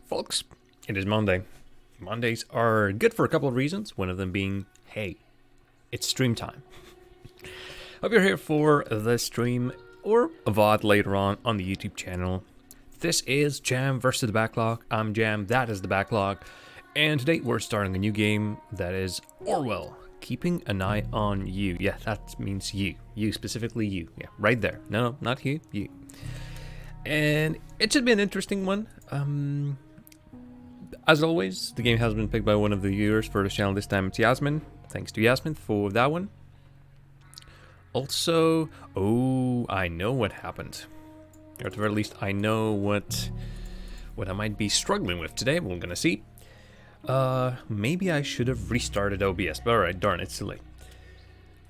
Folks, it is Monday. Mondays are good for a couple of reasons, one of them being, hey, it's stream time. Hope you're here for the stream or a VOD later on the YouTube channel. This is Jam versus the Backlog. I'm Jam, that is the Backlog. And today we're starting a new game that is Orwell, Keeping an Eye on You. Yeah, that means you. You, specifically you. Yeah, right there. No, not you, you. And it should be an interesting one. As always, the game has been picked by one of the viewers for the channel. This time it's Yasmin. Thanks to Yasmin for that one. Also, oh, I know what happened. Or at the very least, I know what I might be struggling with today. We're gonna see. Maybe I should have restarted OBS, but alright, darn, it's too late.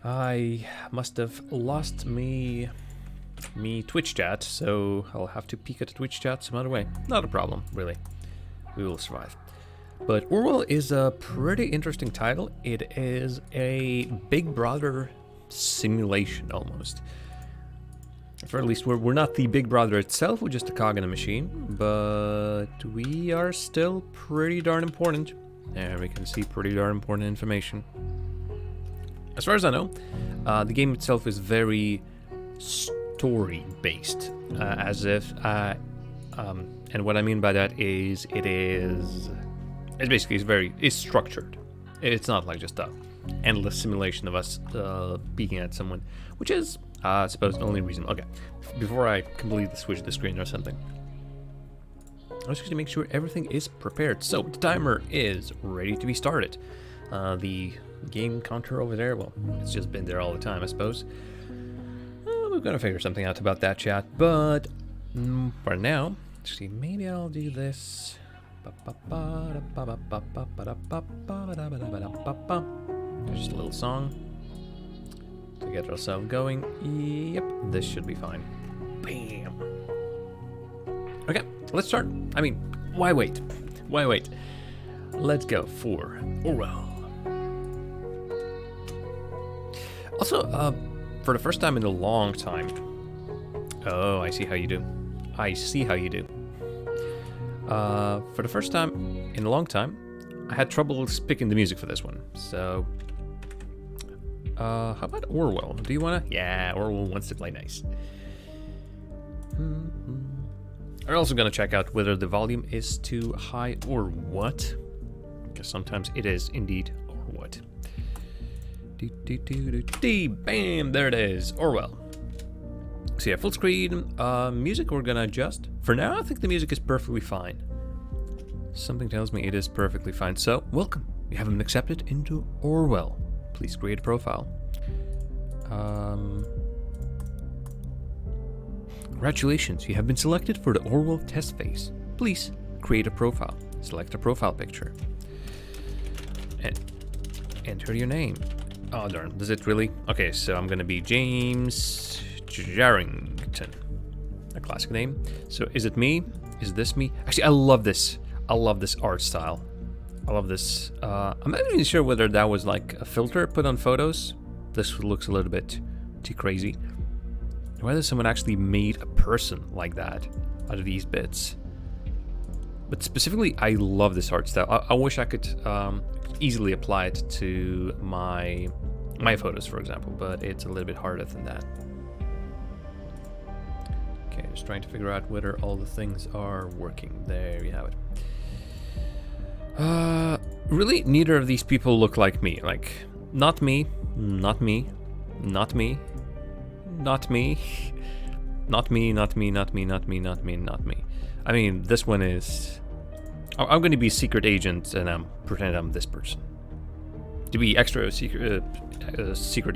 I must have lost me Twitch chat, so I'll have to peek at the Twitch chat some other way. Not a problem, really. We will survive. But Orwell is a pretty interesting title. It is a Big Brother simulation, almost. Or at least we're not the Big Brother itself, we're just a cog in a machine, but we are still pretty darn important. There we can see pretty darn important information. As far as I know, the game itself is very story-based, as if, and what I mean by that is it's structured. It's not like just a endless simulation of us peeking at someone, which is, I suppose, the only reason. Okay, before I completely switch the screen or something, I was just to make sure everything is prepared. So the timer is ready to be started. The game counter over there, well, it's just been there all the time, I suppose. We're gonna figure something out about that, chat. But for now, see, maybe I'll do this. Just a little song to get ourselves going. Yep, this should be fine. Bam. Okay, let's start. I mean, why wait? Why wait? Let's go for Orwell. Also, for the first time in a long time. Oh, I see how you do. I see how you do. For the first time in a long time, I had trouble picking the music for this one. So, how about Orwell? Do you wanna? Yeah, Orwell wants to play nice. I'm also gonna check out whether the volume is too high or what, because sometimes it is indeed or what. Bam! There it is, Orwell. So yeah, full screen. Music we're gonna adjust. For now, I think the music is perfectly fine. Something tells me it is perfectly fine. So, welcome. You have been accepted into Orwell. Please create a profile. Congratulations, you have been selected for the Orwell test phase. Please create a profile. Select a profile picture. And enter your name. Oh darn, does it really? Okay, so I'm gonna be James Jarrington. A classic name. So is it me? Is this me? Actually, I love this. I love this art style. I love this. I'm not even sure whether that was like a filter put on photos. This looks a little bit too crazy. Whether someone actually made a person like that out of these bits. But specifically, I love this art style. I wish I could easily apply it to my photos, for example, but it's a little bit harder than that. Okay, just trying to figure out whether all the things are working. There you have it. Really, neither of these people look like me. Like, not me, not me, not me, not me, not me, not me, not me, not me, not me, not me. I mean, this one is... I'm going to be secret agent and I'm pretend I'm this person. To be extra secret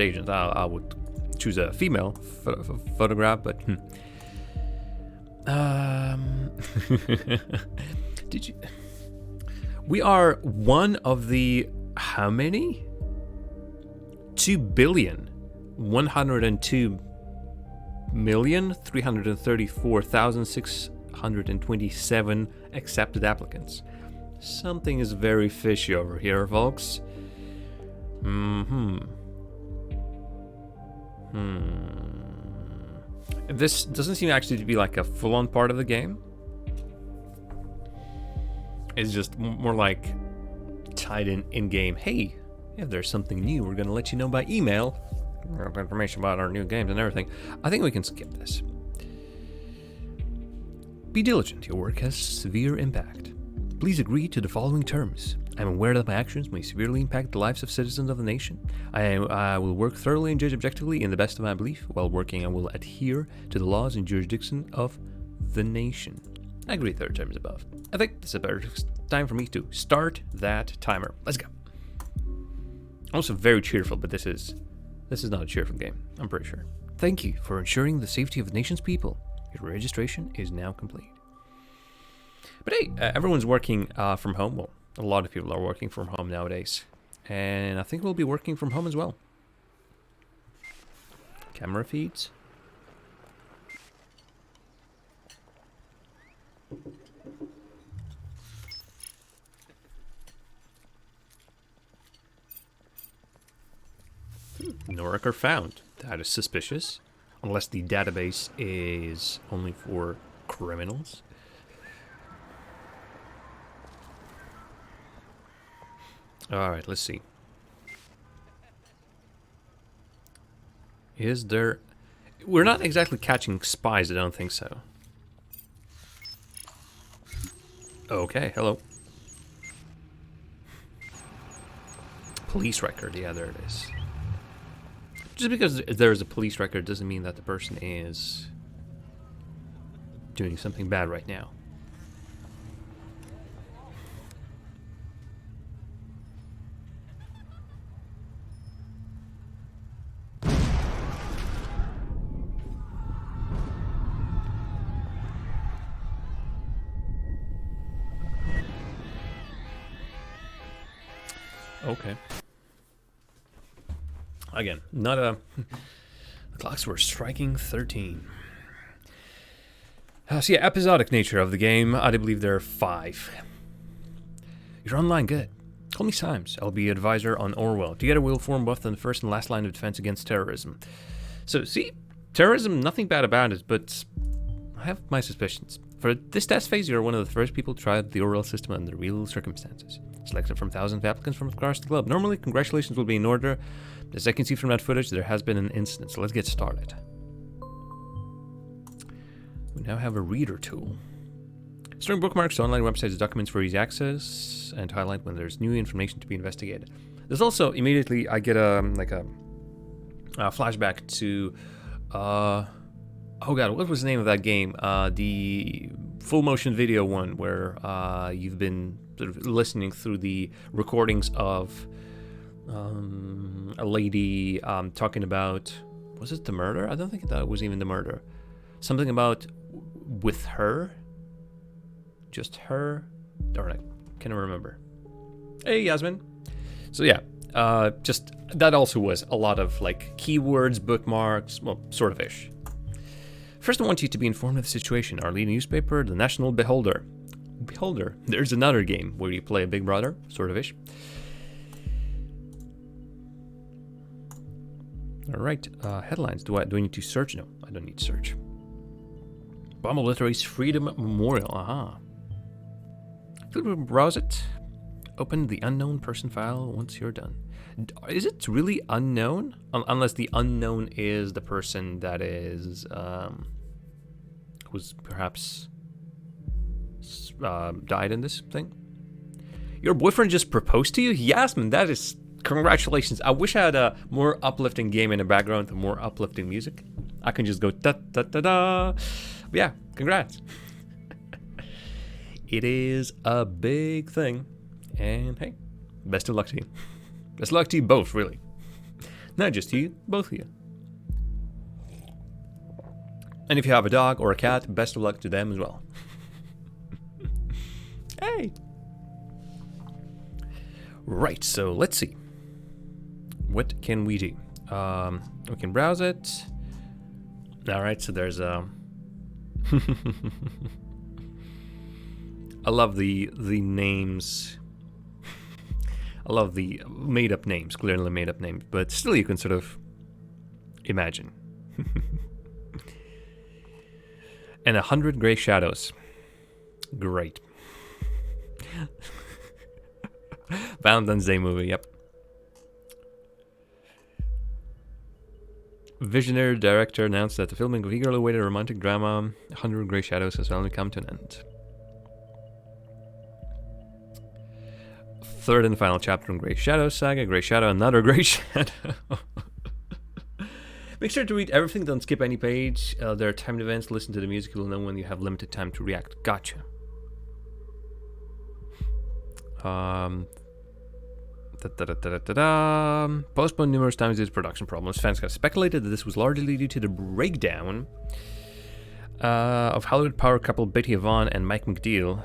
agent, I would choose a female photograph, but... Did you... We are one of the... How many? 2,102,334,627 accepted applicants. Something is very fishy over here, folks. This doesn't seem actually to be like a full-on part of the game. It's just more like tied in game. Hey, if there's something new, we're gonna let you know by email. Information about our new games and everything. I think we can skip this. Be diligent. Your work has severe impact. Please agree to the following terms. I am aware that my actions may severely impact the lives of citizens of the nation. I will work thoroughly and judge objectively in the best of my belief. While working, I will adhere to the laws and jurisdiction of the nation. I agree to the terms above. I think this is a better time for me to start that timer. Let's go. Also very cheerful, but this is not a cheerful game, I'm pretty sure. Thank you for ensuring the safety of the nation's people. Your registration is now complete. But hey, everyone's working from home. Well, a lot of people are working from home nowadays. And I think we'll be working from home as well. Camera feeds. No record found. That is suspicious. Unless the database is only for criminals. Alright, let's see. Is there... We're not exactly catching spies, I don't think so. Okay, hello. Police record, yeah, there it is. Just because there's a police record doesn't mean that the person is doing something bad right now. Okay. Again, not a... The clocks were striking 13. So yeah, episodic nature of the game. I do believe there are 5. You're online, good. Call me Symes. I'll be your advisor on Orwell. Together we'll form both the first and last line of defense against terrorism. So, see, terrorism, nothing bad about it, but I have my suspicions. For this test phase, you're one of the first people to try the Orwell system under real circumstances. Selected from thousands of applicants from across the globe. Normally, congratulations will be in order. As I can see from that footage, there has been an incident, so let's get started. We now have a reader tool. Storing bookmarks to online websites and documents for easy access, and highlight when there's new information to be investigated. There's also, immediately, I get a flashback to, oh god, what was the name of that game? The full motion video one, where you've been sort of listening through the recordings of a lady talking about, was it the murder? I don't think that was even the murder. Something about with her, just her. Alright, can't remember. Hey, Yasmin. So yeah, just that also was a lot of like keywords, bookmarks, well, sort of ish. First, I want you to be informed of the situation. Our leading newspaper, the National Beholder. Beholder. There's another game where you play a Big Brother, sort of ish. All right, headlines. Do I need to search? No, I don't need to search. Bomb obliterates Freedom Memorial. Aha. Browse it. Open the unknown person file once you're done. Is it really unknown? Unless the unknown is the person that is, who's perhaps died in this thing? Your boyfriend just proposed to you? Yasmin, that is... Congratulations. I wish I had a more uplifting game in the background with more uplifting music. I can just go da-da-da-da. But yeah, congrats. It is a big thing. And hey, best of luck to you. Best of luck to you both, really. Not just to you, both of you. And if you have a dog or a cat, best of luck to them as well. Hey! Right, so let's see. What can we do? We can browse it. Alright, so there's a... I love the names. I love the made-up names, clearly made-up names, but still you can sort of imagine. And 100 gray shadows. Great. Valentine's Day movie, yep. Visionary director announced that the filming of eagerly awaited romantic drama 100 Grey Shadows has finally come to an end. Third and final chapter in Grey Shadow saga. Grey Shadow, another Grey Shadow. Make sure to read everything, don't skip any page. There are timed events, listen to the music, you'll know when you have limited time to react. Gotcha. Postponed numerous times due to production problems. Fans have speculated that this was largely due to the breakdown of Hollywood power couple Betty Vaughn and Mike McNeil,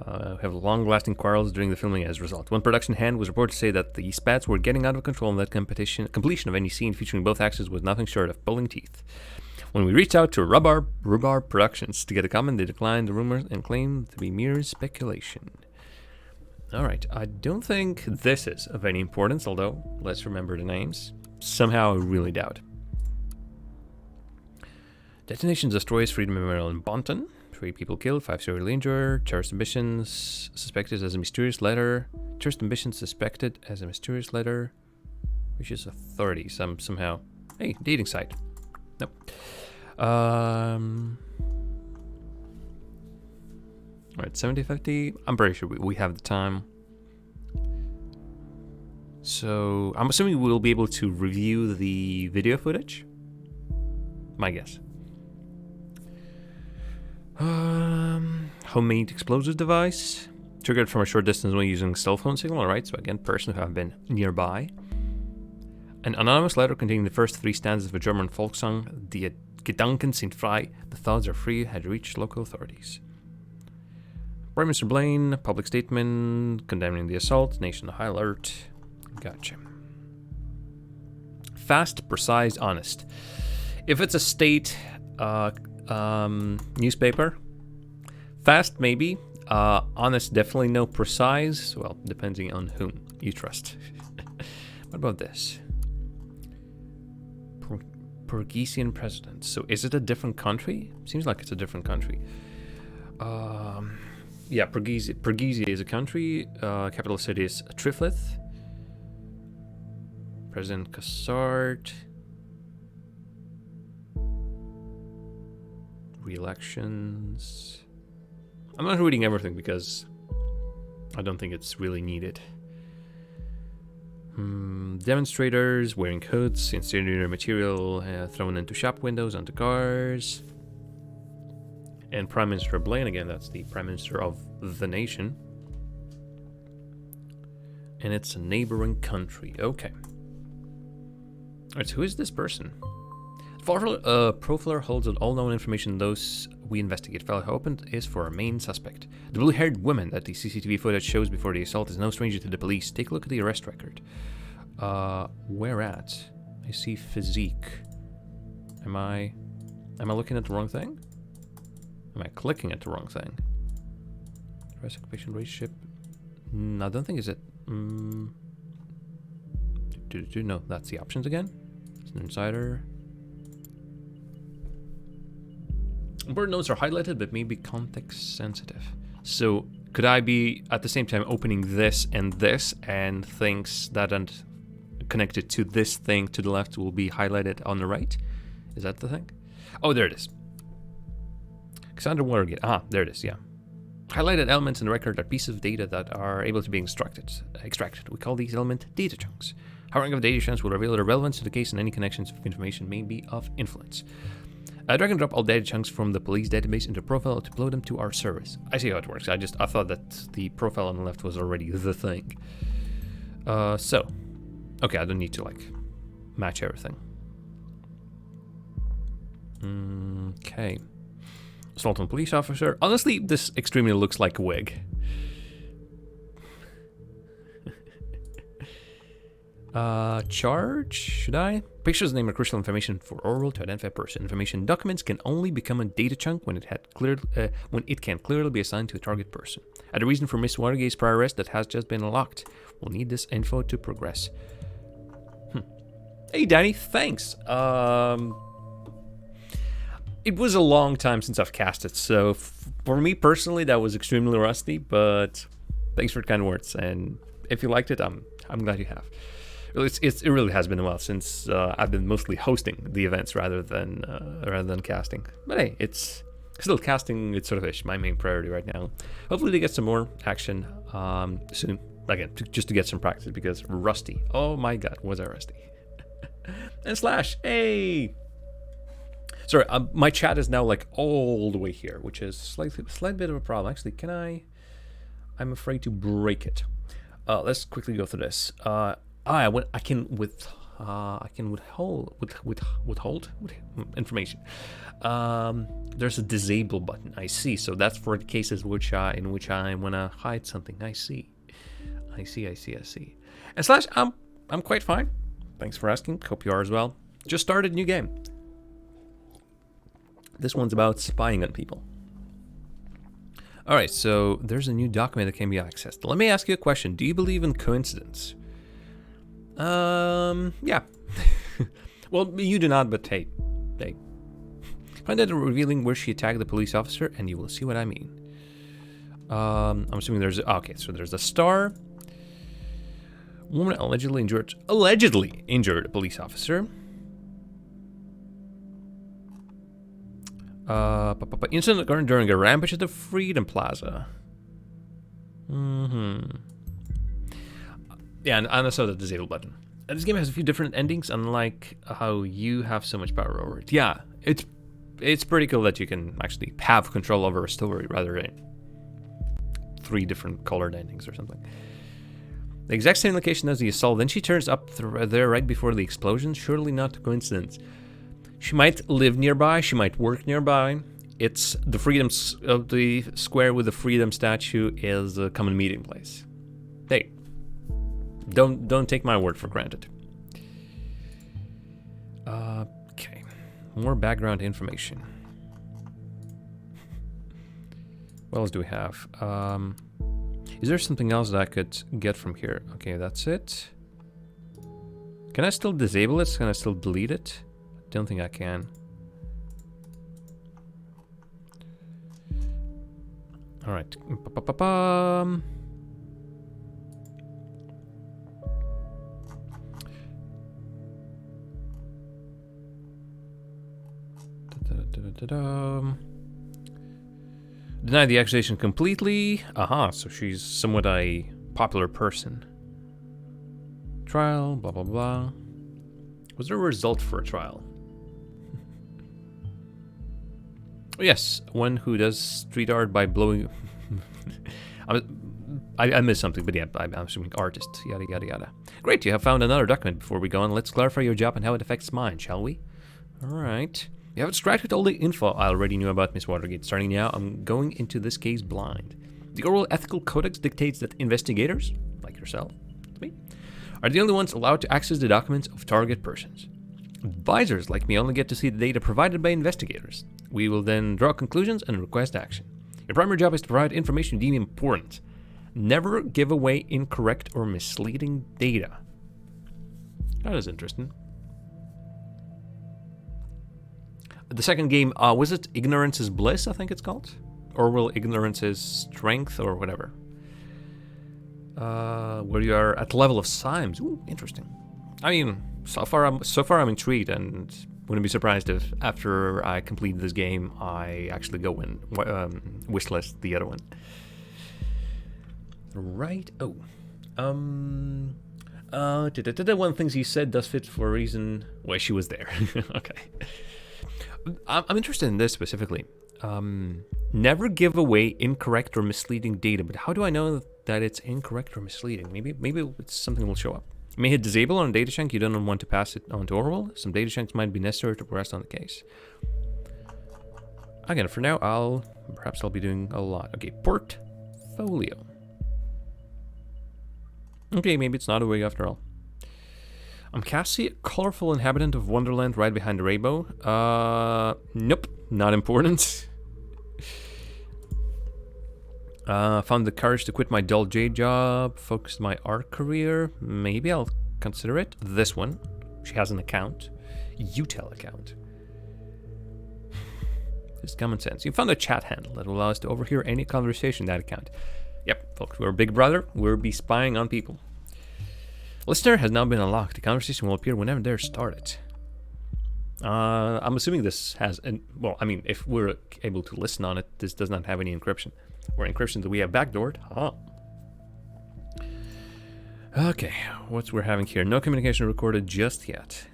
who have long-lasting quarrels during the filming as a result. One production hand was reported to say that the spats were getting out of control and that completion of any scene featuring both actors was nothing short of pulling teeth. When we reached out to Rhubarb Productions to get a comment, they declined the rumors and claimed to be mere speculation. Alright, I don't think this is of any importance, although let's remember the names. Somehow I really doubt. Detonation destroys Freedom Memorial in Bonton. 3 people killed, 5 severely injured. Terrorist ambitions suspected as a mysterious letter. Terrorist ambitions suspected as a mysterious letter. Which is authority somehow. Hey, dating site. Nope. Alright, 70-50. I'm pretty sure we have the time. So, I'm assuming we'll be able to review the video footage. My guess. Homemade explosives device. Triggered from a short distance when using cell phone signal. Alright, so again, person who have been nearby. An anonymous letter containing the first 3 stanzas of a German folk song, Die Gedanken sind frei, the thoughts are free, had reached local authorities. Prime Minister Blaine, public statement condemning the assault, nation high alert. Gotcha. Fast, precise, honest. If it's a state newspaper, fast maybe, honest definitely no, precise, well, depending on whom you trust. What about this? Portuguese president. So is it a different country? Seems like it's a different country. Yeah, Portuguese is a country. Capital city is Triflith. President Cassard. Re-elections. I'm not reading everything because I don't think it's really needed. Demonstrators wearing coats, incendiary material thrown into shop windows, onto cars. And Prime Minister Blaine, again, that's the Prime Minister of the nation. And it's a neighboring country. Okay. Alright, so who is this person? Profiler holds all known information those we investigate. File opened is for our main suspect. The blue-haired woman that the CCTV footage shows before the assault is no stranger to the police. Take a look at the arrest record. Where at? I see physique. Am I looking at the wrong thing? Am I clicking at the wrong thing? Dress, occupation, relationship. No, I don't think it's it. No, that's the options again. It's an insider. Important notes are highlighted, but maybe context sensitive. So could I be at the same time opening this, and things that aren't connected to this thing to the left will be highlighted on the right? Is that the thing? Oh, there it is. Cassandra Watergate. Ah, there it is, yeah. Highlighted elements in the record are pieces of data that are able to be extracted. We call these elements data chunks. Harrowing of data chunks will reveal their relevance to the case, and any connections of information may be of influence. Drag and drop all data chunks from the police database into a profile to upload them to our service. I see how it works. I thought that the profile on the left was already the thing. Okay, I don't need to match everything. Okay. Assault on police officer. Honestly, this extremely looks like a wig. Charge? Should I? Pictures name are crucial information for Orwell to identify a person. Information documents can only become a data chunk when it can clearly be assigned to a target person. At the reason for Miss Watergate's prior arrest that has just been unlocked. We'll need this info to progress. Hey, Danny, thanks. It was a long time since I've cast it, so for me personally, that was extremely rusty, but thanks for the kind words, and if you liked it, I'm glad you have. It really has been a while since I've been mostly hosting the events rather than casting. But hey, it's still casting. It's sort of my main priority right now. Hopefully they get some more action soon. Again, just to get some practice, because rusty. Oh my god, was I rusty? And Slash, hey. Sorry, my chat is now like all the way here, which is slight bit of a problem. Actually, can I? I'm afraid to break it. Let's quickly go through this. I can withhold information. There's a disable button. I see. So that's for the cases in which I want to hide something. I see. And Slash, I'm quite fine. Thanks for asking. Hope you are as well. Just started a new game. This one's about spying on people. All right, so there's a new document that can be accessed. Let me ask you a question. Do you believe in coincidence? Yeah. Well, you do not, but hey. Find out revealing where she attacked the police officer, and you will see what I mean. I'm assuming there's okay, so there's a star. Woman allegedly injured a police officer. Incident occurred during a rampage at the Freedom Plaza. Yeah, and I saw the disable button. And this game has a few different endings, unlike how you have so much power over it. Yeah, it's pretty cool that you can actually have control over a story rather than 3 different colored endings or something. The exact same location as the assault. Then she turns up there right before the explosion. Surely not a coincidence. She might live nearby. She might work nearby. It's the freedom of the square with the freedom statue is a common meeting place. Hey, don't take my word for granted. Okay, more background information. What else do we have? Is there something else that I could get from here? Okay, that's it. Can I still disable it? Can I still delete it? Don't think I can. All right. Deny the accusation completely. Aha, so she's somewhat a popular person. Trial, blah, blah, blah. Was there a result for a trial? Oh, yes, one who does street art by blowing... I missed something, but yeah, I'm assuming artist, yada, yada, yada. Great, you have found another document. Before we go on, let's clarify your job and how it affects mine, shall we? Alright. You have extracted all the info I already knew about Miss Watergate. Starting now, I'm going into this case blind. The Orwell Ethical Codex dictates that investigators, like yourself, me, are the only ones allowed to access the documents of target persons. Advisors like me only get to see the data provided by investigators. We will then draw conclusions and request action. Your primary job is to provide information you deem important. Never give away incorrect or misleading data. That is interesting. The second game, was it Ignorance is Bliss, I think it's called? Orwell Ignorance is Strength, or whatever. Where you are at the level of Symes. Ooh, interesting. I mean, so far I'm intrigued, and wouldn't be surprised if after I complete this game, I actually go and wishlist the other one. Right. Oh. One of the things you said does fit for a reason. Well, she was there. Okay. I'm interested in this specifically. Never give away incorrect or misleading data, but how do I know that it's incorrect or misleading? Maybe it's something will show up. You may hit disable on a data chunk. You don't want to pass it on to Orwell. Some data chunks might be necessary to progress on the case. Again, for now, perhaps I'll be doing a lot. Okay, portfolio. Okay, maybe it's not a wig after all. I'm Cassie, a colorful inhabitant of Wonderland right behind the rainbow. Nope, not important. Found the courage to quit my dull J job, focused my art career. Maybe I'll consider it. This one, she has an account. Utel account. Just common sense. You found a chat handle that will allow us to overhear any conversation in that account. Yep, folks, we're Big Brother. We'll be spying on people. Listener has now been unlocked. The conversation will appear whenever they're started. I'm assuming this has, well, I mean, if we're able to listen on it, this does not have any encryption. Or encryption that we have backdoored. Huh. Okay, what's we're having here? No communication recorded just yet.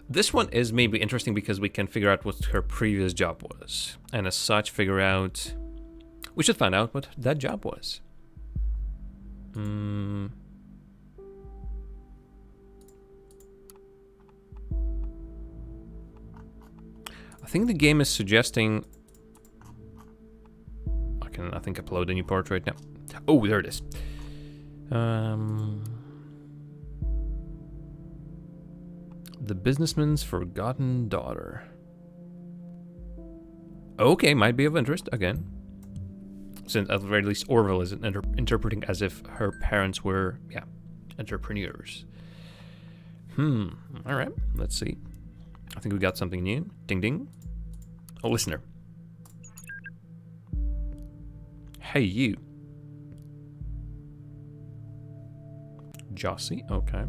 This one is maybe interesting because we can figure out what her previous job was. And as such, figure out... We should find out what that job was. I think the game is suggesting... I can, I think, upload a new part right now. Oh, there it is. The businessman's forgotten daughter. Okay, might be of interest again. Since at the very least Orwell is interpreting as if her parents were, yeah, entrepreneurs. Alright, let's see. I think we got something new. Ding ding. Oh, listener. Hey, you. Jossie, okay.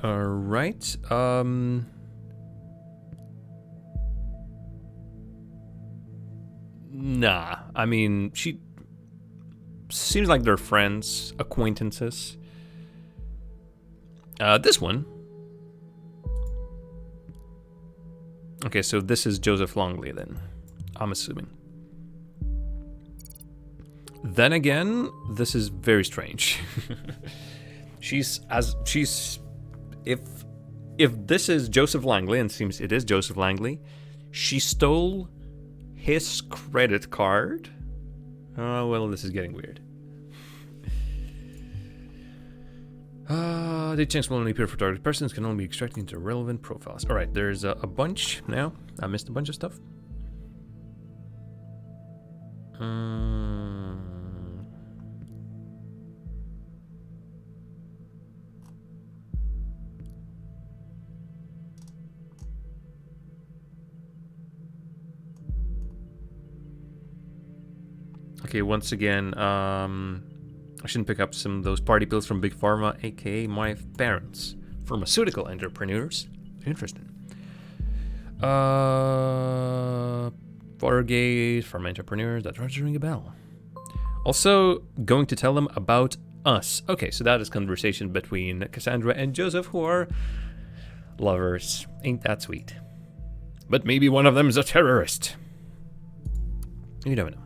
All right. Nah. I mean, she seems like they're friends, acquaintances. This one. Okay, so this is Joseph Longley then. I'm assuming. Then again, this is very strange. If this is Joseph Langley, and it seems it is Joseph Langley, she stole his credit card. Oh, well, this is getting weird. The checks will only appear for targeted persons, can only be extracted into relevant profiles. Alright, there's a bunch now. I missed a bunch of stuff. Okay, once again, I shouldn't pick up some of those party pills from Big Pharma, aka my parents. Pharmaceutical entrepreneurs. Interesting. Watergate, pharma entrepreneurs, that does ring a bell. Also, going to tell them about us. Okay, so that is conversation between Cassandra and Joseph, who are lovers. Ain't that sweet. But maybe one of them is a terrorist. You never know.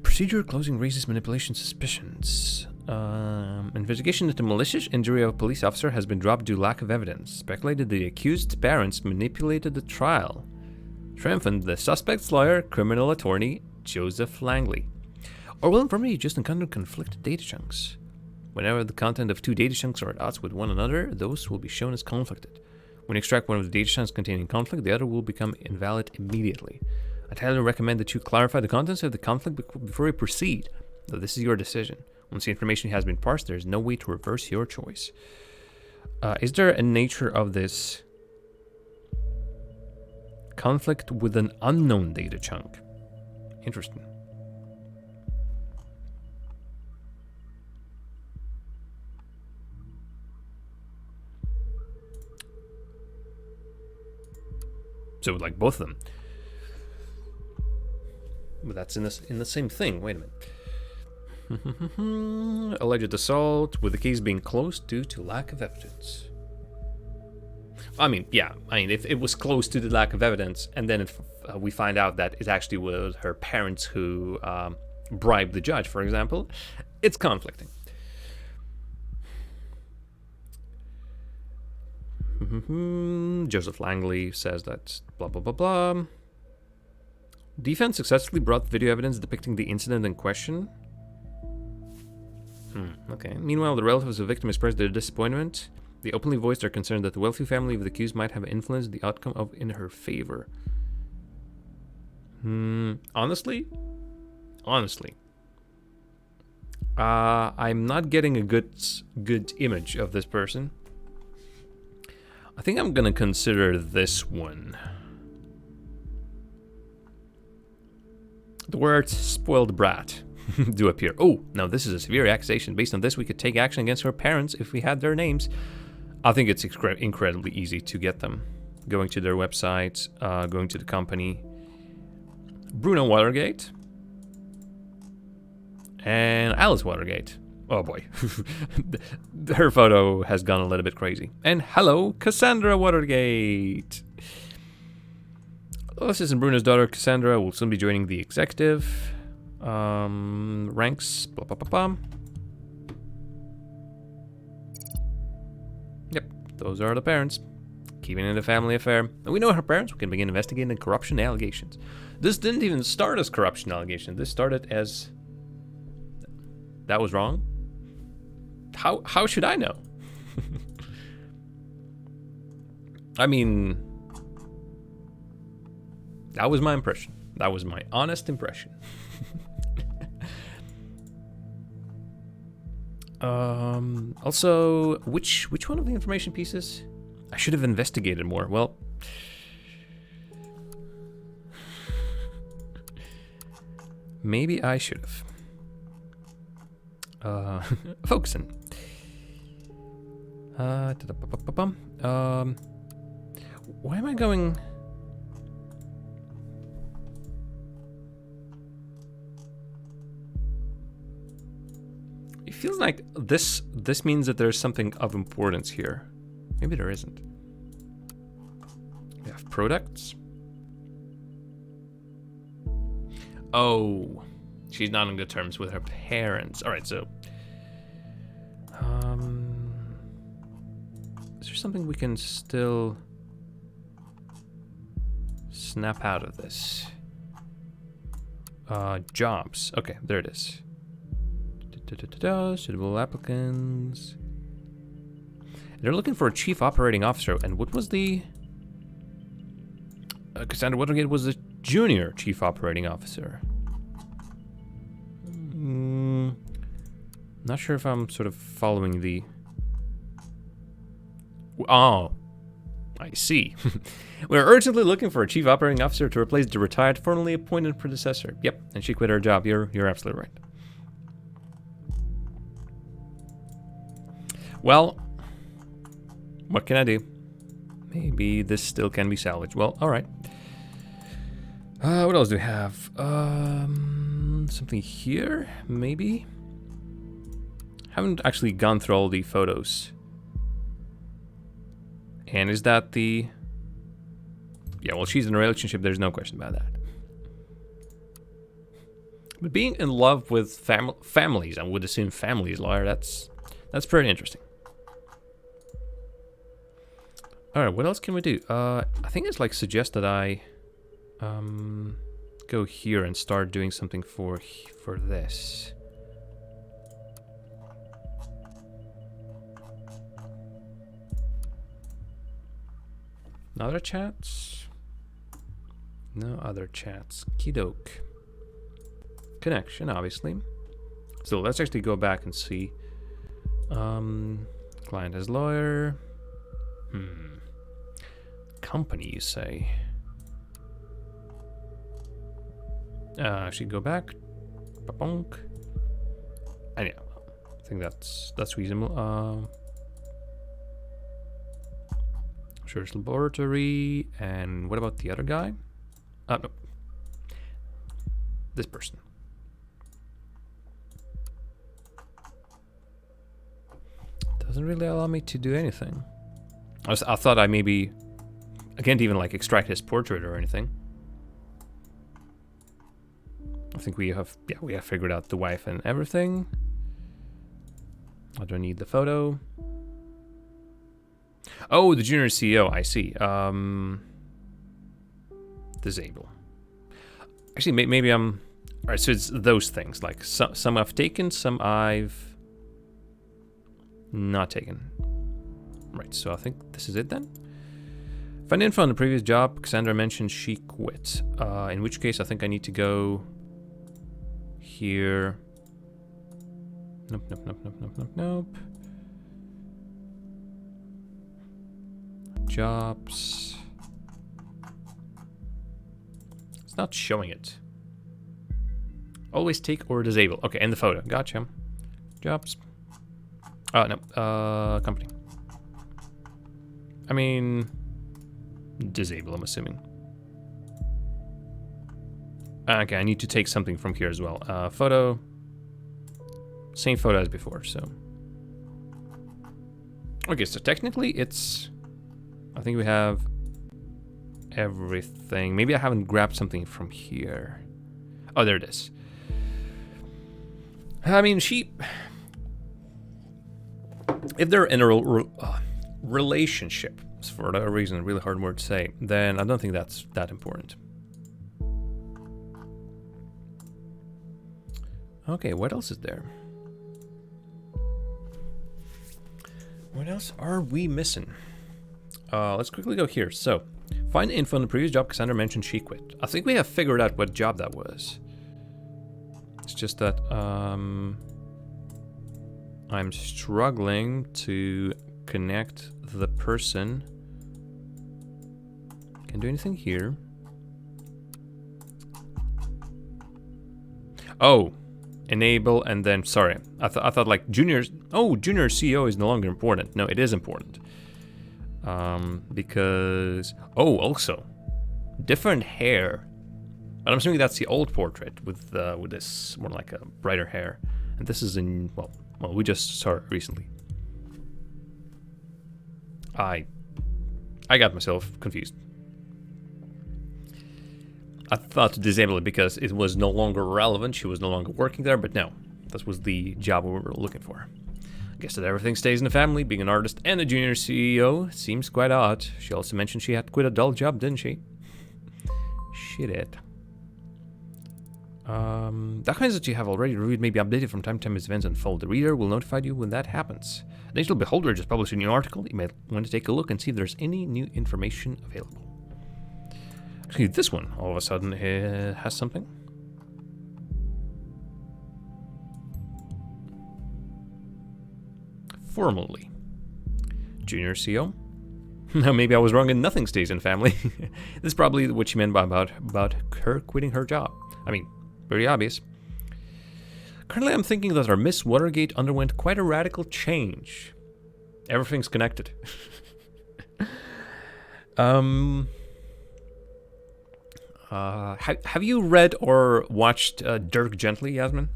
Procedure closing raises manipulation suspicions. Investigation into malicious injury of a police officer has been dropped due to lack of evidence. Speculated the accused parents manipulated the trial. Triumphant, the suspect's lawyer, criminal attorney, Joseph Langley. Orwell informed me you just encountered conflicted data chunks. Whenever the content of two data chunks are at odds with one another, those will be shown as conflicted. When you extract one of the data chunks containing conflict, the other will become invalid immediately. I highly recommend that you clarify the contents of the conflict before you proceed, though this is your decision. Once the information has been parsed, there is no way to reverse your choice. Is there a nature of this conflict with an unknown data chunk? Interesting. So, like both of them. But that's in the same thing. Wait a minute. Alleged assault with the case being closed due to lack of evidence. I mean, yeah. I mean, if it was close to the lack of evidence, and then we find out that it actually was her parents who bribed the judge, for example, it's conflicting. Joseph Langley says that blah blah blah blah. Defense successfully brought video evidence depicting the incident in question. Okay. Meanwhile, the relatives of the victim expressed their disappointment They openly voiced their concern that the wealthy family of the accused might have influenced the outcome of in her favor. Honestly, I'm not getting a good image of this person. I think I'm gonna consider this one. The words "spoiled brat" do appear. Oh, now this is a severe accusation. Based on this, we could take action against her parents if we had their names. I think it's incredibly easy to get them. Going to their website, going to the company. Bruno Watergate. And Alice Watergate. Oh boy. Her photo has gone a little bit crazy. And hello, Cassandra Watergate. Alice's and Bruno's daughter, Cassandra, will soon be joining the executive. Ranks. Blah, blah, blah, blah. Yep, those are the parents. Keeping it a family affair. And we know her parents. We can begin investigating the corruption allegations. This didn't even start as corruption allegations. This started as... That was wrong? How should I know? I mean... That was my impression. That was my honest impression. Also, which one of the information pieces? I should have investigated more. Well, maybe I should have. Focusing. Why am I going? It feels like this means that there's something of importance here. Maybe there isn't. We have products. Oh, she's not on good terms with her parents. All right, so is there something we can still snap out of this? Jobs. Okay, there it is. Suitable applicants. They're looking for a chief operating officer. And what was the... Cassandra Watergate was the junior chief operating officer. Not sure if I'm sort of following the... Oh, I see. We're urgently looking for a chief operating officer to replace the retired, formerly appointed predecessor. Yep, and she quit her job. You're absolutely right. Well, what can I do? Maybe this still can be salvaged. Well, all right. What else do we have? Something here, maybe? Haven't actually gone through all the photos. And is that the... Yeah, well, she's in a relationship. There's no question about that. But being in love with families, I would assume families lawyer, that's pretty interesting. All right, what else can we do? I think it's like suggest that I go here and start doing something for this. No other chats? No other chats. Kidoke. Connection, obviously. So let's actually go back and see. Client as lawyer. Company, you say? Actually go back. Ba-bonk. And yeah, I think that's reasonable. Research laboratory, and what about the other guy? No. This person. Doesn't really allow me to do anything. I thought I can't even like extract his portrait or anything. I think we have figured out the wife and everything. I don't need the photo. Oh, the junior CEO, I see. Disable. Actually, maybe I'm... Alright, so it's those things. Like, some I've taken, some I've not taken. Right, so I think this is it then. Find info on the previous job. Cassandra mentioned she quit. In which case, I think I need to go here. Nope, nope, nope, nope, nope, nope, nope. Jobs. It's not showing it. Always take or disable. Okay, and the photo. Gotcha. Jobs. Oh, no. Company. I mean, disable, I'm assuming. Okay, I need to take something from here as well. Photo. Same photo as before, so. Okay, so technically it's... I think we have everything. Maybe I haven't grabbed something from here. Oh, there it is. I mean, she... If they're in a relationship, for whatever reason, a really hard word to say, then I don't think that's that important. Okay, what else is there? What else are we missing? Let's quickly go here. So, find info on the previous job Cassandra mentioned she quit. I think we have figured out what job that was. It's just that I'm struggling to connect the person. Can't do anything here. Oh, enable and then, sorry. I thought like junior CEO is no longer important. No, it is important. Because, oh, also, different hair. But I'm assuming that's the old portrait with this more like a brighter hair. And this is in, well, we just saw it recently. I got myself confused. I thought to disable it because it was no longer relevant. She was no longer working there, but no. This was the job we were looking for. I guess that everything stays in the family. Being an artist and a junior CEO seems quite odd. She also mentioned she had quit a dull job, didn't she? Shit. Documents that you have already reviewed may be updated from time to time as events unfold. The reader will notify you when that happens. The Digital Beholder just published a new article. You may want to take a look and see if there's any new information available. Actually, this one all of a sudden has something. Formally. Junior CEO. Now maybe I was wrong and nothing stays in family. This is probably what she meant by about her quitting her job. I mean, pretty obvious. Currently I'm thinking that our Miss Watergate underwent quite a radical change. Everything's connected. Have you read or watched Dirk Gently, Yasmin?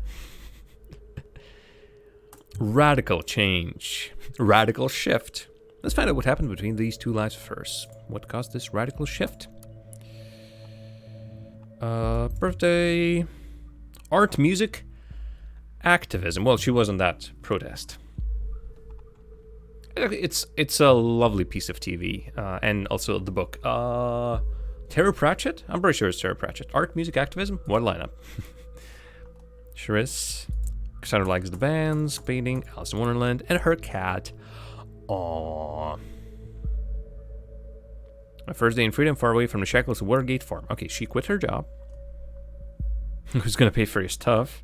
Radical change. Radical shift. Let's find out what happened between these two lives first. What caused this radical shift? Birthday. Art, music, activism. Well, she wasn't that protest. It's a lovely piece of TV. And also the book. Tara Pratchett? I'm pretty sure it's Tara Pratchett. Art, music, activism? What a lineup. Sure is. Cassandra likes the bands, painting, Alice in Wonderland, and her cat. Aww. My first day in freedom, far away from the shackles of Watergate Farm. Okay, she quit her job. Who's gonna pay for your stuff?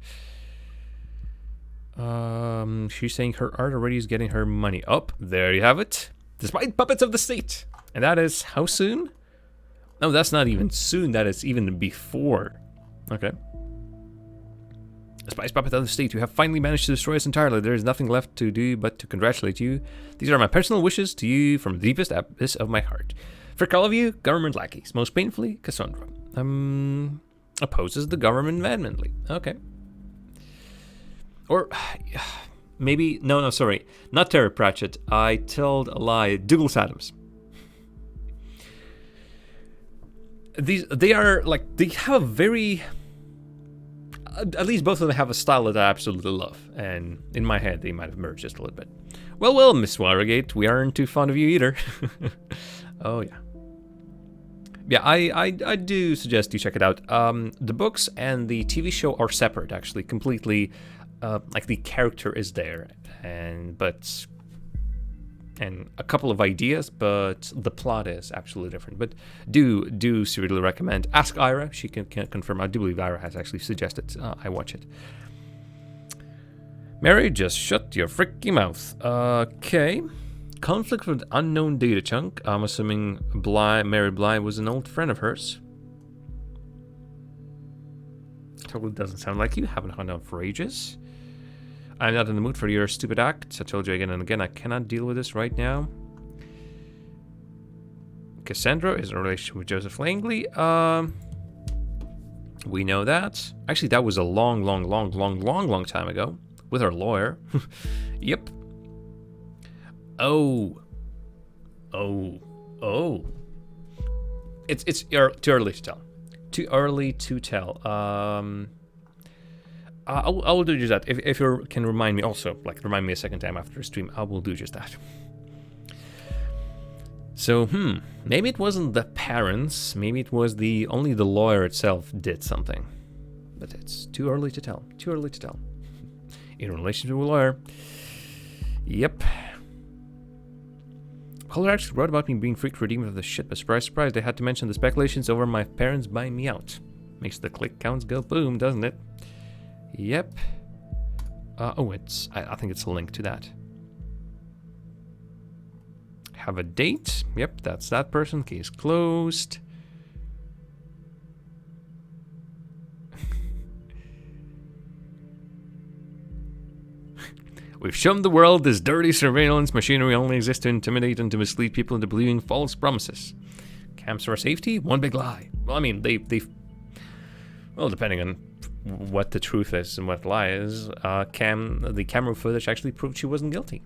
She's saying her art already is getting her money up. There you have it. Despite puppets of the state. And that is how soon? No, that's not even soon. That is even before. Okay. Despite puppets of the state, you have finally managed to destroy us entirely. There is nothing left to do but to congratulate you. These are my personal wishes to you from the deepest abyss of my heart. For all of you, government lackeys. Most painfully, Cassandra. Opposes the government vehemently. Okay. Or maybe no, sorry, not Tara Pratchett. I told a lie. Douglas Adams. They are like they have a very. At least both of them have a style that I absolutely love, and in my head they might have merged just a little bit. Well, Miss Watergate, we aren't too fond of you either. Oh yeah. Yeah, I do suggest you check it out. The books and the TV show are separate, actually, completely. Like the character is there, but and a couple of ideas, but the plot is absolutely different. But do seriously recommend. Ask Ira; she can confirm. I do believe Ira has actually suggested I watch it. Mary, just shut your freaky mouth. Okay. Conflict with unknown data chunk. I'm assuming Mary Bly was an old friend of hers. Totally doesn't sound like you. Haven't hung out for ages. I'm not in the mood for your stupid acts. I told you again and again, I cannot deal with this right now. Cassandra is in a relationship with Joseph Langley. We know that. Actually, that was a long time ago. With her lawyer. Yep. Oh. It's too early to tell. Too early to tell. I will do just that. If you can remind me also, like remind me a second time after the stream, I will do just that. So, maybe it wasn't the parents. Maybe it was only the lawyer itself did something. But it's too early to tell. Too early to tell. In relation to a lawyer. Yep. Caller actually wrote about me being freaked redeemed of the shit, but surprise, they had to mention the speculations over my parents buying me out. Makes the click counts go boom, doesn't it? Yep. I think it's a link to that. Have a date. Yep, that's that person. Case closed. We've shown the world this dirty surveillance machinery only exists to intimidate and to mislead people into believing false promises. Cams for safety? One big lie. Well, I mean, well, depending on what the truth is and what the lie is, the camera footage actually proved she wasn't guilty.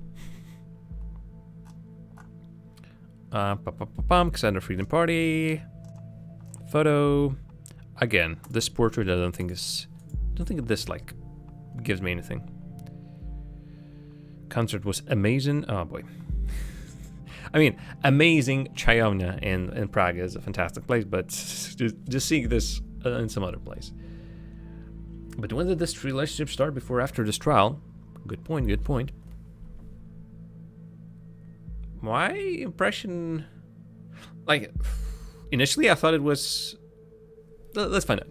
Cassandra Freedom Party. Photo. Again, this portrait I don't think this like gives me anything. Concert was amazing. Oh boy. I mean, amazing. Chayona in Prague is a fantastic place, but just seeing this in some other place. But when did this relationship start? Before or after this trial? Good point, good point. My impression... Like, initially I thought it was... Let's find out.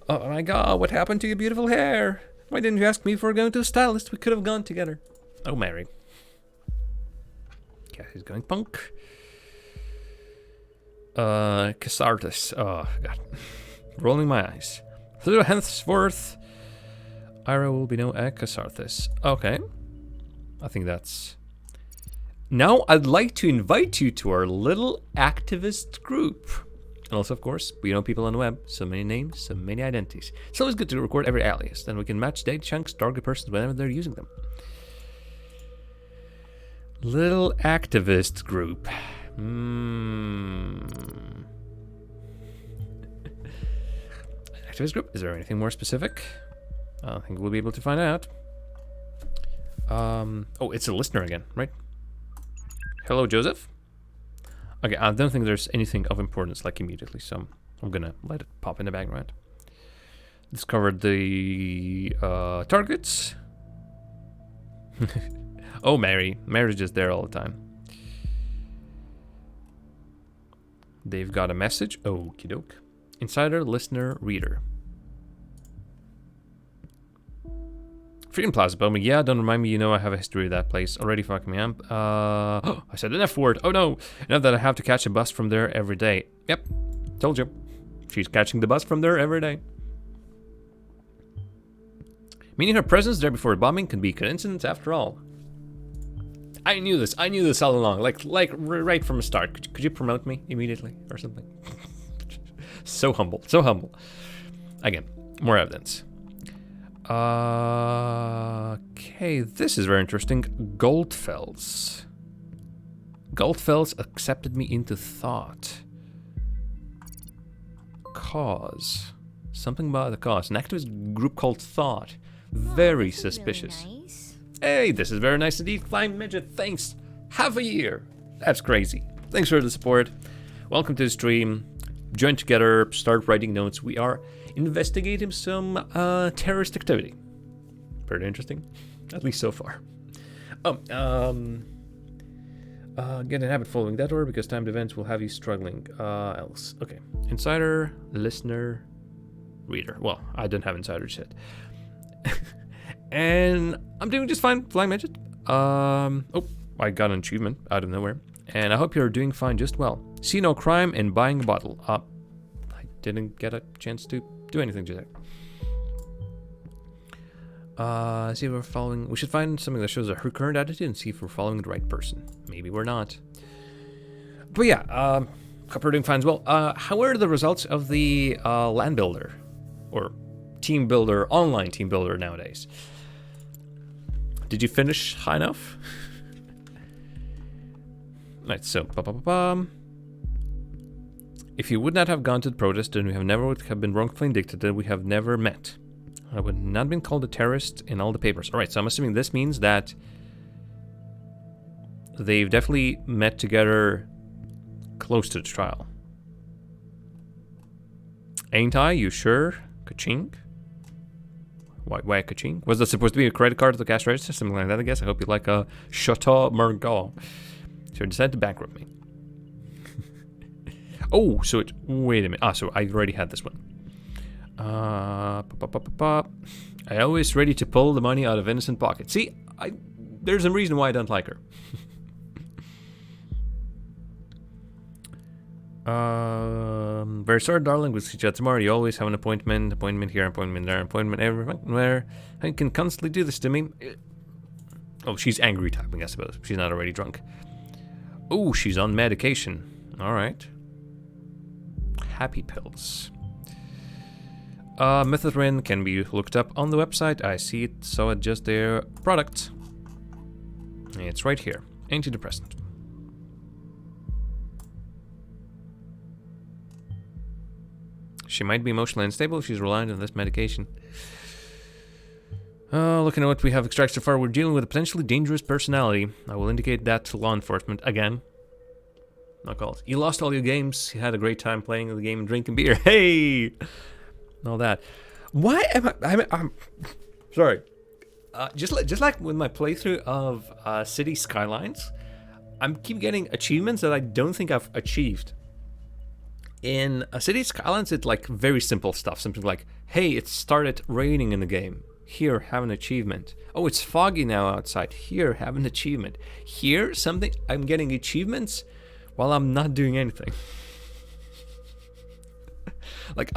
Oh my god, what happened to your beautiful hair? Why didn't you ask me for going to a stylist? We could have gone together. Oh, Mary. Yeah, he's going punk. Catharsis. Oh, God. Rolling my eyes. Through henceforth, Ira will be no Catharsis. Okay. I think that's... Now, I'd like to invite you to our little activist group. And also, of course, we know people on the web. So many names, so many identities. It's always good to record every alias. Then we can match data chunks, target persons whenever they're using them. Little activist group. Activist group? Is there anything more specific? I don't think we'll be able to find out. Oh, it's a listener again, right? Hello, Joseph. Okay, I don't think there's anything of importance like immediately, so I'm gonna let it pop in the background. Discovered the targets. Oh, Mary. Mary's just there all the time. They've got a message. Okie doke. Insider, listener, reader. Freedom Plaza, Bowman. Yeah, don't remind me, you know I have a history of that place. Already fucking me up. I said an F word. Oh no. Now that I have to catch a bus from there every day. Yep. Told you. She's catching the bus from there every day. Meaning her presence there before a bombing can be a coincidence after all. I knew this. I knew this all along. Like right from the start. Could you promote me immediately or something? So humble. So humble. Again, more evidence. Okay, this is very interesting. Goldfells. Goldfells accepted me into thought. Cause. Something about the cause. An activist group called Thought. Very suspicious. Really nice. Hey, this is very nice indeed. Flying Midget, thanks. Half a year. That's crazy. Thanks for the support. Welcome to the stream. Join together, start writing notes. We are investigating some terrorist activity. Pretty interesting, at least so far. Oh, get a habit following that order because timed events will have you struggling. Else. Okay. Insider, listener, reader. Well, I don't have insiders yet. And I'm doing just fine, flying midget. Oh, I got an achievement out of nowhere. And I hope you're doing fine just well. See no crime in buying a bottle. I didn't get a chance to do anything today. See if we're following. We should find something that shows her current attitude and see if we're following the right person. Maybe we're not. But yeah, couple are doing fine as well. How are the results of the land builder or team builder, online team builder nowadays? Did you finish high enough? Right, so if you would not have gone to the protest, then we have never would have been wrongfully indicted, then we have never met. I would not have been called a terrorist in all the papers. Alright, so I'm assuming this means that they've definitely met together close to the trial. Ain't I? You sure? Ka-ching? Why ka-ching? Was that supposed to be a credit card to the cash register? Something like that, I guess. I hope you like a Chateau Margaux. So I decided to bankrupt me. Oh, so it... Wait a minute. Ah, so I already had this one. I always ready to pull the money out of innocent pockets. See, there's a reason why I don't like her. Very sorry, darling. We'll see you tomorrow. You always have an appointment here, appointment there, appointment everywhere. I can constantly do this to me. Oh, she's angry typing, I suppose. She's not already drunk. Oh, she's on medication. All right. Happy pills. Methadone can be looked up on the website. I see it, saw it just there. Product. It's right here. Antidepressant. She might be emotionally unstable if she's reliant on this medication. Looking at what we have extracted so far, we're dealing with a potentially dangerous personality. I will indicate that to law enforcement again. Not called. You lost all your games. You had a great time playing the game and drinking beer. Hey! All that. Why am I'm sorry. Just like with my playthrough of City Skylines, I'm keep getting achievements that I don't think I've achieved. In City Skylines, it's like very simple stuff. Something like, hey, it started raining in the game. Here, have an achievement. Oh, it's foggy now outside. Here, have an achievement. Here, something, I'm getting achievements while I'm not doing anything. Like,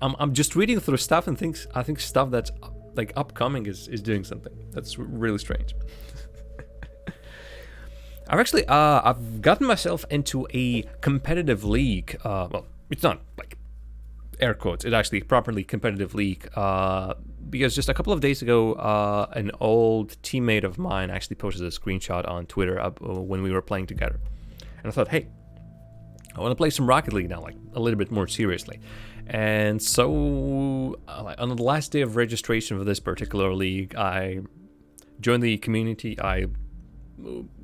I'm just reading through stuff and I think stuff that's like upcoming is doing something. That's really strange. I've gotten myself into a competitive league. Well, it's not like air quotes. It's actually a properly competitive league. Because just a couple of days ago, an old teammate of mine actually posted a screenshot on Twitter when we were playing together. And I thought, hey, I want to play some Rocket League now, like a little bit more seriously. And so on the last day of registration for this particular league, I joined the community. I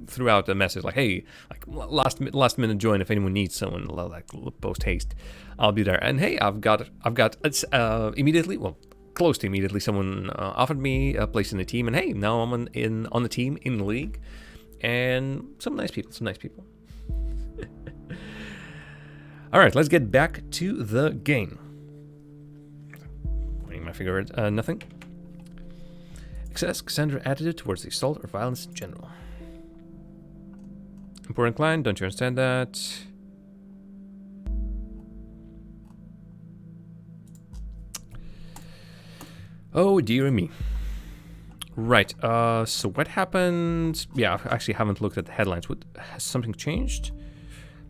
threw out a message like, hey, like last minute join if anyone needs someone, like post haste, I'll be there. And hey, I've got immediately, well, close to immediately, someone offered me a place in the team, and hey, now I'm on the team in the league, and some nice people. All right, let's get back to the game. Pointing my finger at nothing. Excess Cassandra attitude towards the assault or violence in general. Important client, don't you understand that? Oh dear me. Right, so what happened? Yeah, I actually haven't looked at the headlines. Has something changed?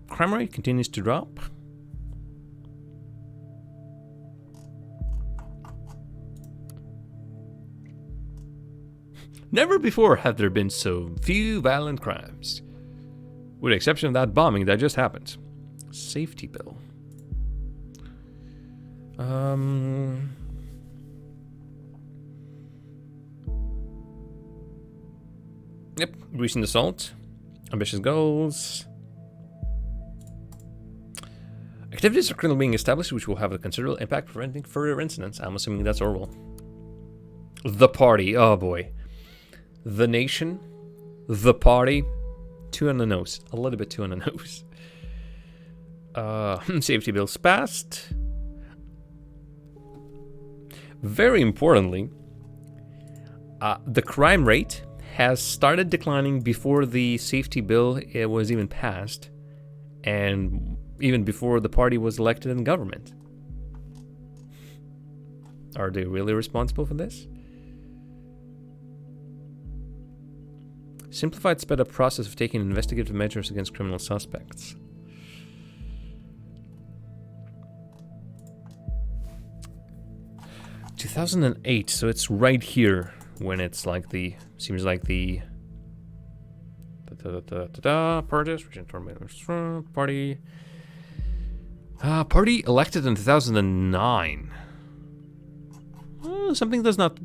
Crime rate continues to drop. Never before have there been so few violent crimes. With the exception of that bombing that just happened. Safety bill. Yep, recent assault. Ambitious goals. Activities are currently being established which will have a considerable impact preventing further incidents. I'm assuming that's Orwell. The party, oh boy. The nation. the party. Too on the nose. A little bit too on the nose. Safety bills passed. Very importantly, the crime rate has started declining before the safety bill was even passed, and even before the party was elected in government. Are they really responsible for this? Simplified sped up process of taking investigative measures against criminal suspects. (2008), so it's right here when it's like the seems like the party elected in 2009. Something does not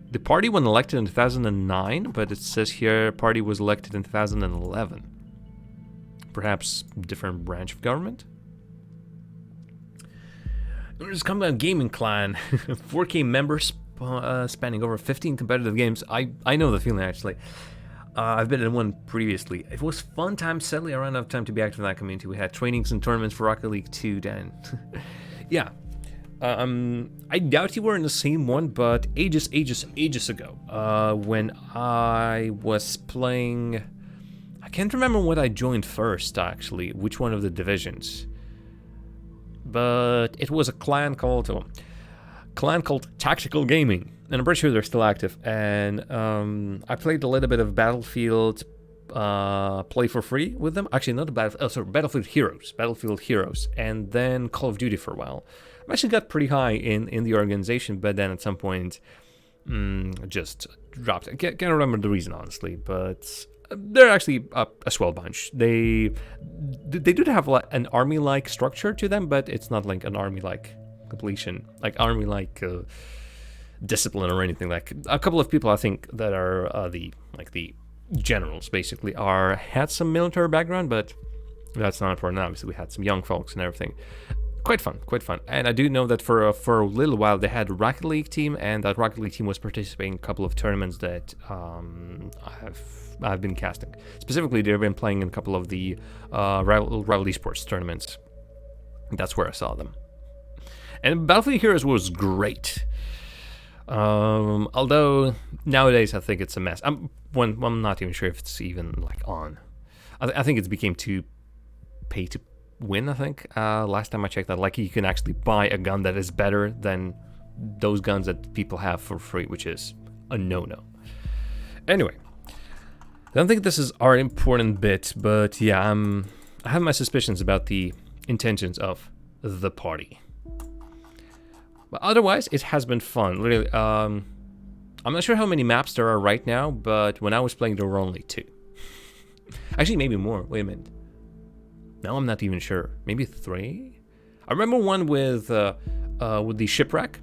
the party when elected in 2009, but it says here party was elected in 2011. Perhaps different branch of government. There's Combat Gaming Clan, 4K members spanning over 15 competitive games. I know the feeling, actually. I've been in one previously. It was fun time. Sadly, I ran out of time to be active in that community. We had trainings and tournaments for Rocket League 2 then. Yeah. I doubt you were in the same one, but ages ago, when I was playing... I can't remember what I joined first, actually, which one of the divisions. But it was a clan called Tactical Gaming, and I'm pretty sure they're still active. And I played a little bit of Battlefield play for free with them. Actually, not Battlefield Heroes, and then Call of Duty for a while. I actually got pretty high in the organization, but then at some point just dropped. I can't remember the reason, honestly, but they're actually a swell bunch. They do have an army-like structure to them, but it's not like an army-like completion, like army-like discipline or anything. Like a couple of people I think that are the generals basically had some military background, but that's not important. Obviously, we had some young folks and everything. Quite fun. And I do know that for a little while they had a Rocket League team, and that Rocket League team was participating in a couple of tournaments that I've been casting. Specifically, they've been playing in a couple of the rival esports tournaments. That's where I saw them. And Battlefield Heroes was great. Although nowadays I think it's a mess. I'm not even sure if it's even like on. I think it's became too pay to win. I think last time I checked that, like, you can actually buy a gun that is better than those guns that people have for free, which is a no-no. Anyway, I don't think this is our important bit, but yeah, I have my suspicions about the intentions of the party. But otherwise, it has been fun. Really, I'm not sure how many maps there are right now, but when I was playing, there were only 2. Actually, maybe more. Wait a minute. Now I'm not even sure. Maybe 3? I remember one with the shipwreck.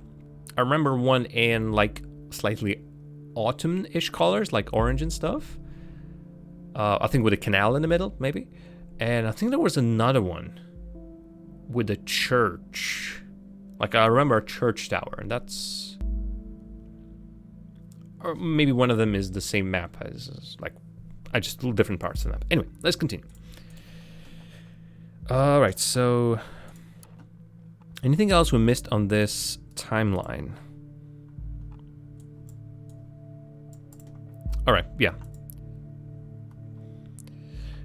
I remember one in like slightly autumn-ish colors, like orange and stuff. I think with a canal in the middle, maybe. And I think there was another one with a church. Like, I remember a church tower, and that's... Or maybe one of them is the same map as like, just little different parts of the map. Anyway, let's continue. Alright, so... Anything else we missed on this timeline? Alright, yeah.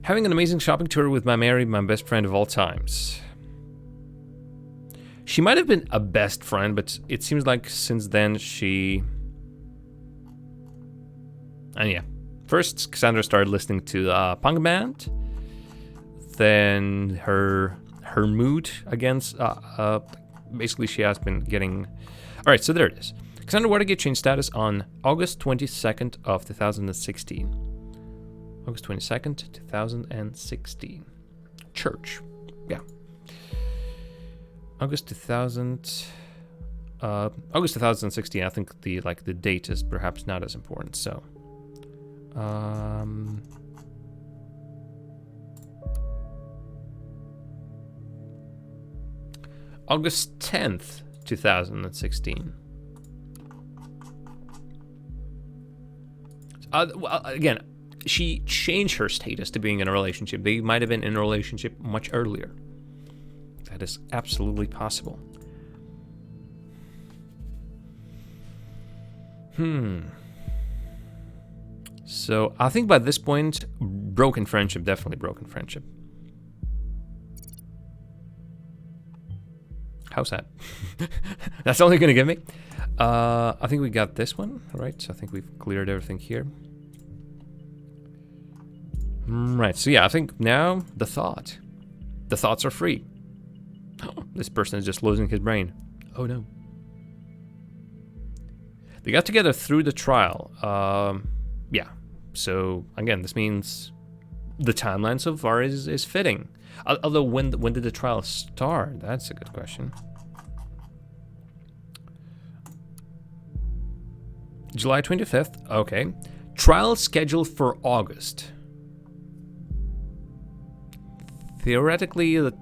Having an amazing shopping tour with my best friend of all times. She might have been a best friend, but it seems like since then she... And yeah. First, Cassandra started listening to punk band. Then her mood against... basically, she has been getting... Alright, so there it is. Cassandra Watergate changed status on August 22nd of 2016. August 22nd, 2016. Church. Yeah. August 2016. I think the date is perhaps not as important. So, August 10th, 2016. Well, again, she changed her status to being in a relationship. They might have been in a relationship much earlier. That is absolutely possible. So I think by this point, broken friendship, definitely broken friendship. How's that? That's all you're gonna give me? I think we got this one, right? So I think we've cleared everything here. Right, so yeah, I think now the thought. The thoughts are free. Oh, this person is just losing his brain. Oh no. They got together through the trial. Yeah, so again, this means the timeline so far is fitting. Although, when did the trial start? That's a good question. July 25th, okay. Trial scheduled for August. Theoretically, the...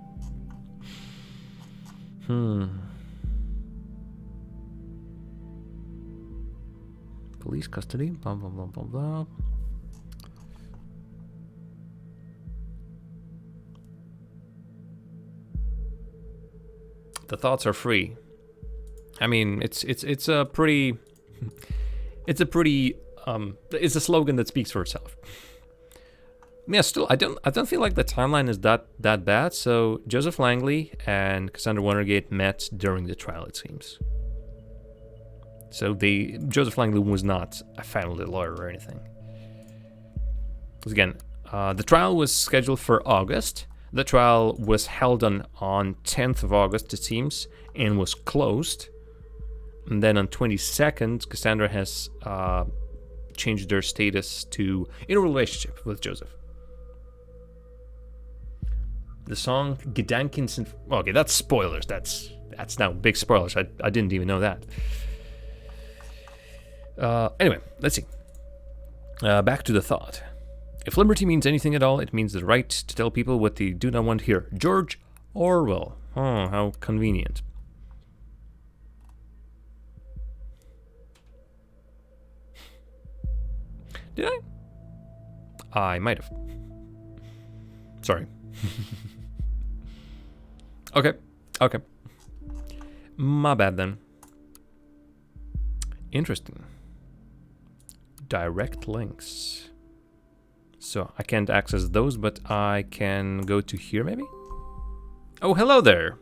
Police custody, blah, blah, blah, blah, blah. The thoughts are free. I mean, it's a pretty... It's a slogan that speaks for itself. Yeah, still, I don't feel like the timeline is that bad. So Joseph Langley and Cassandra Watergate met during the trial, it seems. So Joseph Langley was not a family lawyer or anything. Because again, the trial was scheduled for August. The trial was held on 10th of August, it seems, and was closed. And then on 22nd, Cassandra has changed their status to in a relationship with Joseph. The song Gedanken. Okay, that's spoilers. That's now big spoilers. I didn't even know that. Anyway, let's see. Back to the thought. If liberty means anything at all, it means the right to tell people what they do not want to hear. George Orwell. Oh, how convenient. Did I? I might have. Sorry. Okay. My bad then. Interesting. Direct links. So I can't access those, but I can go to here maybe? Oh, hello there,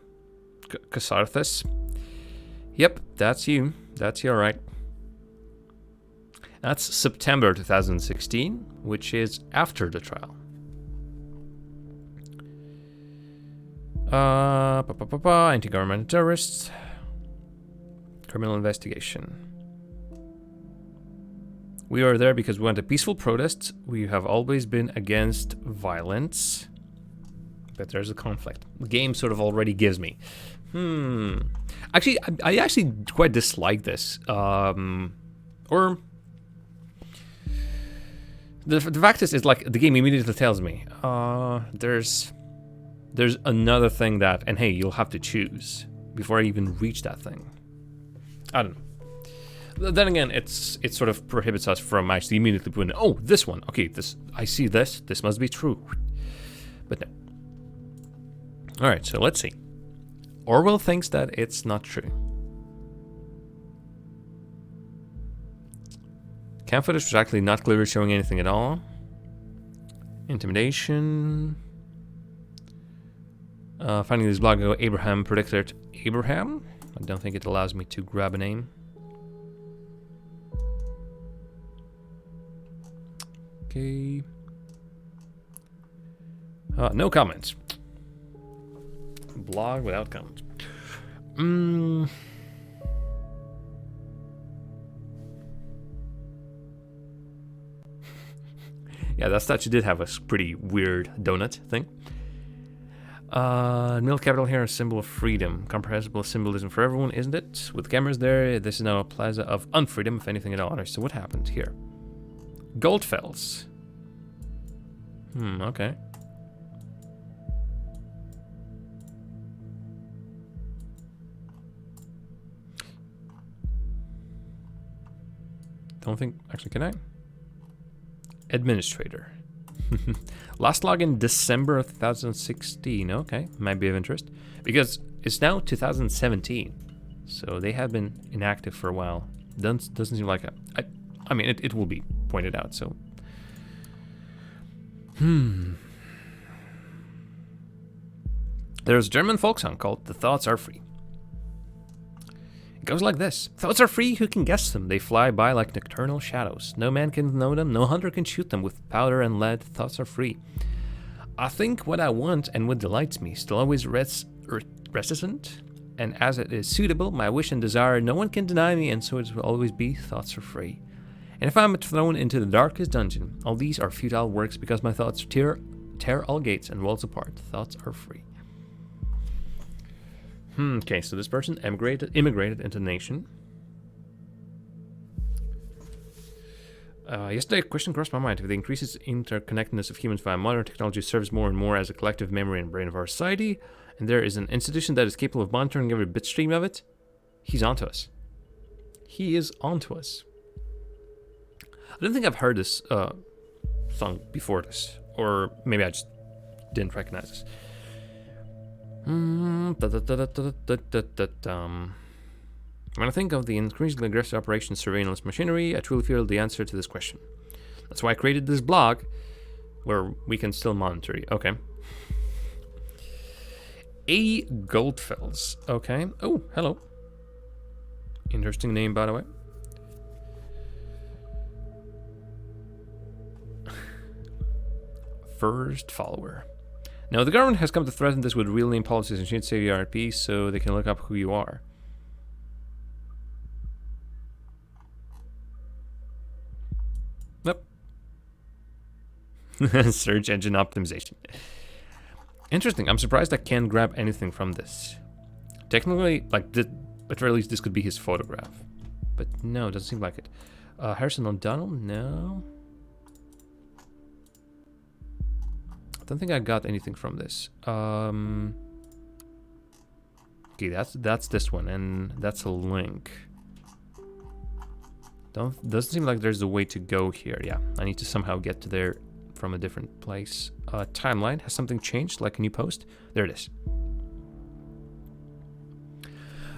Casarthus. Yep, that's you. That's you, alright. That's September 2016, which is after the trial. Anti-government terrorists. Criminal investigation. We are there because we want a peaceful protest. We have always been against violence. But there's a conflict. The game sort of already gives me. Actually, I actually quite dislike this. Or... The fact is, it's like the game immediately tells me, there's another thing that, and hey, you'll have to choose before I even reach that thing. I don't know. Then again, it sort of prohibits us from actually immediately putting, oh, this one, okay, I see this must be true. But no. All right, so let's see. Orwell thinks that it's not true. Cam footage was actually not clearly showing anything at all. Intimidation. Finding this blog, Abraham predicted Abraham. I don't think it allows me to grab a name. Okay. No comments. Blog without comments. Yeah, that statue did have a pretty weird donut thing. Middle capital here, a symbol of freedom. Comprehensible symbolism for everyone, isn't it? With cameras there, this is now a plaza of unfreedom, if anything at all. So what happened here? Goldfells. Okay. Don't think... Actually, can I? Administrator. Last login December of 2016. Okay, might be of interest. Because it's now 2017. So they have been inactive for a while. Doesn't seem like I mean, it will be pointed out, so. There's a German folk song called The Thoughts Are Free. It goes like this. Thoughts are free, who can guess them? They fly by like nocturnal shadows. No man can know them, no hunter can shoot them with powder and lead. Thoughts are free. I think what I want and what delights me, still always reticent, and as it is suitable, my wish and desire, no one can deny me, and so it will always be. Thoughts are free. And if I am thrown into the darkest dungeon, all these are futile works because my thoughts tear all gates and walls apart. Thoughts are free. Okay, so this person immigrated into the nation. Yesterday, a question crossed my mind. If the increases interconnectedness of humans via modern technology serves more and more as a collective memory and brain of our society, and there is an institution that is capable of monitoring every bit stream of it, he's onto us. He is onto us. I don't think I've heard this song before this, or maybe I just didn't recognize this. When I think of the increasingly aggressive operation surveillance machinery, I truly feel the answer to this question. That's why I created this blog, where we can still monitor you. Okay. A. Goldfells. Okay. Oh, hello. Interesting name, by the way. First follower. Now, the government has come to threaten this with real name policies and should save your RP so they can look up who you are. Nope. Search engine optimization. Interesting. I'm surprised I can't grab anything from this. Technically, like, at the very least, this could be his photograph. But no, it doesn't seem like it. Harrison O'Donnell? No. I don't think I got anything from this. Okay, that's this one, and that's a link. Doesn't seem like there's a way to go here. Yeah, I need to somehow get to there from a different place. Timeline, has something changed? Like a new post? There it is.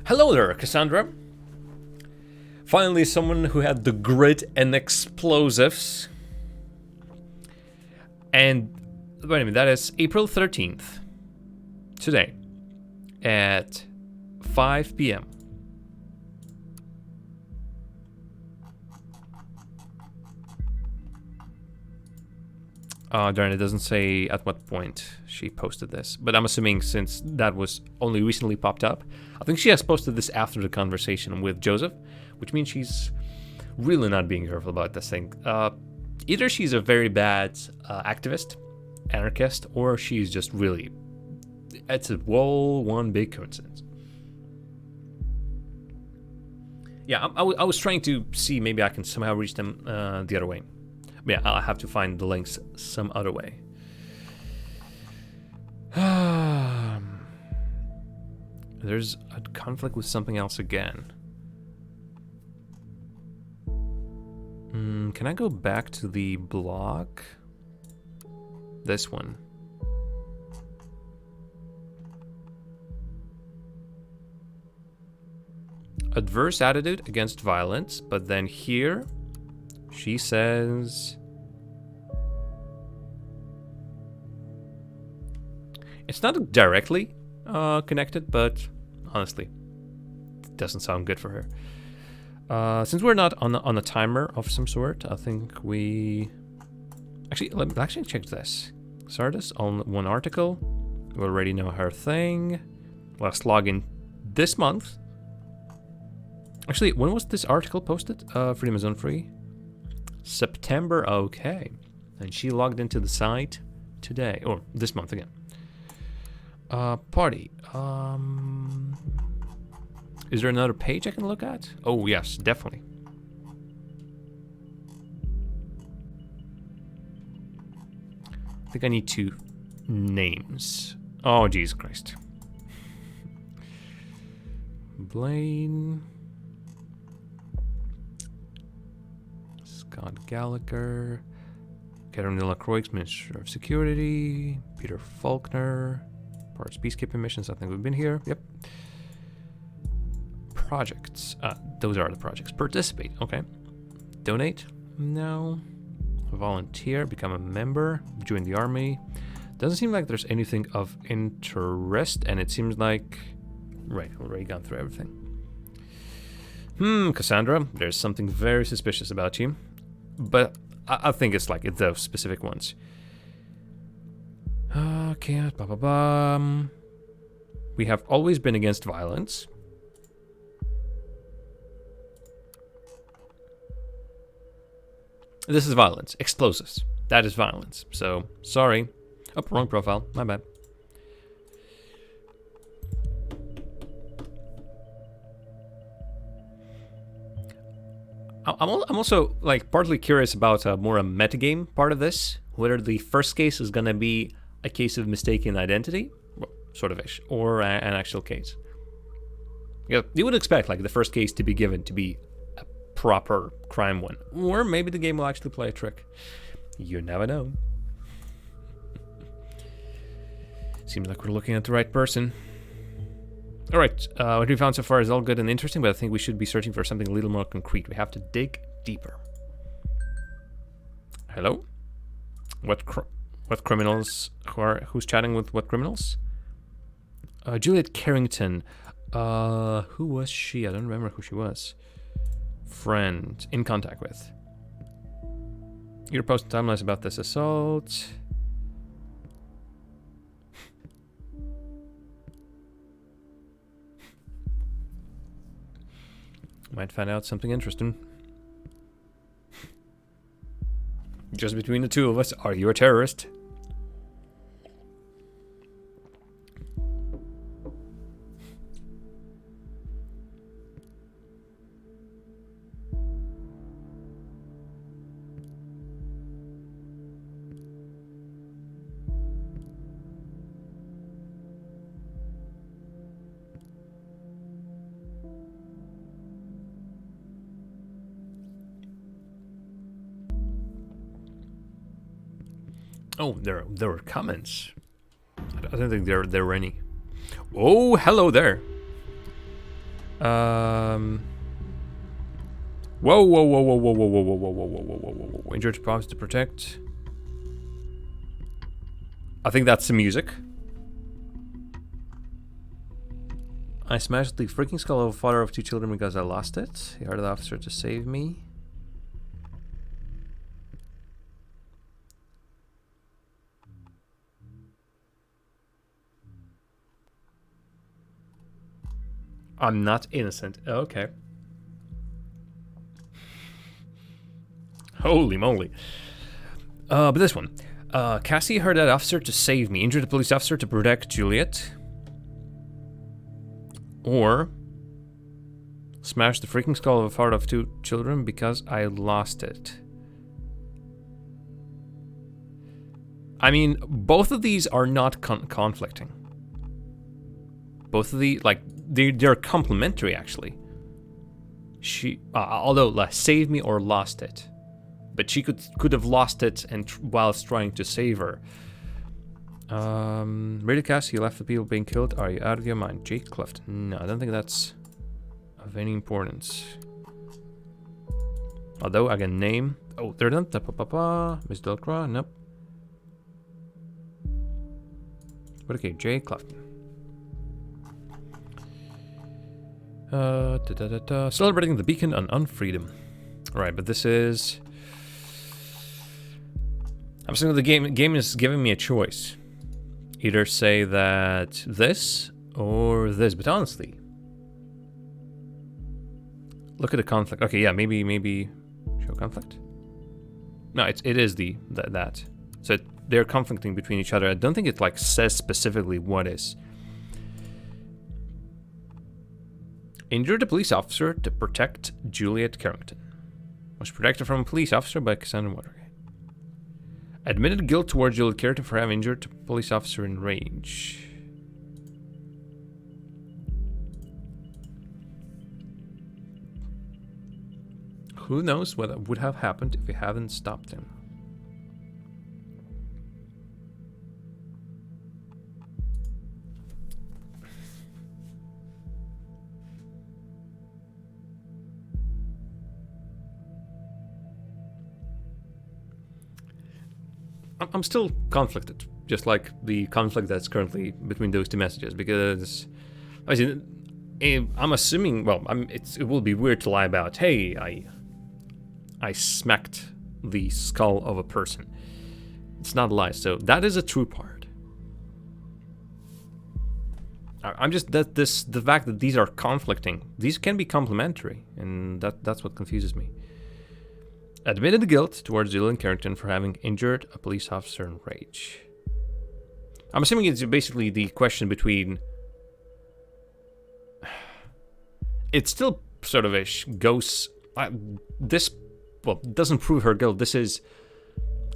Hello there, Cassandra. Finally, someone who had the grit and explosives. And wait a minute, that is April 13th. Today. At 5 p.m. Darn, it doesn't say at what point she posted this. But I'm assuming since that was only recently popped up, I think she has posted this after the conversation with Joseph, which means she's really not being careful about this thing. Either she's a very bad activist, anarchist, or she's just really... It's a one big coincidence. Yeah, I was trying to see maybe I can somehow reach them the other way. But yeah, I'll have to find the links some other way. There's a conflict with something else again. Can I go back to the blog? This one. Adverse attitude against violence, but then here she says it's not directly connected, but honestly, it doesn't sound good for her. Since we're not on a timer of some sort, I think we let me actually check this. Sardis on one article. We already know her thing. Let's log in this month. Actually, when was this article posted? Freedom is unfree. September, okay. And she logged into the site today, or this month again. Party. Is there another page I can look at? Oh, yes, definitely. I think I need 2 names. Oh, Jesus Christ. Blaine. Scott Gallagher. Catherine Delacroix, Minister of Security. Peter Faulkner. Parts peacekeeping missions. I think we've been here. Yep. Projects. Those are the projects. Participate. Okay. Donate. No. Volunteer. Become a member. Join the army. Doesn't seem like there's anything of interest, and it seems like... Right, already gone through everything. Cassandra, there's something very suspicious about you. But I think it's like those specific ones. Okay, we have always been against violence. This is violence. Explosives. That is violence. So, sorry. Oh, wrong profile. My bad. I'm also like partly curious about more a metagame part of this. Whether the first case is gonna be a case of mistaken identity, well, sort of ish, or an actual case. Yeah, you would expect like the first case to be given to be a proper crime one, or maybe the game will actually play a trick. You never know. Seems like we're looking at the right person. Alright, what we found so far is all good and interesting, but I think we should be searching for something a little more concrete. We have to dig deeper. Hello? What criminals? Who's chatting with what criminals? Juliet Carrington. Who was she? I don't remember who she was. Friend. In contact with. You're posting timelines about this assault. Might find out something interesting. Just between the two of us, are you a terrorist? Oh, there were comments. I don't think there were any. Oh, hello there. Whoa, whoa, whoa, whoa, whoa, whoa, whoa, whoa, whoa, whoa, whoa, whoa, whoa, whoa, whoa. Injured promise to protect. I think that's the music. I smashed the freaking skull of a father of 2 children because I lost it. He hired the officer to save me. I'm not innocent. Okay. Holy moly. But this one. Cassie hired that officer to save me. Injured the police officer to protect Juliet. Or smashed the freaking skull of a father of 2 children because I lost it. I mean, both of these are not conflicting. Both of the, like, they're complementary, actually. She, although, save me or lost it. But she could have lost it and whilst trying to save her. Really, Cass, you left the people being killed. Are you out of your mind? Jake Clift. No, I don't think that's of any importance. Although, again, name. Oh, they're done. Miss Delacroix. Nope. But okay, Jay Clifton. Celebrating the beacon on unfreedom. Alright, but this is... I'm saying the game is giving me a choice. Either say that this or this, but honestly, look at the conflict. Okay, yeah, maybe show conflict. No, it is that. So they're conflicting between each other. I don't think it like says specifically what is. Injured a police officer to protect Juliet Carrington. Was protected from a police officer by Cassandra Watergate. Admitted guilt towards Juliet Carrington for having injured a police officer in rage. Who knows what would have happened if we hadn't stopped him. I'm still conflicted, just like the conflict that's currently between those two messages, because I'm assuming, well, it will be weird to lie about, hey, I smacked the skull of a person. It's not a lie, so that is a true part. I'm just the fact that these are conflicting. These can be complementary, and that's what confuses me. Admitted guilt towards Julian Carrington for having injured a police officer in rage. I'm assuming it's basically the question between. It still sort of ish goes. This, well, doesn't prove her guilt. This is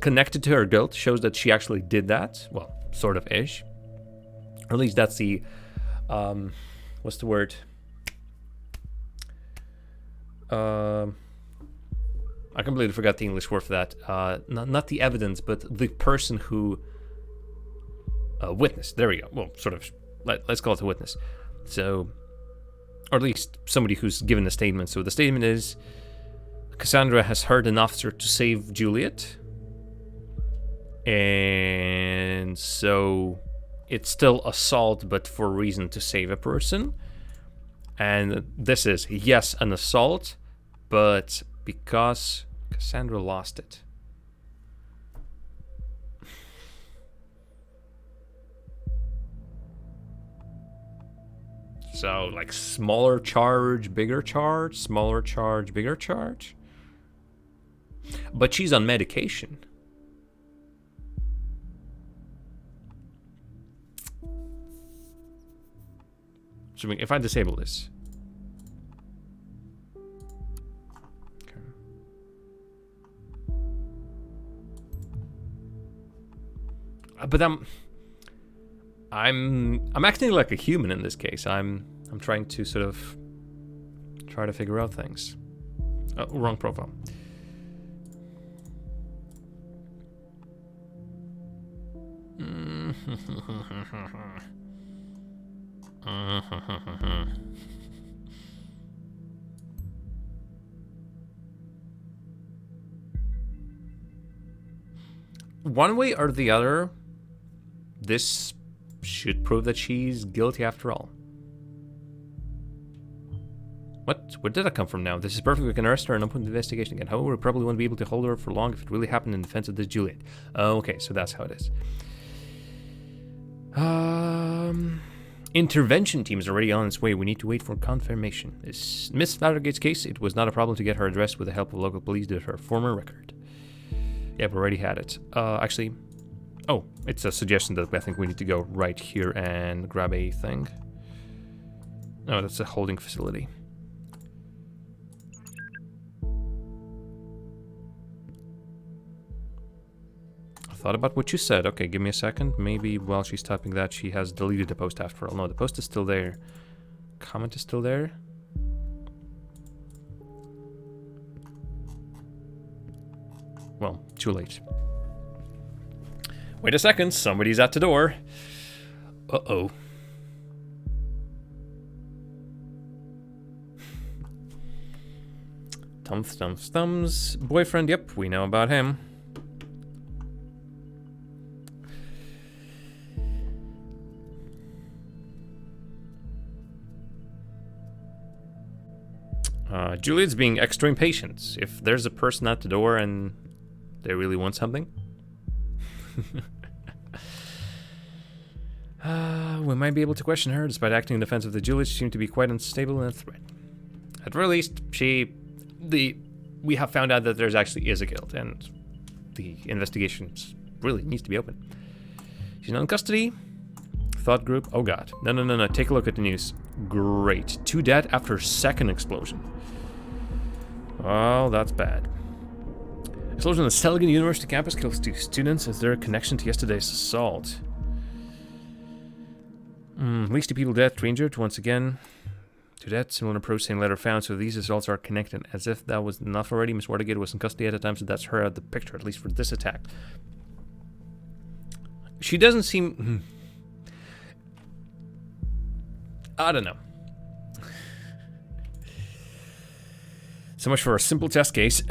connected to her guilt, shows that she actually did that. Well, sort of ish. Or at least that's the. What's the word? I completely forgot the English word for that. Not the evidence, but the person who witnessed. There we go. Well, sort of. Let's call it a witness. So, or at least somebody who's given a statement. So the statement is, Cassandra has heard an officer to save Juliet, and so it's still assault, but for a reason to save a person. And this is, yes, an assault, but because Cassandra lost it. So, like, smaller charge, bigger charge, smaller charge, bigger charge. But she's on medication. So if I disable this. Okay. But I'm acting like a human in this case. I'm trying to sort of try to figure out things. Oh, wrong profile. One way or the other, this should prove that she's guilty after all. What? Where did that come from now? This is perfect. We can arrest her and open the investigation again. However, we probably won't be able to hold her for long if it really happened in defense of this Juliet. Okay, so that's how it is. Intervention team is already on its way. We need to wait for confirmation. This Miss Flattergate's case, it was not a problem to get her addressed with the help of local police due to her former record. Yeah, we already had it. Actually, oh, it's a suggestion that I think we need to go right here and grab a thing. No, that's a holding facility. I thought about what you said. Okay, give me a second. Maybe while she's typing that, she has deleted the post after all. No, the post is still there. Comment is still there. Well, too late. Wait a second, somebody's at the door. Uh-oh. Thumbs. Boyfriend, yep, we know about him. Juliet's being extra impatient. If there's a person at the door and they really want something. We might be able to question her. Despite acting in defense of the Juliet, she seemed to be quite unstable and a threat. At very least, we have found out that there's actually is a guilt, and the investigation really needs to be open. She's not in custody. Thought group. Oh god. No. Take a look at the news. Great. 2 dead after second explosion. Well, that's bad. Explosion on the Selgan University campus kills 2 students. Is there a connection to yesterday's assault? At least 2 people dead, 3 injured. Once again, 2 dead. Similar approach, same letter found. So these results are connected. As if that was enough already. Miss Watergate was in custody at the time, so that's her out of the picture, at least for this attack. She doesn't seem... I don't know. So much for a simple test case.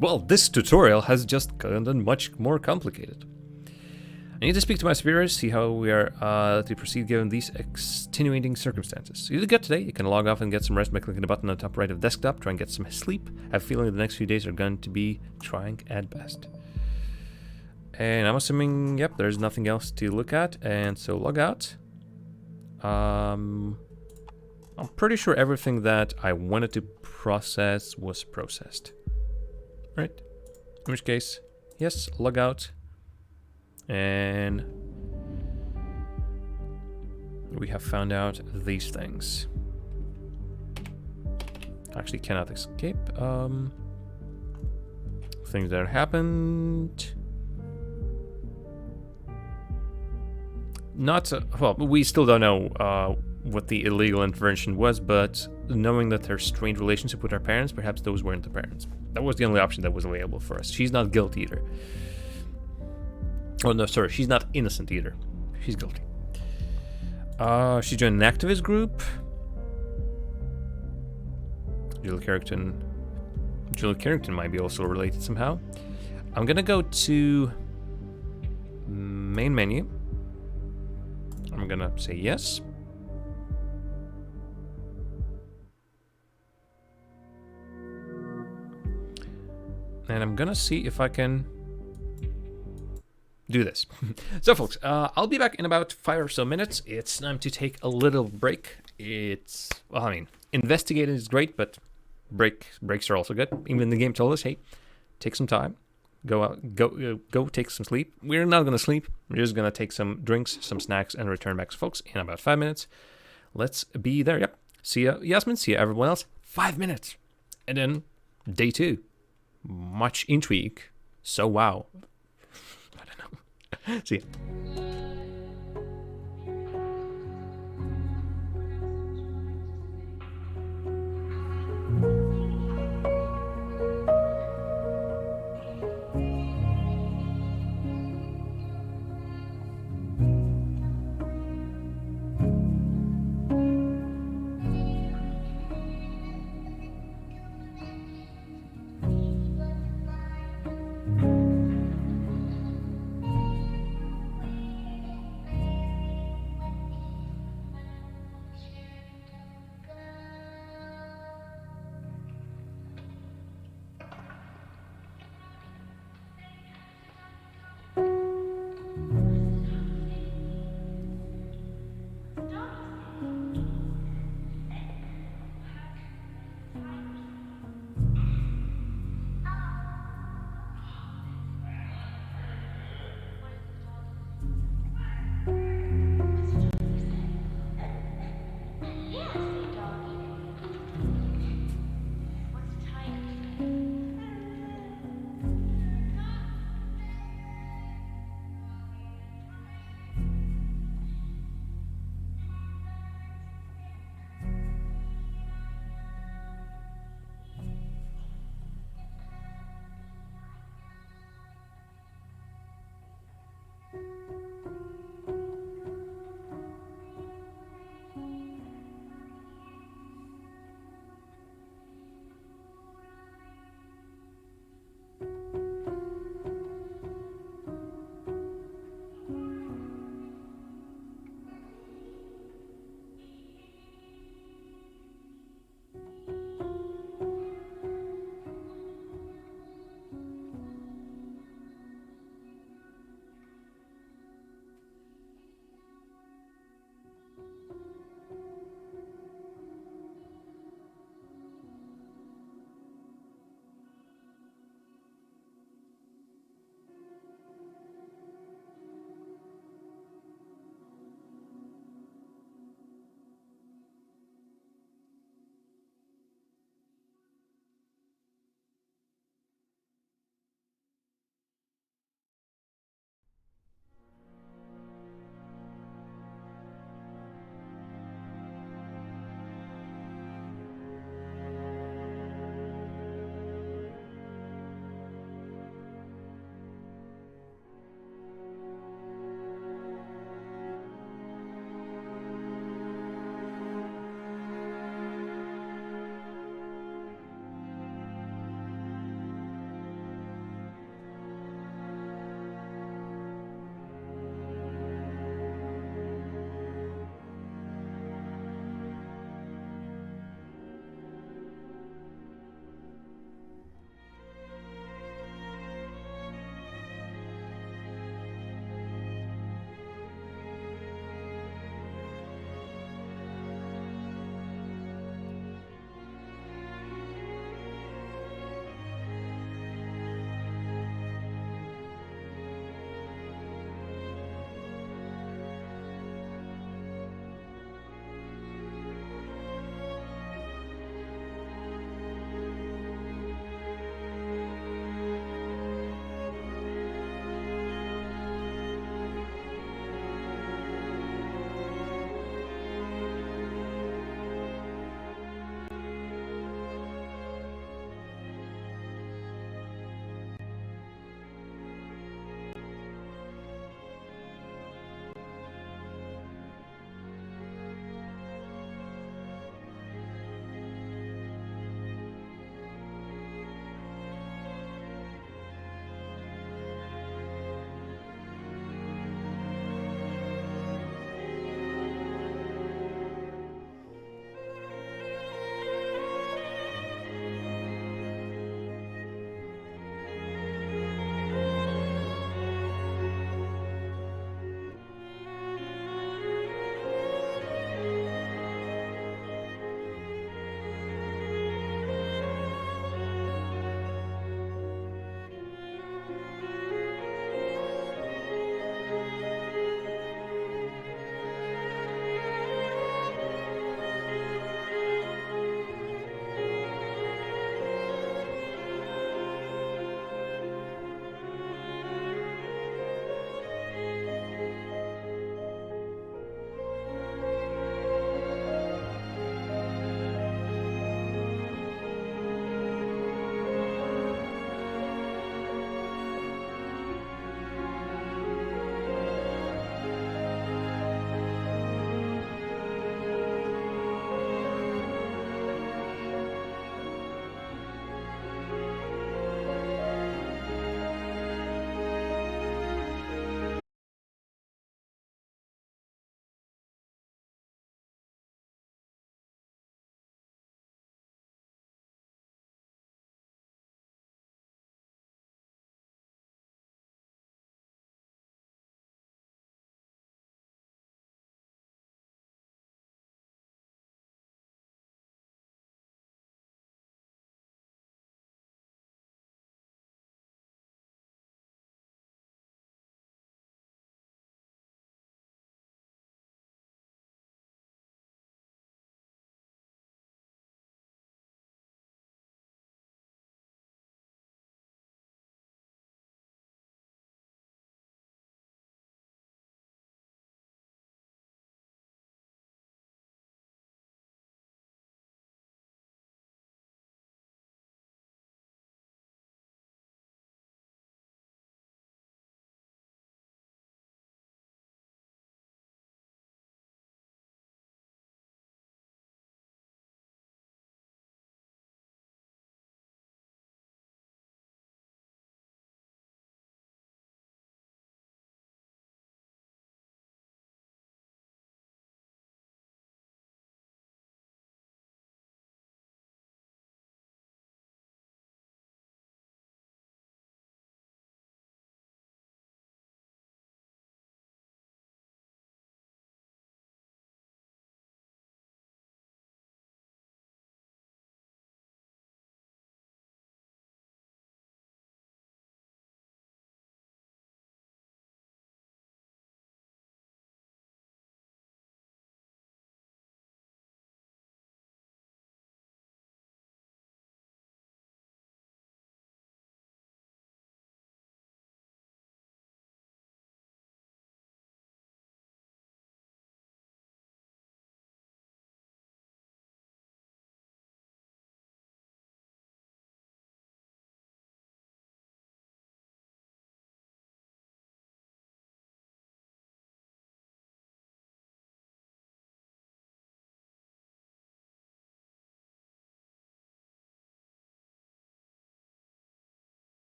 Well, this tutorial has just gotten much more complicated. I need to speak to my superiors, see how we are to proceed given these extenuating circumstances. You did good today. You can log off and get some rest by clicking the button on the top right of the desktop. Try and get some sleep. I have a feeling the next few days are going to be trying at best. And I'm assuming, yep, there's nothing else to look at. And so log out. I'm pretty sure everything that I wanted to process was processed. Right? In which case, yes, log out. And we have found out these things. Actually cannot escape. Things that happened. Not well, we still don't know what the illegal intervention was, but knowing that there's strained relationship with our parents, perhaps those weren't the parents. That was the only option that was available for us. She's not guilty either. Oh no, sorry, she's not innocent either. She's guilty. She joined an activist group. Jill Carrington might be also related somehow. I'm gonna go to main menu. I'm gonna say yes. And I'm gonna see if I can do this. So folks, I'll be back in about 5 or so minutes. It's time to take a little break. Well, I mean, investigating is great, but breaks are also good. Even the game told us, hey, take some time, go out, go take some sleep. We're not gonna sleep. We're just gonna take some drinks, some snacks, and return back. So folks, in about 5 minutes, let's be there. Yep. See ya, Yasmin. See ya, everyone else. 5 minutes, and then day 2. Much intrigue. So wow. I don't know. See ya.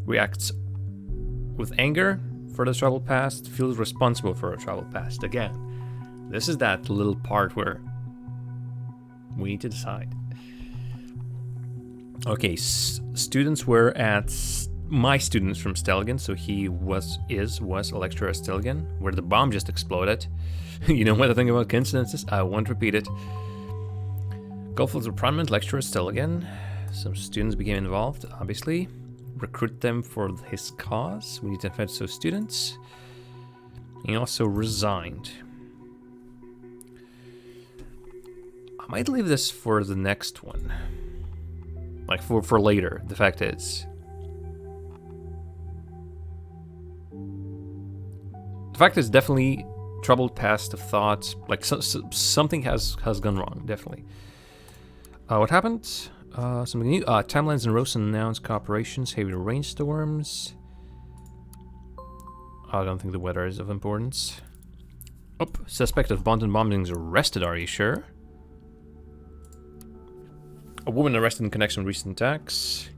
Reacts with anger for the troubled past, feels responsible for a troubled past. Again, this is that little part where we need to decide. Okay, students were at my students from Stelgen, so he was a lecturer at Stelgen, where the bomb just exploded. You know what I think about coincidences? I won't repeat it. Golf was a prominent lecturer at Stelgen. Some students became involved, obviously. Recruit them for his cause. We need to defend those students. He also resigned. I might leave this for the next one. Like for later. The fact is, definitely troubled past of thoughts. Like something has gone wrong. Definitely. What happened? Something new. Timelines and Rosen announced cooperations. Heavy rainstorms. I don't think the weather is of importance. Oh, suspect of Bonton bombings arrested. Are you sure? A woman arrested in connection with recent attacks.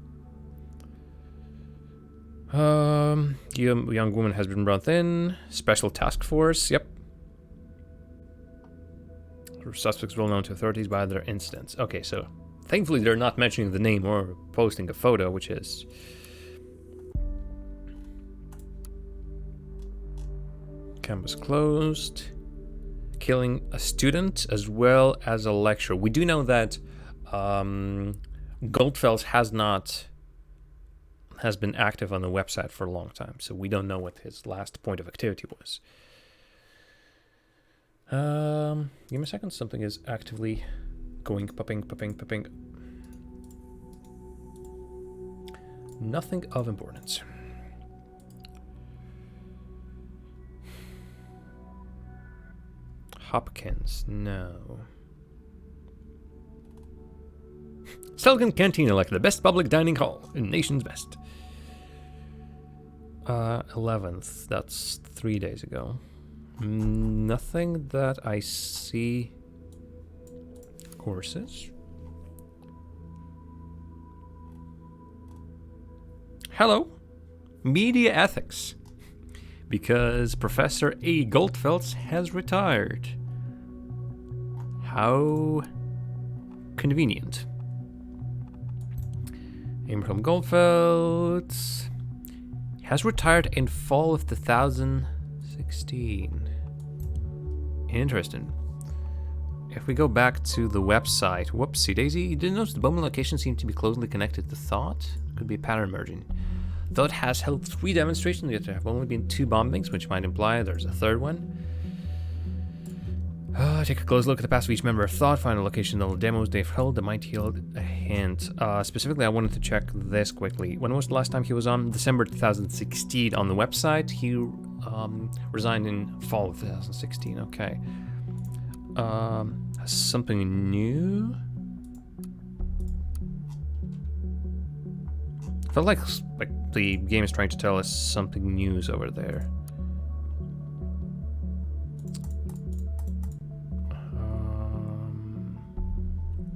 Young woman has been brought in. Special task force. Yep. Suspects well known to authorities by their incidents. Okay, so thankfully they're not mentioning the name or posting a photo, which is campus closed. Killing a student as well as a lecturer. We do know that Goldfels has been active on the website for a long time, so we don't know what his last point of activity was. Give me a second. Something is actively going popping. Nothing of importance. Hopkins, no. Stelgen Canteen elected the best public dining hall in nation's best. 11th, that's 3 days ago. Nothing that I see. Courses. Hello. Media ethics. Because Professor A. Goldfels has retired. How convenient. Abraham Goldfels has retired in fall of 2016. Interesting. If we go back to the website, whoopsie daisy, you didn't notice the bombing location seemed to be closely connected to Thought? Could be a pattern emerging. Thought has held 3 demonstrations, yet there have only been 2 bombings, which might imply there's a third one. Take a close look at the past of each member of Thought, find a location of the demos they've held that might yield a hint. Specifically, I wanted to check this quickly. When was the last time he was on? December 2016 on the website. He resigned in fall of 2016, okay. Something new? I felt like the game is trying to tell us something new over there.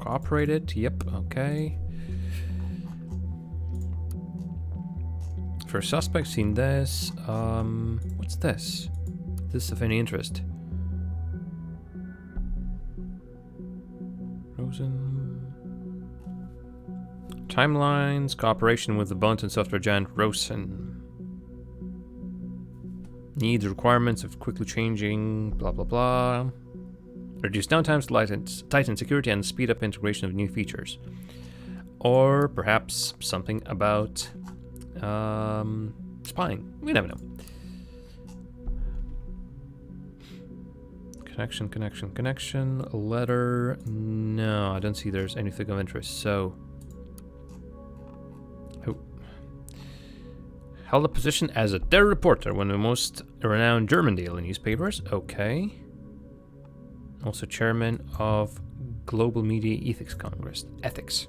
Cooperated, yep, okay. For suspect, seen this. What's this? Is this of any interest? Rosen. Timelines, cooperation with the Bonton software giant Rosen. Needs, requirements of quickly changing, blah blah blah. Reduce downtimes, tighten security, and speed up integration of new features. Or perhaps something about spying. We never know. Connection. A letter. No, I don't see there's anything of interest. So, held a position as a dare reporter, one of the most renowned German daily newspapers. Okay. Also chairman of Global Media Ethics Congress. Ethics.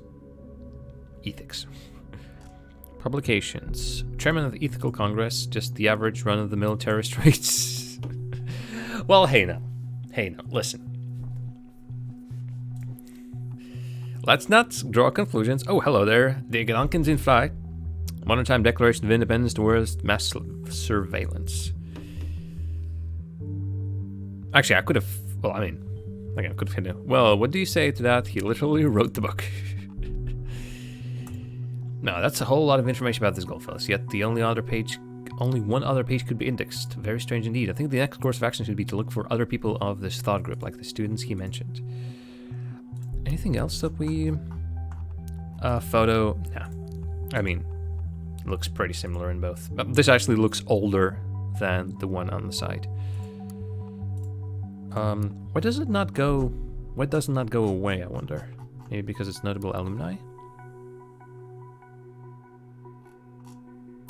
Publications. Chairman of the Ethical Congress, just the average run-of-the-mill terrorist rates. Well, hey now, listen. Let's not draw conclusions. Oh, hello there. The Gedanken's in flight. Modern time Declaration of Independence, the worst mass surveillance. Actually, I could have... Well, I mean... Like, I could have hit it. Well, what do you say to that? He literally wrote the book. No, that's a whole lot of information about this Goldfellas. Yet the only one other page could be indexed. Very strange indeed. I think the next course of action should be to look for other people of this thought group, like the students he mentioned. Anything else that we... Photo... Nah. I mean, it looks pretty similar in both. This actually looks older than the one on the side. Why does it not go... Why does it not go away, I wonder? Maybe because it's notable alumni?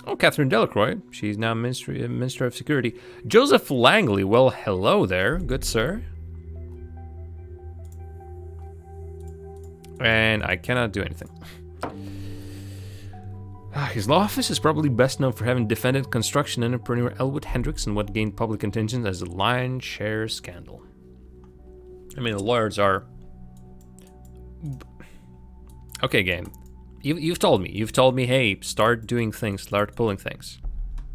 Oh, Catherine Delacroix. She's now Minister of Security. Joseph Langley. Well, hello there, good sir. And I cannot do anything. His law office is probably best known for having defended construction entrepreneur Elwood Hendricks in what gained public attention as the lion's share scandal. I mean, the lawyers are... Okay, game. You've told me. You've told me, hey, start doing things, start pulling things.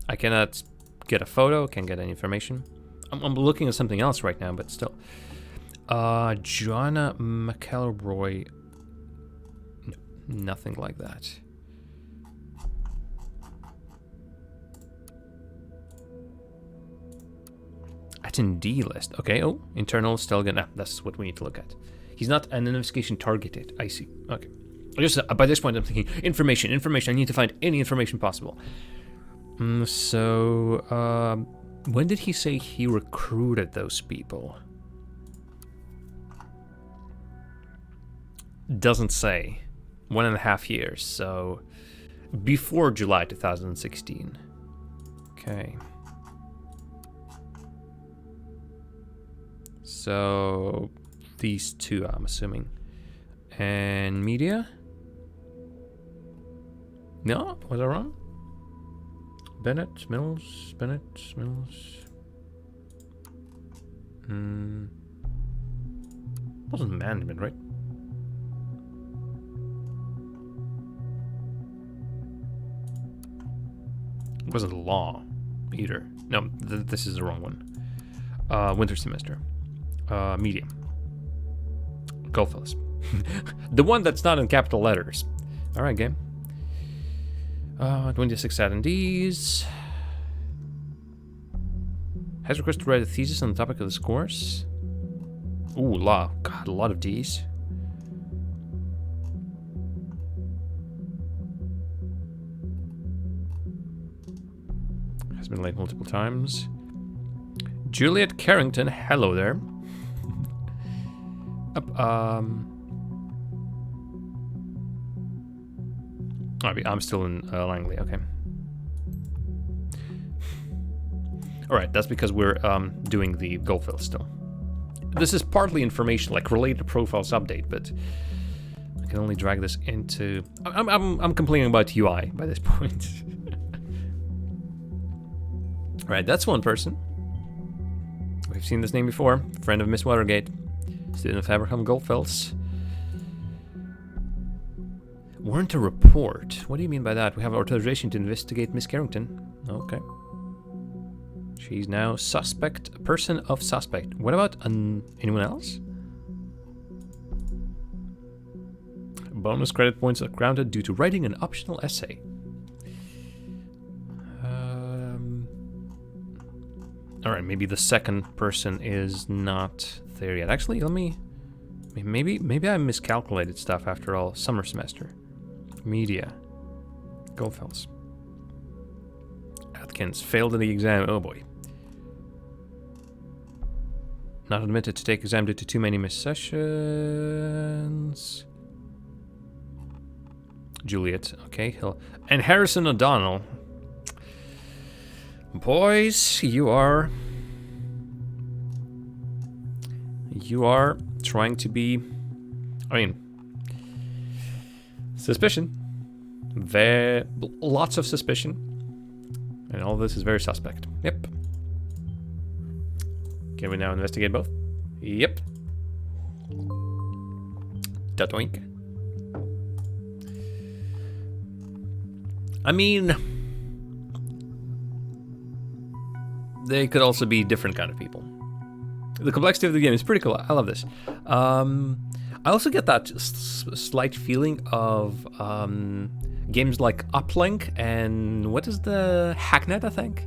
I cannot get a photo, can't get any information. I'm looking at something else right now, but still. Joanna McElroy. No, nothing like that. Attendee list. Okay, oh, internal still gonna... Nah, that's what we need to look at. He's not an investigation targeted. I see. Okay. Just by this point, I'm thinking information. I need to find any information possible. So, when did he say he recruited those people? Doesn't say. 1.5 years. So, before July 2016. Okay. So, these two, I'm assuming. And media? No? Was I wrong? Bennett, Mills. Wasn't management, right? It wasn't law either. No, this is the wrong one. Winter semester. Media. Goldfellas. The one that's not in capital letters. Alright, game. 26 attendees. Has requested to write a thesis on the topic of this course. Ooh, law. God, a lot of D's. Has been late multiple times. Juliet Carrington, hello there. I'm still in Langley, okay. Alright, that's because we're doing the Goldfield still. This is partly information, like related profiles update, but I can only drag this into... I'm complaining about UI by this point. Alright, that's one person. We've seen this name before. Friend of Miss Watergate. Student of Abraham Goldfelds. Warrant a report. What do you mean by that? We have authorization to investigate Miss Carrington. Okay. She's now suspect, person of suspect. What about anyone else? Bonus credit points are granted due to writing an optional essay. Alright, maybe the second person is not there yet. Actually, maybe I miscalculated stuff after all. Summer semester. Media. Goldfelds. Atkins failed in the exam. Oh boy. Not admitted to take exam due to too many missed sessions. Juliet. Okay. And Harrison O'Donnell. Boys, you are trying to be, suspicion. Lots of suspicion. And all this is very suspect. Yep. Can we now investigate both? Yep. Datoink. I mean, they could also be different kind of people. The complexity of the game is pretty cool. I love this. I also get that slight feeling of games like Uplink and what is the Hacknet, I think?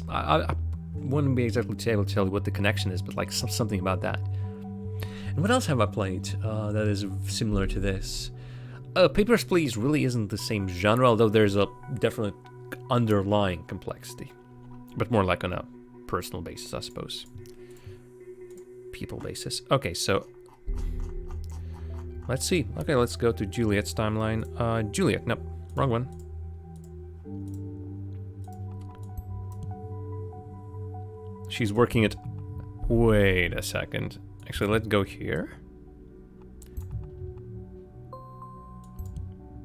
I wouldn't be exactly able to tell you what the connection is, but like something about that. And what else have I played that is similar to this? Papers, Please really isn't the same genre, although there's a definite underlying complexity. But more like on a personal basis, I suppose. People basis. Okay, so... let's see. Okay, let's go to Juliet's timeline. Juliet, nope, wrong one. She's working at... wait a second. Actually, let's go here.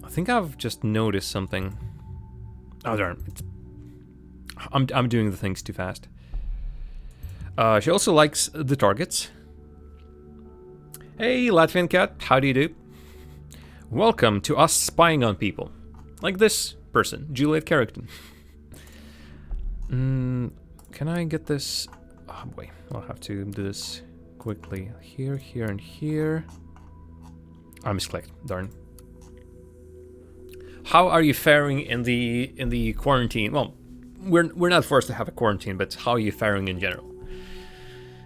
I think I've just noticed something. Oh, darn. I'm doing the things too fast. She also likes the targets. Hey, Latvian cat, how do you do? Welcome to us spying on people. Like this person, Juliet Carrington. Can I get this? Oh boy, I'll have to do this quickly. Here, here, and here. I misclicked, darn. How are you faring in the quarantine? Well, we're not forced to have a quarantine, but how are you faring in general?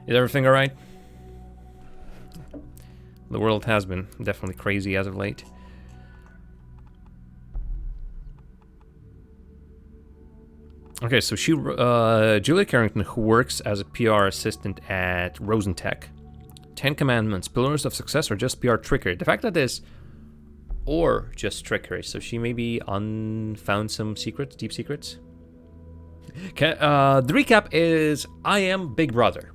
Is everything all right? The world has been definitely crazy as of late. Okay, so Julia Carrington, who works as a PR assistant at Rosentech. 10 Commandments, Pillars of Success, or just PR trickery. The fact that this, or just trickery, so she maybe found some secrets, deep secrets. Okay, the recap is, I am Big Brother.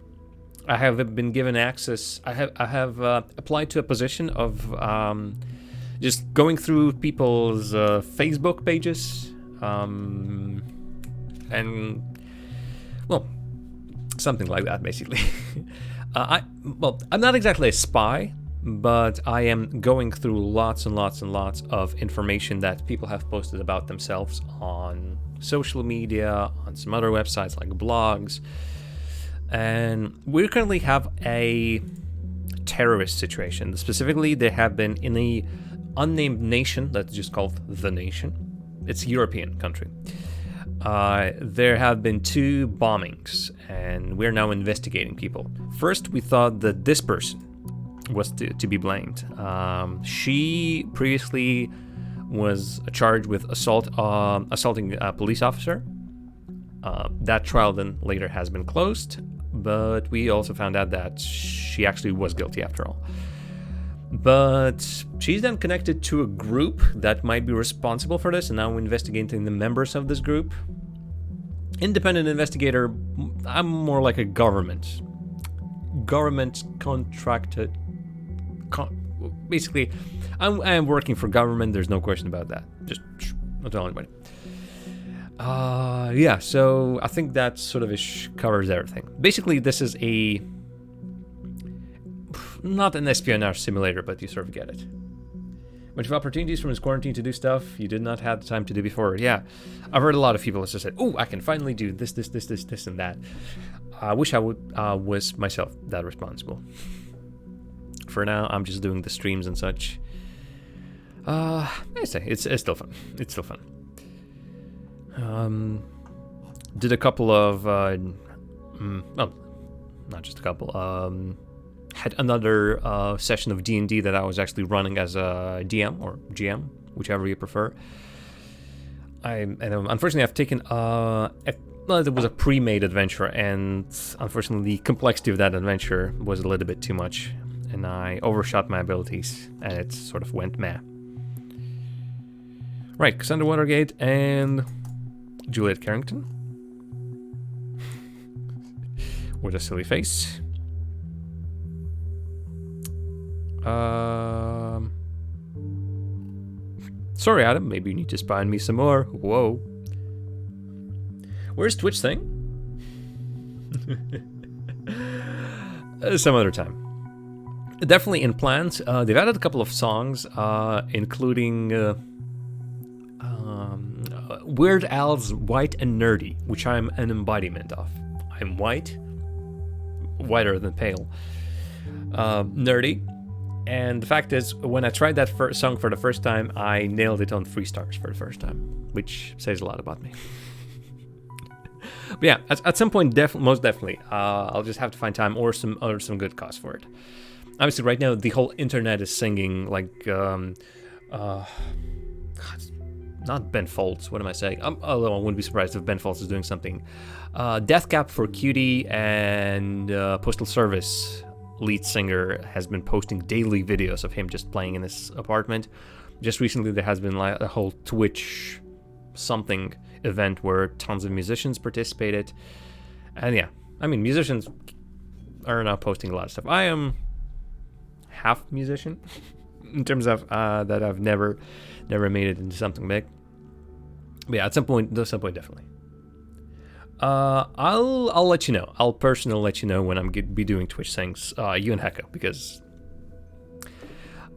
I have been given access. I have applied to a position of just going through people's Facebook pages, and well, something like that, basically. I'm not exactly a spy, but I am going through lots and lots and lots of information that people have posted about themselves on social media, on some other websites like blogs. And we currently have a terrorist situation. Specifically, they have been in a unnamed nation that's just called The Nation. It's a European country. There have been 2 bombings, and we're now investigating people. First, we thought that this person was to be blamed. She previously was charged with assaulting a police officer. That trial then later has been closed, but we also found out that she actually was guilty after all. But she's then connected to a group that might be responsible for this, and now we're investigating the members of this group. Independent investigator, I'm more like a government contracted. Basically, I am working for government, there's no question about that. Just don't tell anybody. Yeah, so I think that sort of covers everything. Basically, this is not an espionage simulator, but you sort of get it. Bunch of opportunities from his quarantine to do stuff you did not have the time to do before. Yeah, I've heard a lot of people that just said, "Oh, I can finally do this, and that." I wish I was myself that responsible. For now, I'm just doing the streams and such. I say it's still fun. It's still fun. Did a couple of, not just a couple. Had another session of D&D that I was actually running as a DM or GM, whichever you prefer. Unfortunately, I've taken it was a pre-made adventure, and unfortunately, the complexity of that adventure was a little bit too much, and I overshot my abilities, and it sort of went meh. Right, Cassandra Watergate and Juliet Carrington with a silly face. Sorry, Adam. Maybe you need to spy on me some more. Whoa. Where's Twitch thing? Some other time. Definitely in plans. They've added a couple of songs, including Weird Al's white and nerdy, which I'm an embodiment of. I'm white, whiter than pale, nerdy, and the fact is, when I tried that song for the first time, I nailed it on 3 stars for the first time, which says a lot about me. But yeah, at some point, most definitely, I'll just have to find time or some good cause for it. Obviously, right now, the whole internet is singing like, God, not Ben Folds, what am I saying? Although I wouldn't be surprised if Ben Folds is doing something. Death Cap for Cutie and Postal Service lead singer has been posting daily videos of him just playing in his apartment. Just recently there has been like a whole Twitch something event where tons of musicians participated. And yeah, I mean, musicians are now posting a lot of stuff. I am half musician in terms of that I've never made it into something big. But yeah, at some point definitely. I'll let you know. I'll personally let you know when I'm be doing Twitch things. You and Hecko, because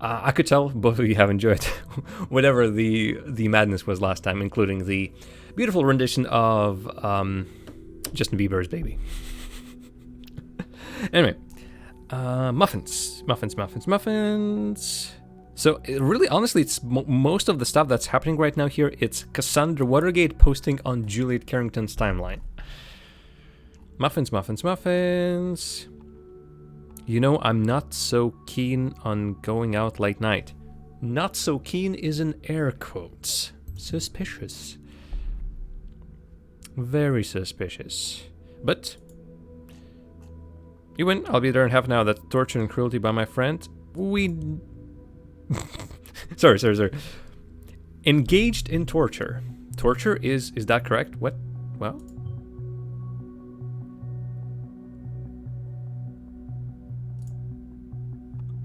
I could tell both of you have enjoyed whatever the madness was last time, including the beautiful rendition of Justin Bieber's Baby. Anyway, muffins. So really, honestly, it's most of the stuff that's happening right now here. It's Cassandra Watergate posting on Juliet Carrington's timeline. Muffins. You know, I'm not so keen on going out late night. Not so keen is in air quotes. Suspicious. Very suspicious. But you win. I'll be there in half an hour. That's torture and cruelty by my friend. Sorry. Engaged in torture. Torture is that correct? What? Well,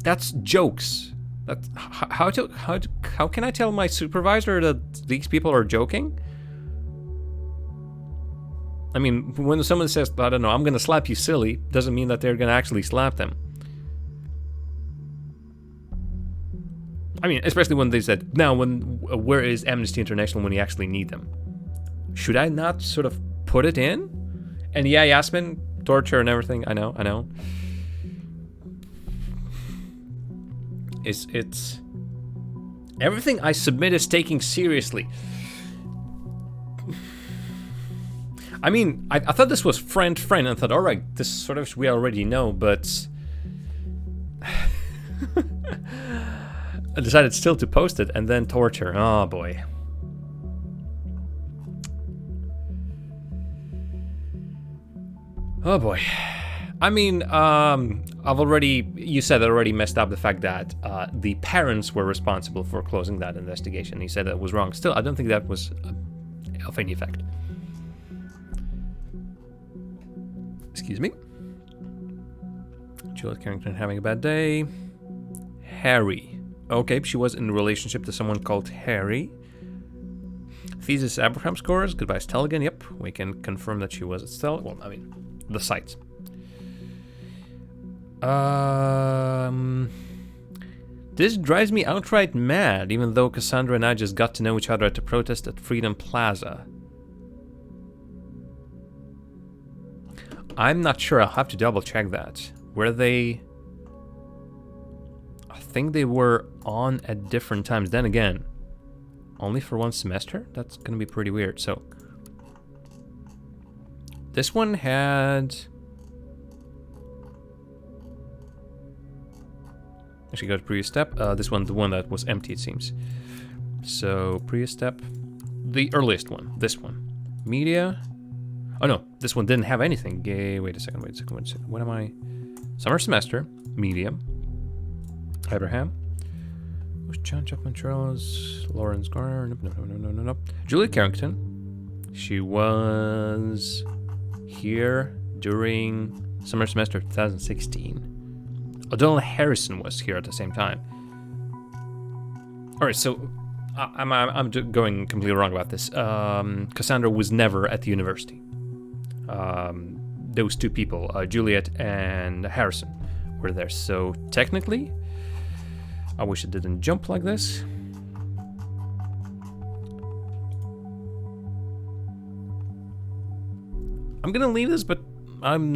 that's jokes. That's how can I tell my supervisor that these people are joking? I mean, when someone says, I don't know, I'm gonna slap you silly, doesn't mean that they're gonna actually slap them. I mean, especially when they said, now, where is Amnesty International when you actually need them? Should I not sort of put it in? And yeah, Yasmin, torture and everything, I know. It's everything I submit is taking seriously. I mean, I thought this was friend, and I thought, all right, this sort of we already know, but I decided still to post it, and then torture. Oh boy. Oh boy. I mean, you said that already messed up the fact that the parents were responsible for closing that investigation. You said that was wrong. Still, I don't think that was of any effect. Excuse me. Juliet Carrington having a bad day. Harry. Okay, she was in a relationship to someone called Harry. Thesis Abraham scores. Goodbye, Stella again. Yep, we can confirm that she was at Stella. Well, I mean, the sites. This drives me outright mad, even though Cassandra and I just got to know each other at a protest at Freedom Plaza. I'm not sure. I'll have to double check that. Were they... I think they were on at different times. Then again, only for one semester? That's gonna be pretty weird. So this one had... Actually, go to previous step. This one, the one that was empty, it seems. So previous step, the earliest one. This one, media. Oh no, this one didn't have anything. Wait a second. What am I? Summer semester, medium. Abraham. Was John Chapman Charles, Lawrence Garner? No. Julia Carrington. She was here during summer semester 2016. O'Donnell Harrison was here at the same time. All right, so I'm going completely wrong about this. Cassandra was never at the university. Those two people, Juliet and Harrison, were there. So technically, I wish it didn't jump like this. I'm gonna leave this, but I'm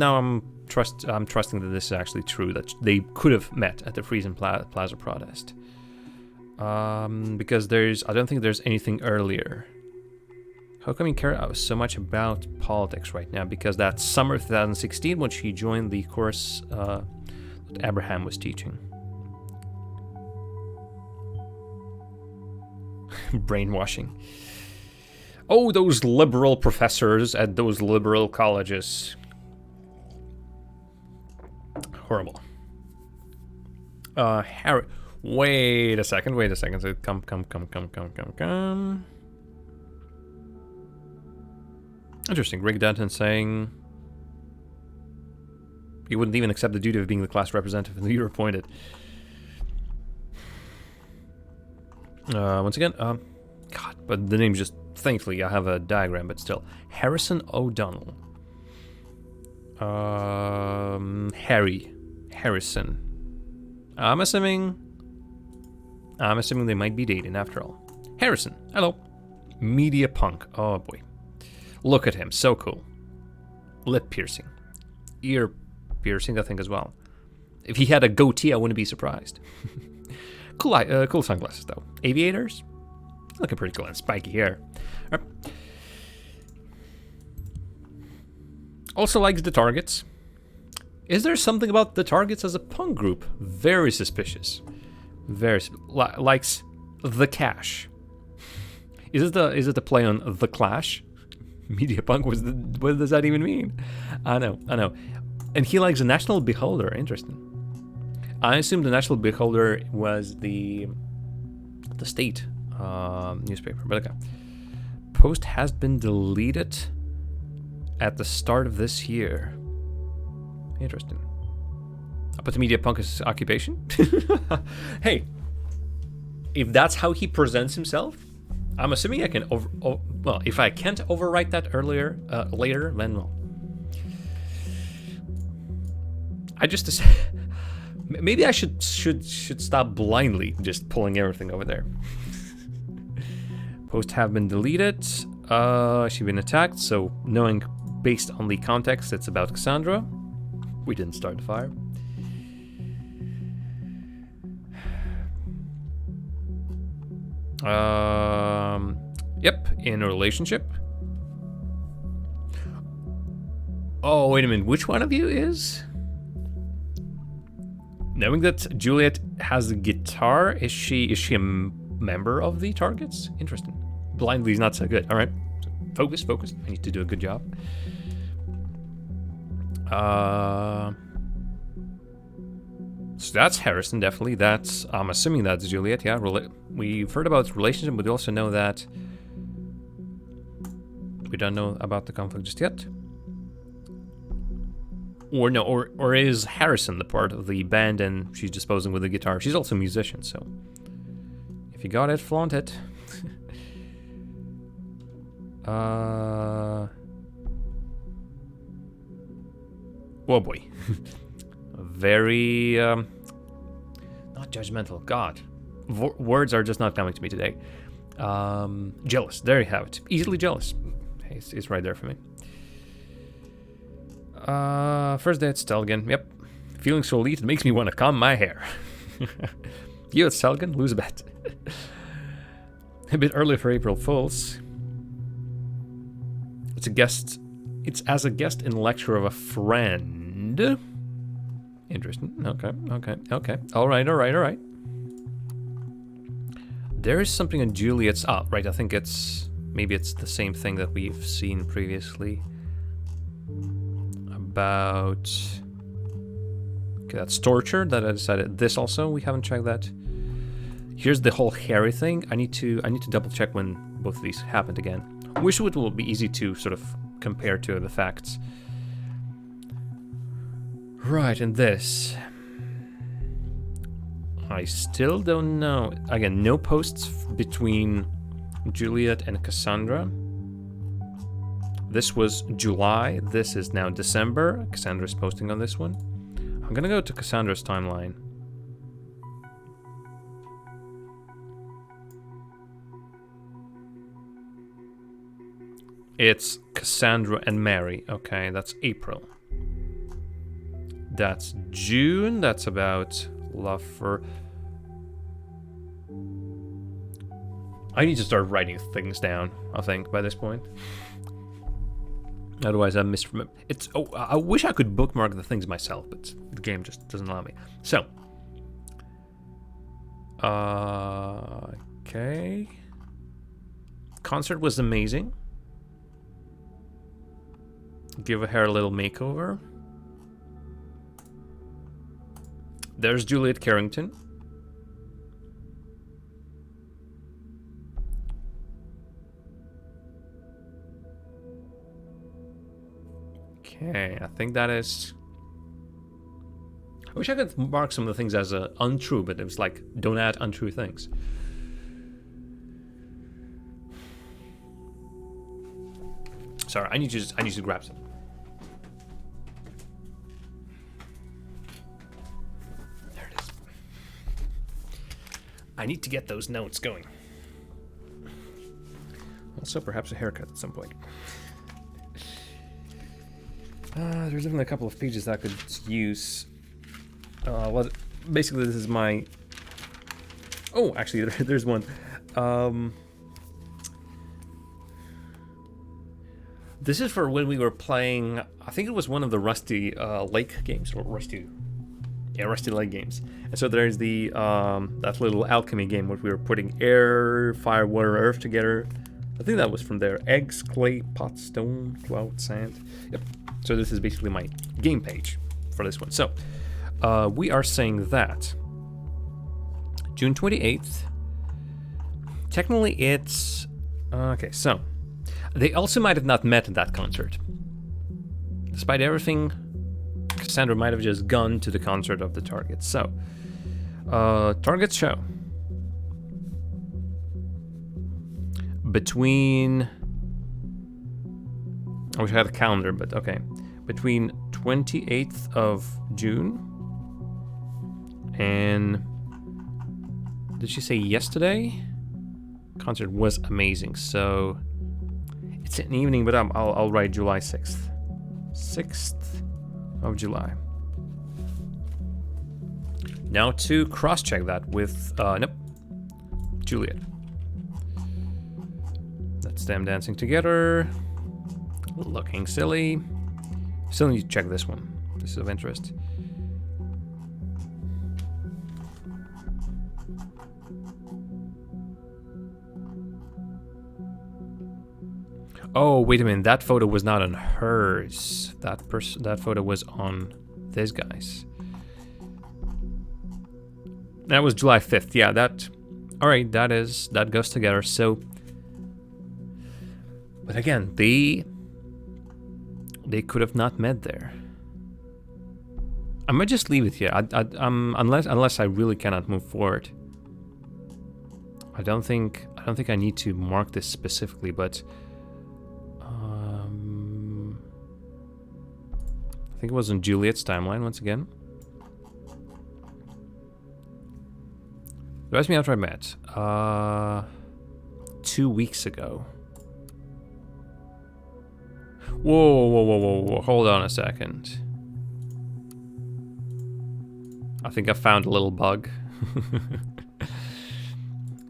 trusting that this is actually true, that they could have met at the Friesen Plaza protest. Because I don't think there's anything earlier. How come you care so much about politics right now? Because that's summer 2016 when she joined the course that Abraham was teaching. Brainwashing. Oh, those liberal professors at those liberal colleges. Horrible. Harry. Wait a second. So come. Interesting. Greg Denton saying he wouldn't even accept the duty of being the class representative until you were appointed. Once again, God, but the name's just, thankfully I have a diagram, but still. Harrison O'Donnell. Harrison. I'm assuming they might be dating after all. Harrison, hello. Media punk. Oh boy. Look at him, so cool. Lip piercing. Ear piercing, I think, as well. If he had a goatee, I wouldn't be surprised. Cool sunglasses, though. Aviators? Looking pretty cool and spiky hair. Right. Also likes the Targets. Is there something about the Targets as a punk group? Very suspicious. Likes the Cash. Is it the play on the Clash? Media punk, what does that even mean? I know. And he likes the National Beholder. Interesting. I assume the National Beholder was the state newspaper, but okay. Post has been deleted at the start of this year. Interesting. But the media punk is occupation? Hey, if that's how he presents himself, I'm assuming I can well, if I can't overwrite that later, then well. Maybe I should stop blindly just pulling everything over there. Posts have been deleted. She's been attacked, so knowing based on the context it's about Cassandra. We didn't start the fire. Yep, in a relationship. Oh, wait a minute. Which one of you is? Knowing that Juliet has a guitar, is she a member of the Targets? Interesting. Blindly is not so good. All right, so focus. I need to do a good job. So that's Harrison, definitely. I'm assuming that's Juliet. Yeah, we've heard about relationship, but we also know that we don't know about the conflict just yet. Or no, or is Harrison the part of the band and she's just posing with the guitar? She's also a musician, so if you got it, flaunt it. Oh boy. Very not judgmental. God, words are just not coming to me today. Jealous. There you have it. Easily jealous. Hey, it's right there for me. First day at Stelgen. Yep. Feeling so elite, it makes me want to comb my hair. You at Stelgen? Lose a bet. A bit early for April Fools. It's as a guest in lecture of a friend. Interesting. Okay. All right. There is something in Juliet's... Oh, right, I think maybe it's the same thing that we've seen previously. About... Okay, that's torture that I decided. This also, we haven't checked that. Here's the whole Harry thing. I need to double check when both of these happened again. Wish it will be easy to sort of compare to the facts. Right, and this. I still don't know. Again, no posts between Juliet and Cassandra. This was July. This is now December. Cassandra's posting on this one. I'm gonna go to Cassandra's timeline. It's Cassandra and Mary. Okay, that's April. That's June. That's about love for... I need to start writing things down, I think, by this point. Otherwise, I misremember. It's... Oh, I wish I could bookmark the things myself, but the game just doesn't allow me. So. Okay. Concert was amazing. Give her a little makeover. There's Juliet Carrington. Okay, I think that is... I wish I could mark some of the things as untrue, but it was like, don't add untrue things. Sorry, I need to grab some. There it is. I need to get those notes going. Also, perhaps a haircut at some point. There's even a couple of pages that I could use. Well, basically, this is my... Oh, actually, there's one. This is for when we were playing... I think it was one of the Rusty Lake games, or Rusty Lake games. And so there's the that little alchemy game where we were putting air, fire, water, earth together. I think that was from there. Eggs, clay, pot, stone, cloud, sand. Yep. So this is basically my game page for this one. So we are saying that June 28th. Technically it's... Okay, so they also might have not met at that concert. Despite everything, Cassandra might have just gone to the concert of the Targets. So, Targets show. Between... I wish I had a calendar, but okay. Between 28th of June and... Did she say yesterday? Concert was amazing, so... It's an evening, but I'll write July 6th. 6th of July. Now to cross-check that with... nope. Juliet. That's them dancing together. Looking silly. Still need to check this one. This is of interest. Oh, wait a minute. That photo was not on hers. That photo was on this guy's. That was July 5th. Yeah, that... Alright, that goes together. So... But again, they could have not met there. I might just leave it here. Unless I really cannot move forward. I don't think I need to mark this specifically, but I think it was on Juliet's timeline once again. Ask me after I met. 2 weeks ago. Whoa. Hold on a second. I think I found a little bug.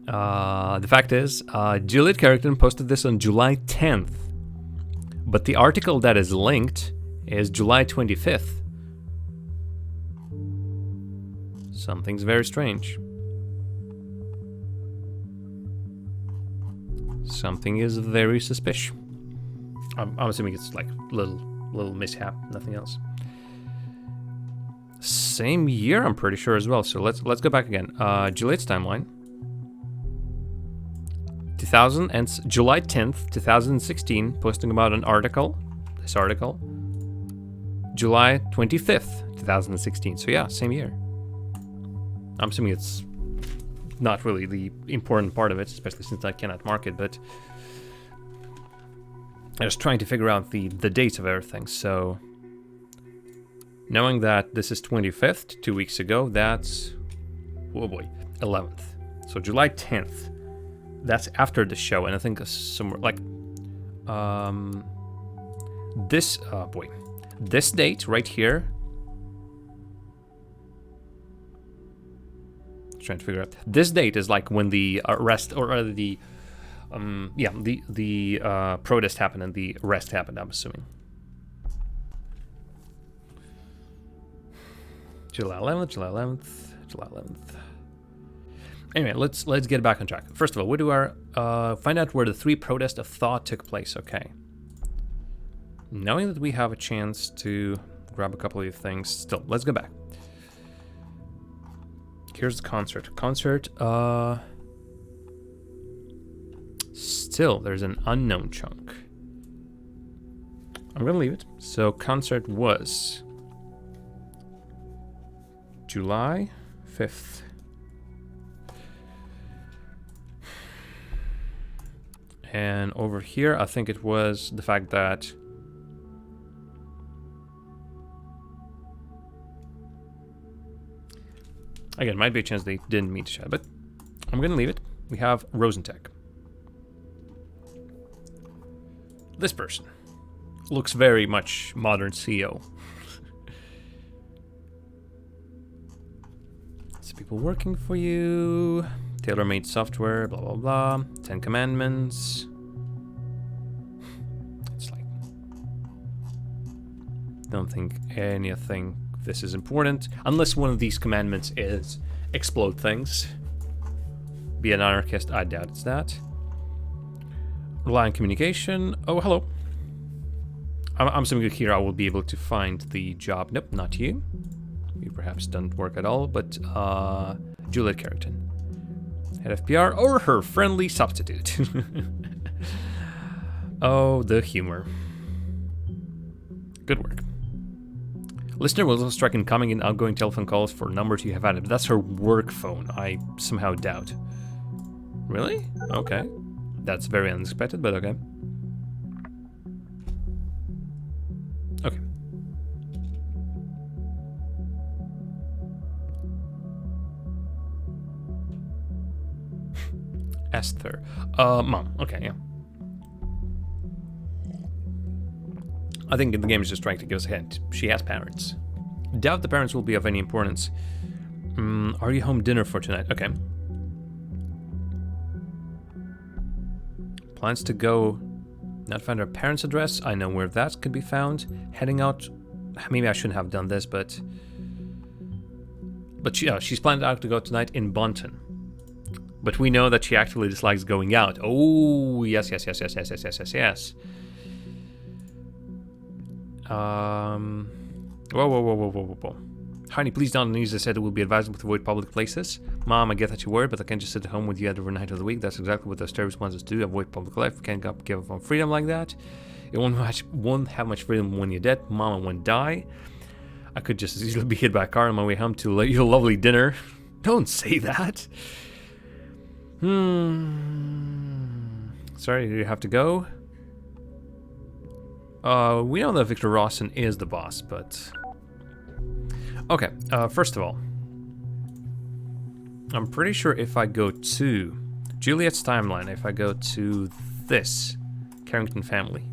The fact is, Juliet Carrington posted this on July 10th. But the article that is linked is July 25th. Something's very strange. Something is very suspicious. I'm assuming it's like little mishap, nothing else. Same year, I'm pretty sure as well. So let's go back again. Juliet's timeline. July 10th, 2016, posting about an article. This article. July 25th, 2016. So yeah, same year. I'm assuming it's not really the important part of it, especially since I cannot mark it, but I was trying to figure out the dates of everything. So knowing that this is 25th, 2 weeks ago, that's, oh boy, 11th. So July 10th, that's after the show, and I think somewhere like This, this date right here. Trying to figure out. This date is like when the arrest, or rather the, the protest happened and the arrest happened, I'm assuming. July 11th, July 11th, July 11th. Anyway, let's get back on track. First of all, we do our find out where the 3 protests of thought took place. Okay. Knowing that we have a chance to grab a couple of things, still, let's go back. Here's the concert. Still, there's an unknown chunk. I'm gonna leave it. So concert was July 5th. And over here, I think it was the fact that again, might be a chance they didn't meet each other, but I'm gonna leave it. We have Rosentech. This person looks very much modern CEO. It's people working for you. Tailor-made software, blah, blah, blah. 10 Commandments. It's like, don't think anything this is important. Unless one of these commandments is explode things. Be an anarchist, I doubt it's that. Rely on communication. Oh, hello. I'm assuming here I will be able to find the job. Nope, not you. You perhaps don't work at all, but Juliet Carrington. Head of PR or her friendly substitute. Oh, the humor. Good work. Listener will also strike incoming and outgoing telephone calls for numbers you have added. But that's her work phone, I somehow doubt. Really? Okay. That's very unexpected, but okay. Okay. Esther. Mom. Okay, yeah. I think the game is just trying to give us a hint. She has parents. Doubt the parents will be of any importance. Are you home dinner for tonight? Okay. Plans to go. Not find her parents' address. I know where that could be found. Heading out. Maybe I shouldn't have done this, but she's planned out to go tonight in Bunton. But we know that she actively dislikes going out. Oh, yes. Whoa. Honey, please don't use this. It will be advisable to avoid public places. Mom, I get that you're worried, but I can't just sit at home with you every night of the week. That's exactly what those terrorists want us to do. Avoid public life. We can't give up on freedom like that. You won't have much freedom when you're dead. Mom, I won't die. I could just as easily be hit by a car on my way home to your lovely dinner. Don't say that. Sorry, you have to go. We know that Victor Rawson is the boss, but... Okay, first of all, I'm pretty sure if I go to Juliet's timeline, if I go to this, Carrington family.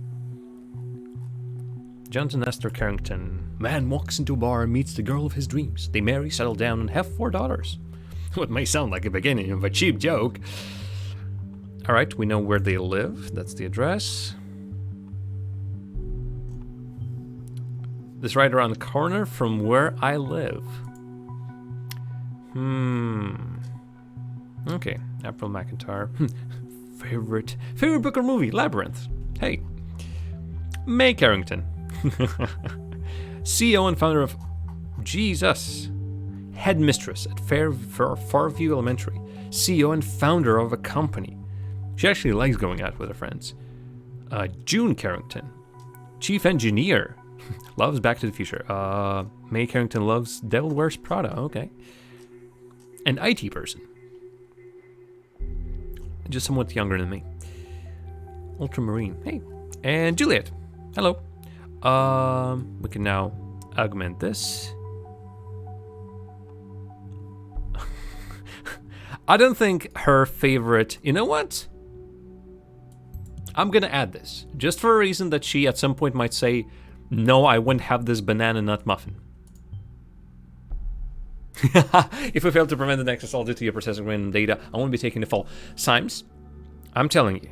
Jonathan Esther Carrington. Man walks into a bar and meets the girl of his dreams. They marry, settle down, and have 4 daughters. What may sound like a beginning of a cheap joke. Alright, we know where they live. That's the address. This right around the corner from where I live. Okay, April McIntyre. Favorite book or movie? Labyrinth. Hey. May Carrington. CEO and founder of Jesus. Headmistress at Farview Elementary. CEO and founder of a company. She actually likes going out with her friends. June Carrington. Chief engineer. Loves Back to the Future. May Carrington loves Devil Wears Prada. Okay. An IT person. Just somewhat younger than me. Ultramarine. Hey. And Juliet. Hello. We can now augment this. I don't think her favorite... You know what? I'm gonna add this, just for a reason that she at some point might say, no, I wouldn't have this banana nut muffin. If we fail to prevent the next assault due to your processing random data, I won't be taking the fall. Symes, I'm telling you,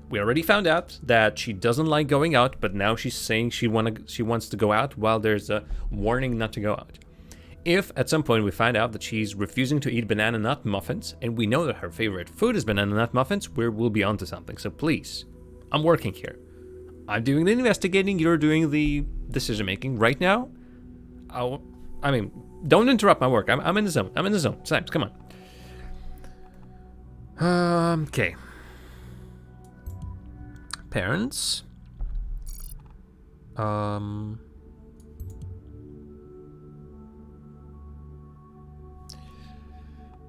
we already found out that she doesn't like going out, but now she's saying she wants to go out while there's a warning not to go out. If at some point we find out that she's refusing to eat banana nut muffins, and we know that her favorite food is banana nut muffins, we'll be onto something. So please, I'm working here. I'm doing the investigating, you're doing the decision making. Right now, I mean, don't interrupt my work. I'm in the zone. I'm in the zone. Symes, come on. Okay. Parents.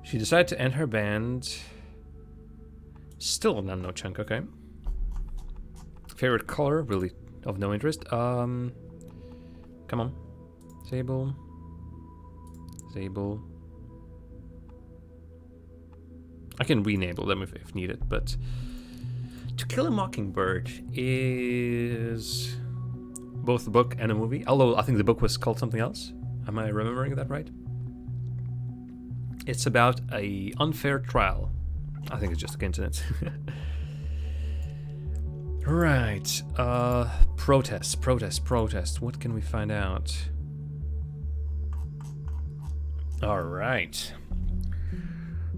She decided to end her band. Still an unknown chunk, okay. Favorite color, really of no interest. Come on. Sable. I can re-enable them if needed, but To Kill a Mockingbird is both a book and a movie, although I think the book was called something else. Am I remembering that right? It's about a unfair trial. I think it's just a coincidence. Right. Protest. What can we find out? All right.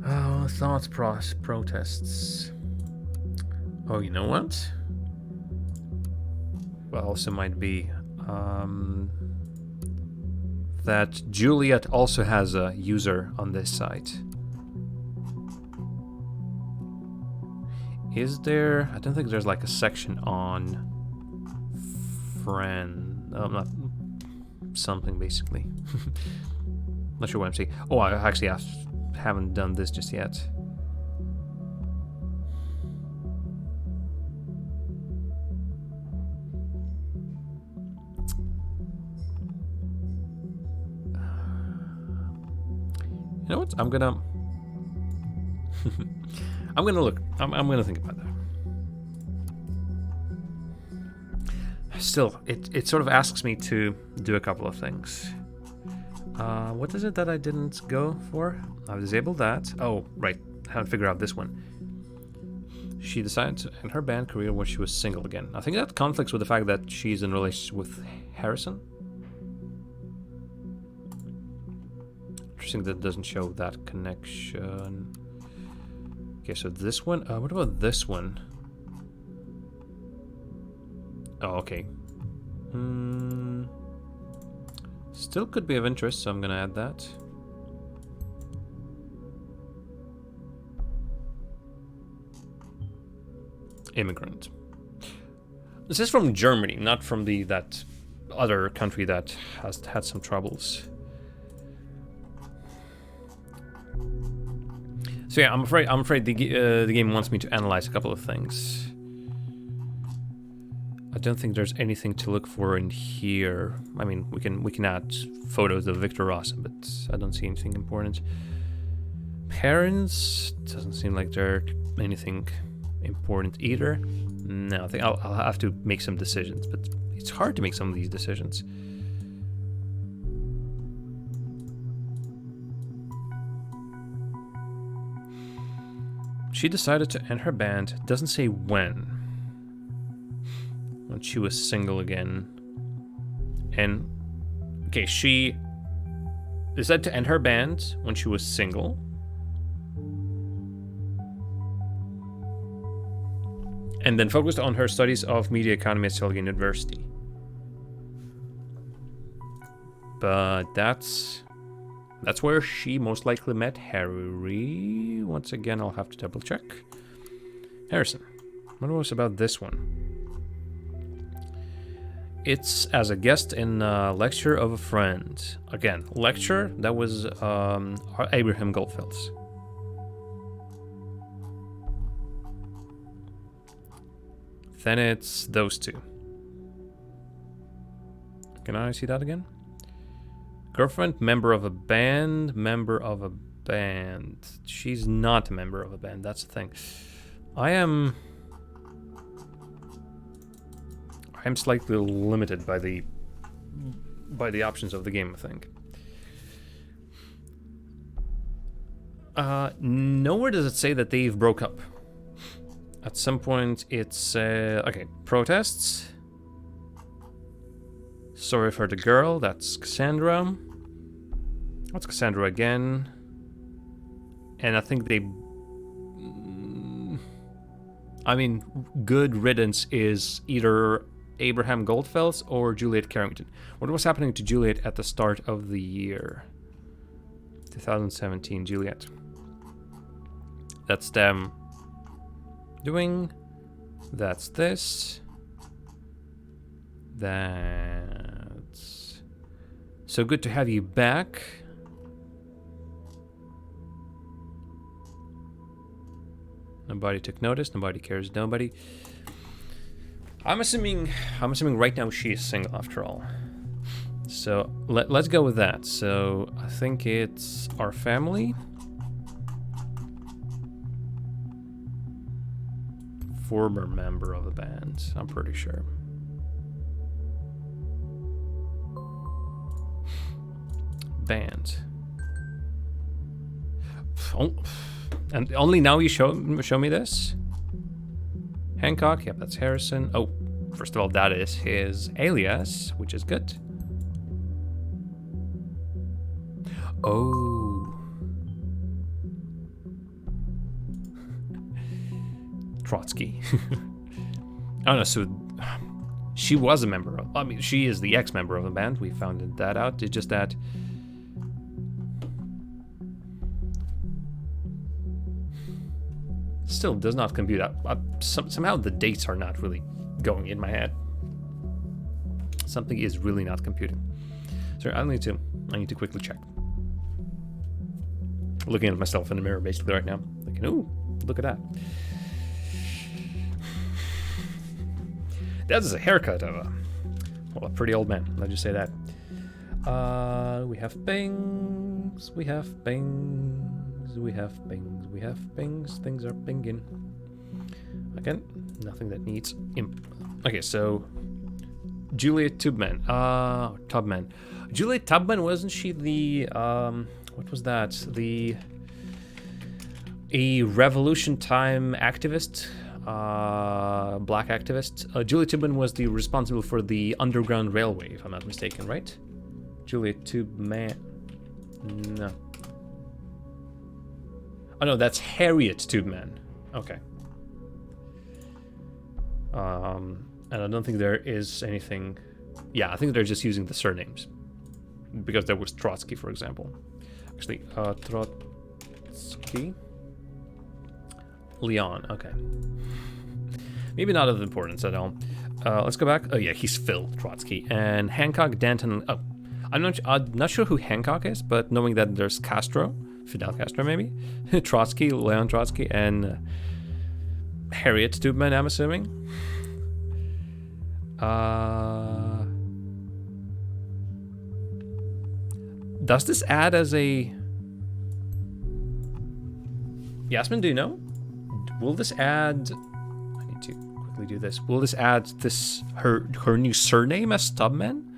Oh, thoughts, protests. Oh, you know what? Well, also might be that Juliet also has a user on this site. Is there? I don't think there's like a section on friend. Not something basically. Not sure what I'm saying. Oh, I actually haven't done this just yet. You know what? I'm gonna look. I'm gonna think about that. Still, it sort of asks me to do a couple of things. What is it that I didn't go for? I've disabled that. Oh, right. I haven't figured out this one. She decided to end her band career when she was single again. I think that conflicts with the fact that she's in a relationship with Harrison. Interesting that doesn't show that connection. Okay, so this one. What about this one? Oh, okay. Still could be of interest, so I'm gonna add that. Immigrant. This is from Germany, not from that other country that has had some troubles. So yeah, I'm afraid the game wants me to analyze a couple of things. I don't think there's anything to look for in here. I mean, we can add photos of Victor Ross, but I don't see anything important. Parents, doesn't seem like they're anything important either. No, I think I'll have to make some decisions, but it's hard to make some of these decisions. She decided to end her band. Doesn't say when she was single again. And okay, she decided to end her band when she was single. And then focused on her studies of media economy at Silgan University. But that's where she most likely met Harry. Once again, I'll have to double check. Harrison. What was about this one? It's as a guest in a lecture of a friend. Again, lecture, that was Abraham Goldfeld's. Then it's those two. Can I see that again? Girlfriend, member of a band, member of a band. She's not a member of a band, that's the thing. I am I'm slightly limited by the options of the game, I think. Nowhere does it say that they've broke up. At some point, it's okay. Protests. Sorry for the girl. That's Cassandra. That's Cassandra again. And I think they... I mean, good riddance is either Abraham Goldfels or Juliet Carrington. What was happening to Juliet at the start of the year? 2017, Juliet. That's them doing. That's this. That's... So good to have you back. Nobody took notice. Nobody cares. Nobody. I'm assuming right now she is single after all. So let's go with that. So I think it's our family. Former member of the band, I'm pretty sure. Band. Oh. And only now you show me this? Hancock, yep, that's Harrison. Oh, first of all, that is his alias, which is good. Oh. Trotsky. Oh no, so she was a member of, I mean, she is the ex-member of the band. We found that out. It's just that still does not compute out. Somehow the dates are not really going in my head. Something is really not computing. So I need to quickly check. Looking at myself in the mirror basically right now. Thinking, ooh, look at that. That is a haircut of a pretty old man. Let's just say that. We have bangs. We have bangs. We have bangs. We have bangs. Things are binging. Again, nothing that needs okay, so Juliet Tubman. Tubman. Juliet Tubman, wasn't she the what was that? A revolution time activist? Black activist. Juliet Tubman was the responsible for the Underground Railway, if I'm not mistaken, right? Juliet Tubman. No. Oh no, that's Harriet Tubman. Okay. And I don't think there is anything. Yeah, I think they're just using the surnames because there was Trotsky, for example. Actually, Trotsky. Leon. Okay. Maybe not of importance at all. Let's go back. Oh yeah, he's Phil Trotsky and Hancock, Danton. Oh, I'm not sure who Hancock is, but knowing that there's Castro, Fidel Castro, maybe Trotsky, Leon Trotsky, and Harriet Tubman, I'm assuming. Does this add as a... Yasmin, do you know? Will this add... I need to quickly do this. Will this add this her new surname as Tubman?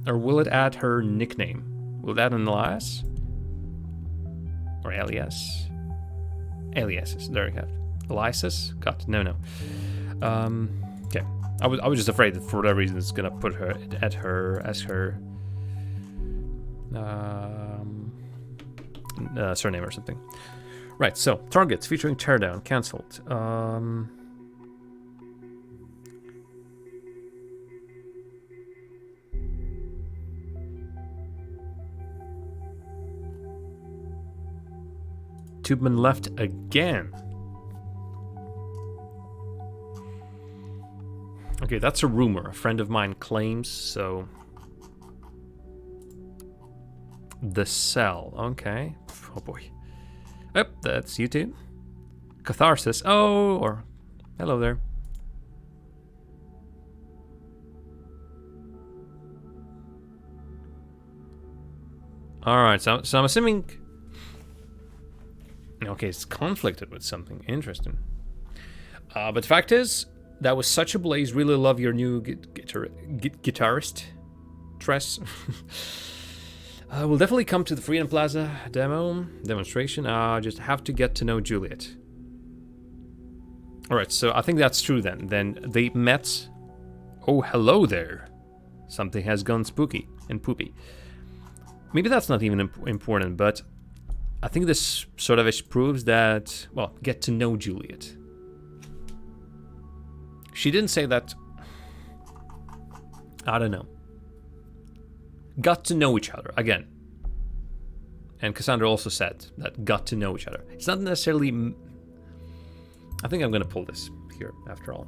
Or will it add her nickname? Will it add an alias? Or alias? Aliases, there we go. Elias? God, no. Okay. I was just afraid that for whatever reason it's gonna put her at her as her surname or something. Right, so targets featuring teardown cancelled. Tubman left again. Okay, that's a rumor. A friend of mine claims, so... The Cell, okay. Oh boy. Yep, that's YouTube. Catharsis, oh, or... Hello there. Alright, so I'm assuming... Okay, it's conflicted with something. Interesting. But the fact is, That was such a blaze. Really love your new guitarist, Tress. We'll definitely come to the Freedom Plaza demonstration. Just have to get to know Juliet. Alright, so I think that's true then. Then they met. Oh, hello there. Something has gone spooky and poopy. Maybe that's not even important, but I think this sort of proves that, well, get to know Juliet. She didn't say that. I don't know. Got to know each other, again. And Cassandra also said that got to know each other. It's not necessarily... I think I'm going to pull this here, after all.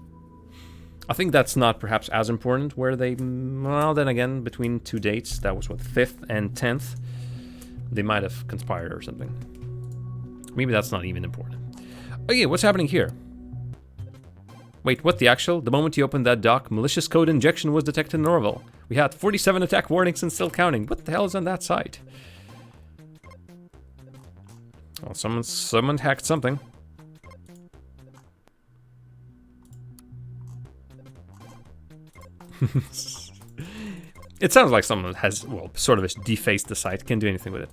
I think that's not perhaps as important where they... Well, then again, between two dates, that was what, 5th and 10th? They might have conspired or something. Maybe that's not even important. Oh yeah, what's happening here? Wait, what the actual? The moment you opened that dock, malicious code injection was detected in Orwell. We had 47 attack warnings and still counting. What the hell is on that site? Well, someone hacked something. It sounds like someone has, well, sort of defaced the site. Can't do anything with it.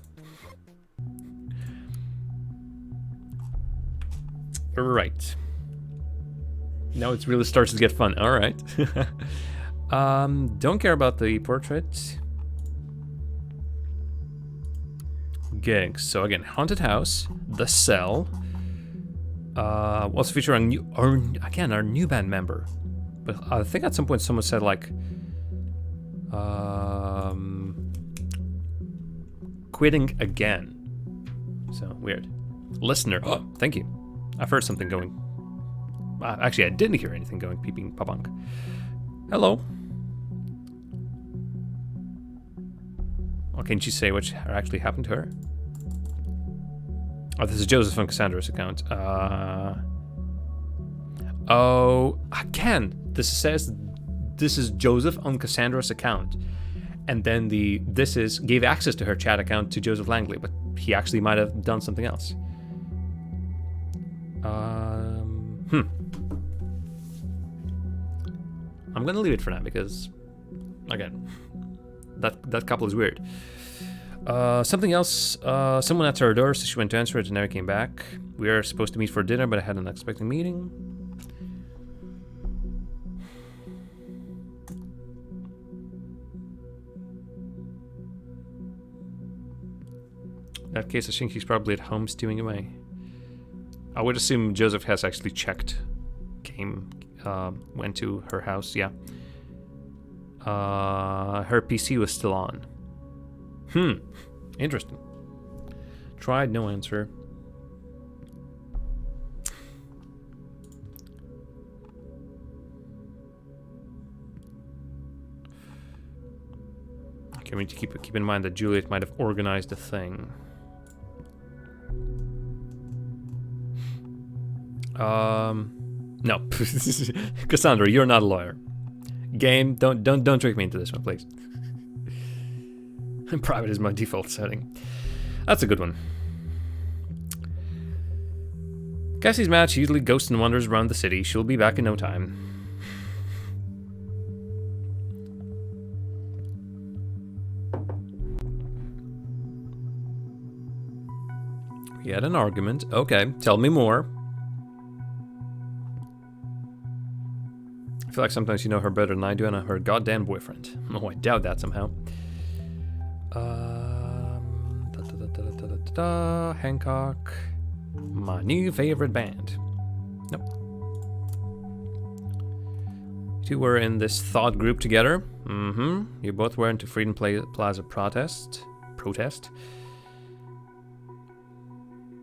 Right. Now it really starts to get fun. All right. Don't care about the portrait. Gigs. So again, haunted house, the cell. Also feature our new band member. But I think at some point someone said like, quitting again. So weird. Listener. Oh, thank you. I've heard something going. Actually, I didn't hear anything going peeping papunk. Hello. Oh, can't you say what actually happened to her? Oh, this is Joseph on Cassandra's account. Oh, again, this says this is Joseph on Cassandra's account. And then this gave access to her chat account to Joseph Langley, but he actually might have done something else. I'm gonna leave it for now because, again, that couple is weird. Something else. Someone at her door, so she went to answer it and never came back. We are supposed to meet for dinner, but I had an unexpected meeting. In that case, I think he's probably at home stewing away. I would assume Joseph has actually checked, went to her house, yeah. Her PC was still on. Interesting. Tried, no answer. Okay, we need to keep in mind that Juliet might have organized the thing. No. Cassandra, you're not a lawyer. Game, don't trick me into this one, please. Private is my default setting. That's a good one. Cassie's mad. She usually ghosts and wanders around the city. She'll be back in no time. We had an argument. Okay, tell me more. I feel like sometimes you know her better than I do, and I'm her goddamn boyfriend. Oh, I doubt that somehow. Hancock. My new favorite band. Nope. You two were in this thought group together. You both were into Freedom Plaza protest.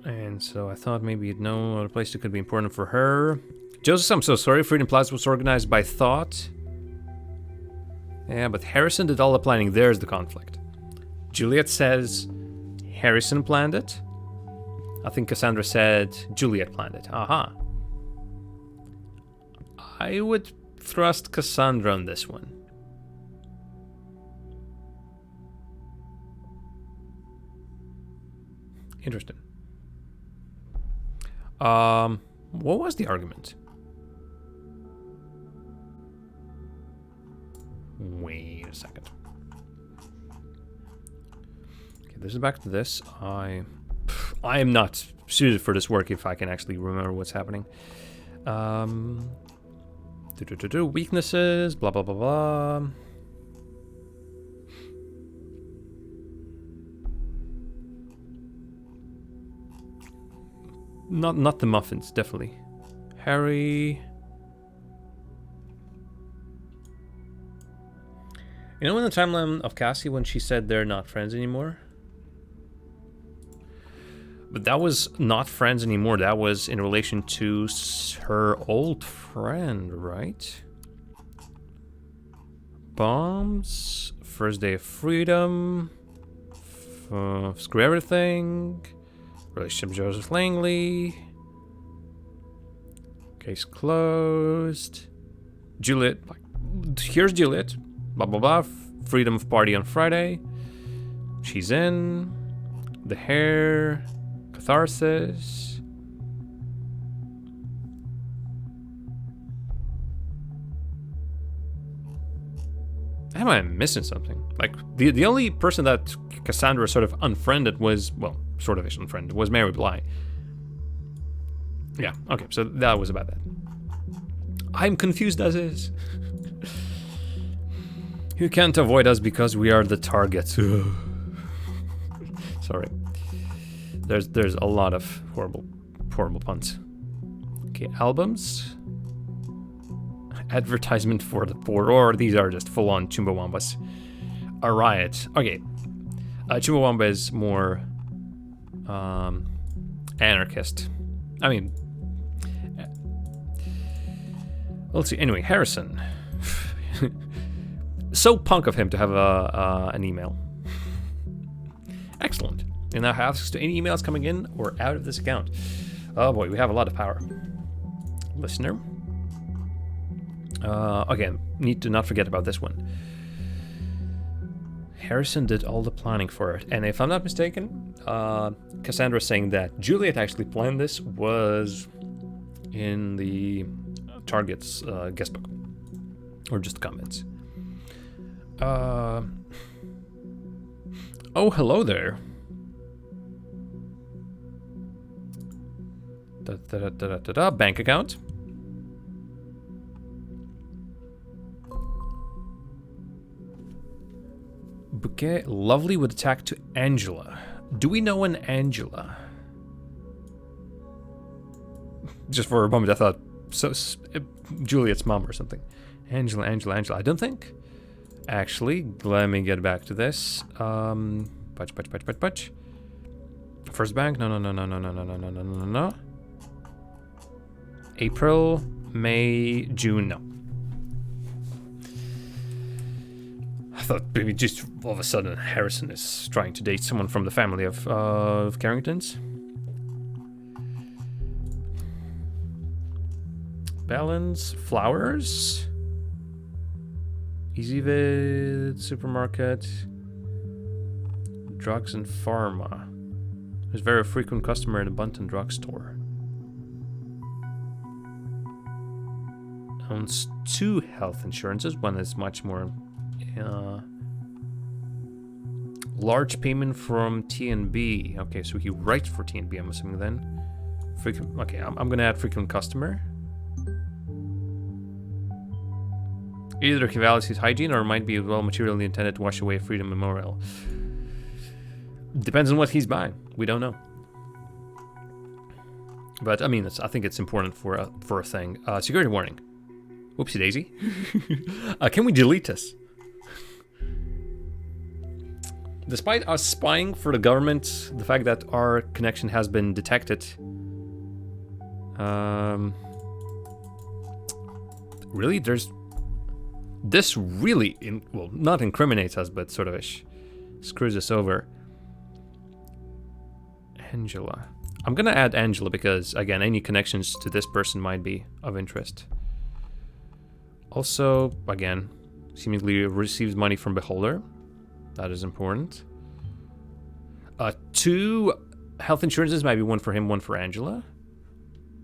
And so I thought maybe you'd know a place that could be important for her. Joseph, I'm so sorry. Freedom Plaza was organized by Thought. Yeah, but Harrison did all the planning. There's the conflict. Juliet says Harrison planned it. I think Cassandra said Juliet planned it. Aha. I would thrust Cassandra on this one. Interesting. What was the argument? Wait a second. Okay, this is back to this. I am not suited for this work if I can actually remember what's happening. Weaknesses, blah, blah, blah, blah. Not the muffins, definitely. Harry. You know in the timeline of Cassie when she said they're not friends anymore? But that was not friends anymore. That was in relation to her old friend, right? Bombs. First day of freedom. Screw everything. Relationship with Joseph Langley. Case closed. Juliet. Here's Juliet. Blah, blah, blah. Freedom of party on Friday. She's in. The hair. Catharsis. Am I missing something? Like, the only person that Cassandra sort of unfriended was, well, sort of unfriended, was Mary Bly. Yeah, okay, so that was about that. I'm confused as is. You can't avoid us because we are the targets. Sorry. There's a lot of horrible puns. Okay, albums. Advertisement for the poor, or these are just full-on Chumbawambas. A riot. Okay. Chumbawamba is more anarchist. I mean, let's see. Anyway, Harrison. So punk of him to have an email. Excellent. You now have access to any emails coming in or out of this account. Oh boy, we have a lot of power. Listener. Again, need to not forget about this one. Harrison did all the planning for it. And if I'm not mistaken, Cassandra saying that Juliet actually planned this was in the Target's guest book. Or just comments. Oh, hello there. Bank account. Bouquet, lovely with attack to Angela. Do we know an Angela? Just for a moment, I thought Juliet's mom or something. Angela. I don't think. Actually, let me get back to this. Patch. First bank. No. April, May, June. No. I thought maybe just all of a sudden Harrison is trying to date someone from the family of Carringtons. Balance, flowers, EasyVid, supermarket, drugs and pharma. He's a very frequent customer at a Bunton drugstore. Owns 2 health insurances. One is much more large payment from TNB. Okay, so he writes for TNB, I'm assuming then. Frequent. Okay, I'm gonna add frequent customer. Either he values his hygiene or might be well materially intended to wash away Freedom Memorial. Depends on what he's buying. We don't know. But I mean, I think it's important for a thing. Security warning. Whoopsie daisy. Can we delete this? Despite us spying for the government, the fact that our connection has been detected. Really, this really, well, not incriminates us, but sort of screws us over. Angela. I'm gonna add Angela because, again, any connections to this person might be of interest. Also, again, seemingly receives money from Beholder. That is important. 2 health insurances, maybe one for him, one for Angela.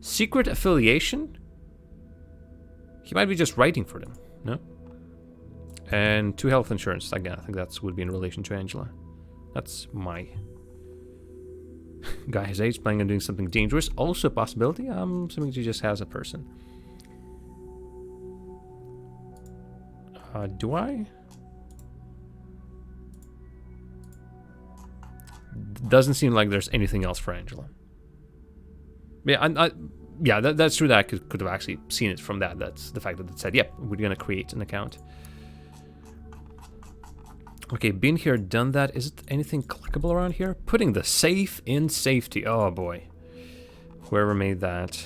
Secret affiliation? He might be just writing for them, no? And 2 health insurance. Again, I think that would be in relation to Angela. That's my... Guy his age, planning on doing something dangerous. Also a possibility. I'm assuming she just has a person. Do I? Doesn't seem like there's anything else for Angela. Yeah, yeah, that's true that I could have actually seen it from that. That's the fact that it said, yep, we're gonna create an account. Okay, been here, done that. Is it anything clickable around here? Putting the safe in safety. Oh boy. Whoever made that.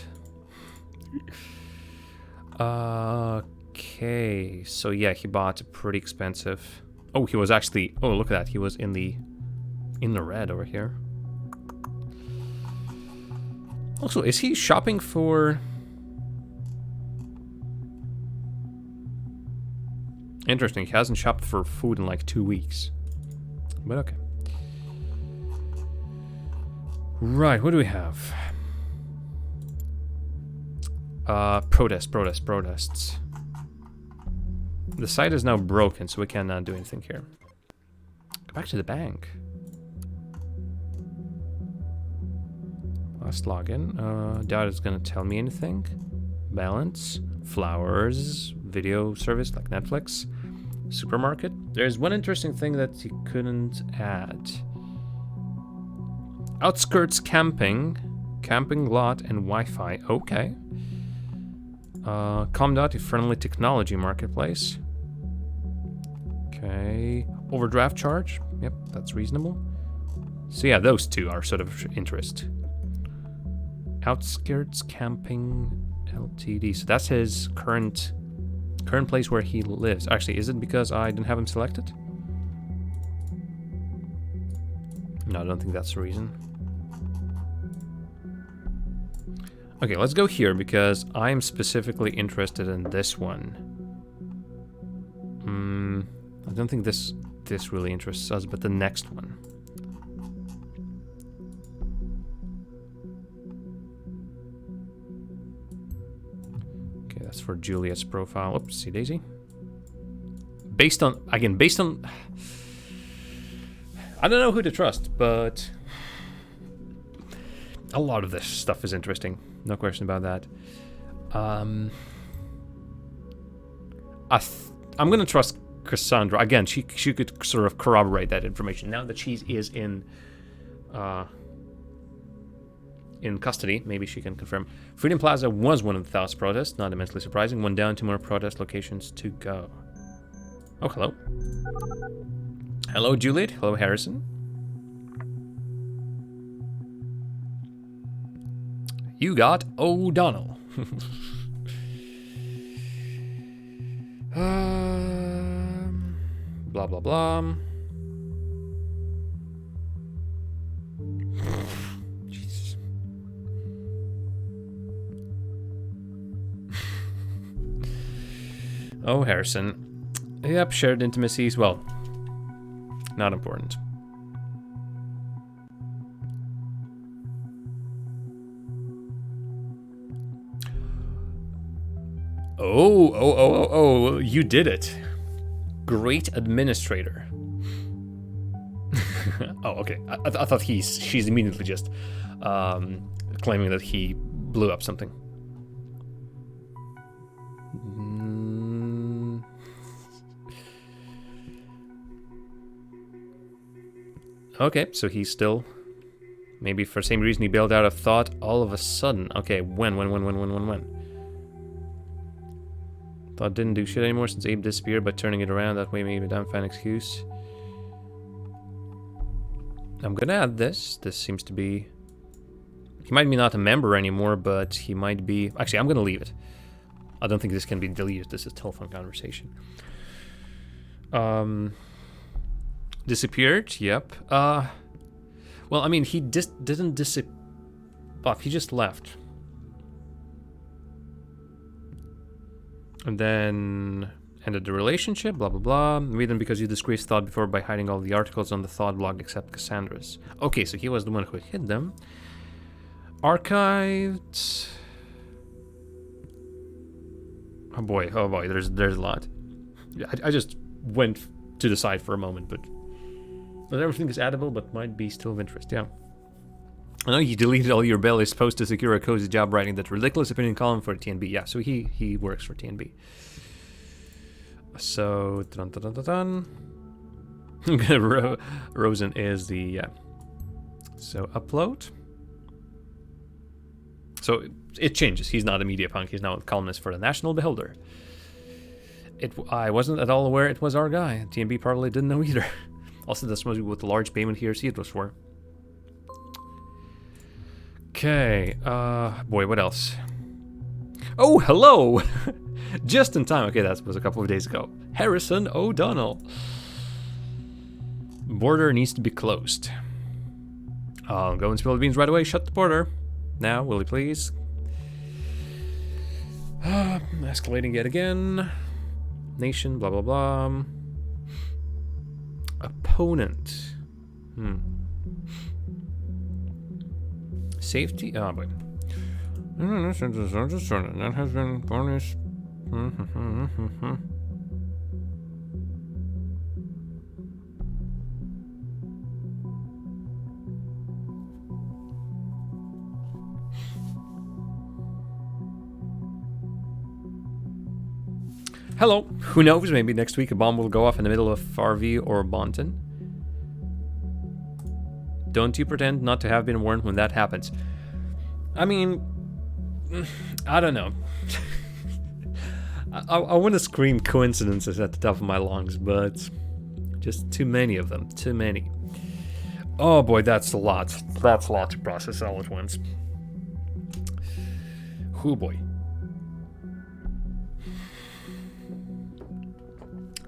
Okay, so yeah, he bought a pretty expensive... Oh, he was actually... Oh, look at that. He was in the red over here. Also, is he shopping for... Interesting, he hasn't shopped for food in like 2 weeks. But okay. Right, what do we have? Protests. The site is now broken, so we cannot do anything here. Go back to the bank. Last login. Doubt it's gonna tell me anything. Balance. Flowers. Video service like Netflix. Supermarket. There's one interesting thing that you couldn't add. Outskirts camping. Camping lot and Wi-Fi. Okay. Comdot, a friendly technology marketplace. Okay. Overdraft charge. Yep, that's reasonable. So yeah, those two are sort of interest. Outskirts camping LTD. So that's his current place where he lives. Actually, is it because I didn't have him selected? No, I don't think that's the reason. Okay, let's go here because I'm specifically interested in this one. I don't think this really interests us, but the next one. Okay, that's for Juliet's profile. Oopsie daisy. Based on... I don't know who to trust, but... a lot of this stuff is interesting. No question about that. I'm gonna trust Cassandra. Again, she could sort of corroborate that information. Now that she is in custody, maybe she can confirm. Freedom Plaza was one of the 1,000 protests. Not immensely surprising. One down, 2 more protest locations to go. Oh, hello. Hello, Juliet. Hello, Harrison. You got O'Donnell. Blah, blah, blah. Jesus. Oh, Harrison. Yep, shared intimacies. Well, not important. Oh, you did it. Great administrator. Oh, okay. I thought she's immediately just claiming that he blew up something. Okay, so he's still... Maybe for the same reason he bailed out of thought all of a sudden. Okay, when? Thought didn't do shit anymore since Abe disappeared, but turning it around that way maybe a damn fine excuse. I'm gonna add this. This seems to be... He might be not a member anymore, but he might be... Actually, I'm gonna leave it. I don't think this can be deleted. This is a telephone conversation. Disappeared? Yep. Well, I mean, he didn't disappear. Fuck, he just left. And then ended the relationship, blah, blah, blah. Read because you disgraced Thought before by hiding all the articles on the Thought blog except Cassandra's. Okay, so he was the one who hid them. Archived. Oh boy, there's a lot. I just went to the side for a moment, but not everything is addable, but might be still of interest. Yeah. I know you deleted all your rebellious posts to secure a cozy job writing that ridiculous opinion column for TNB. Yeah, so he works for TNB. So Rosen is the so upload. So it changes. He's not a media punk. He's now a columnist for the National Beholder. I wasn't at all aware it was our guy. TNB probably didn't know either. Also, that's mostly what the large payment here. See, it was for. Okay, boy, what else? Oh, hello! Just in time. Okay, that was a couple of days ago. Harrison O'Donnell. Border needs to be closed. I'll go and spill the beans right away. Shut the border. Now, will you please? Escalating yet again. Nation, blah, blah, blah. Opponent. Safety. Oh, boy. That has been bonus. Hello. Who knows? Maybe next week a bomb will go off in the middle of Farvey or Bonton. Don't you pretend not to have been warned when that happens. I mean, I don't know. I want to scream coincidences at the top of my lungs, but just too many of them. Too many. Oh boy, that's a lot. That's a lot to process all at once. Oh boy.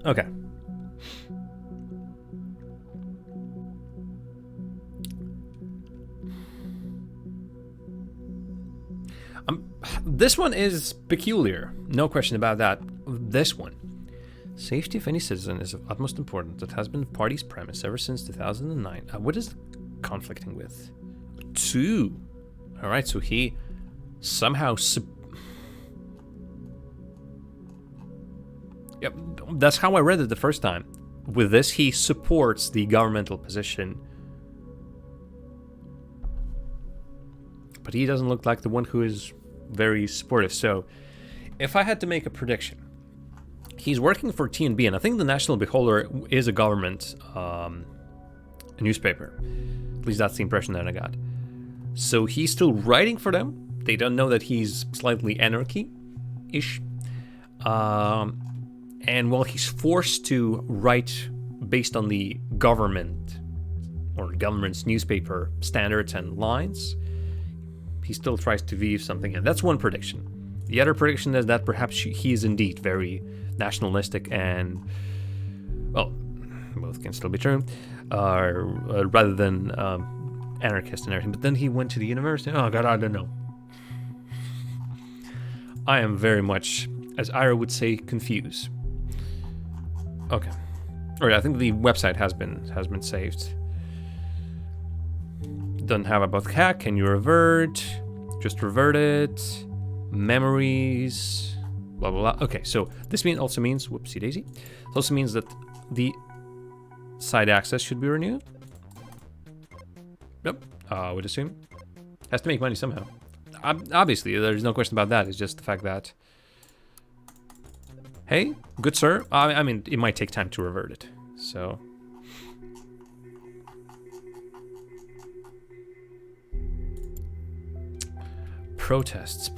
Okay. This one is peculiar. No question about that. This one. Safety of any citizen is of utmost importance. That has been the party's premise ever since 2009. What is conflicting with? 2. Alright, so he somehow... Yep, that's how I read it the first time. With this, he supports the governmental position. But he doesn't look like the one who is very supportive. So, if I had to make a prediction, he's working for TNB, and I think the National Beholder is a government newspaper. At least that's the impression that I got. So he's still writing for them. They don't know that he's slightly anarchy-ish. And while he's forced to write based on the government or government's newspaper standards and lines, he still tries to weave something in. That's one prediction. The other prediction is that perhaps he is indeed very nationalistic and, well, both can still be true, rather than anarchist and everything. But then he went to the university. Oh, God, I don't know. I am very much, as Ira would say, confused. Okay. All right, I think the website has been saved. Doesn't have about hack. Can you revert? Just revert it. Memories. Blah, blah, blah. Okay, so this also means, whoopsie daisy. It also means that the site access should be renewed. Yep, I would assume. Has to make money somehow. Obviously, there's no question about that. It's just the fact that... Hey, good sir. I mean, it might take time to revert it, so... Protests.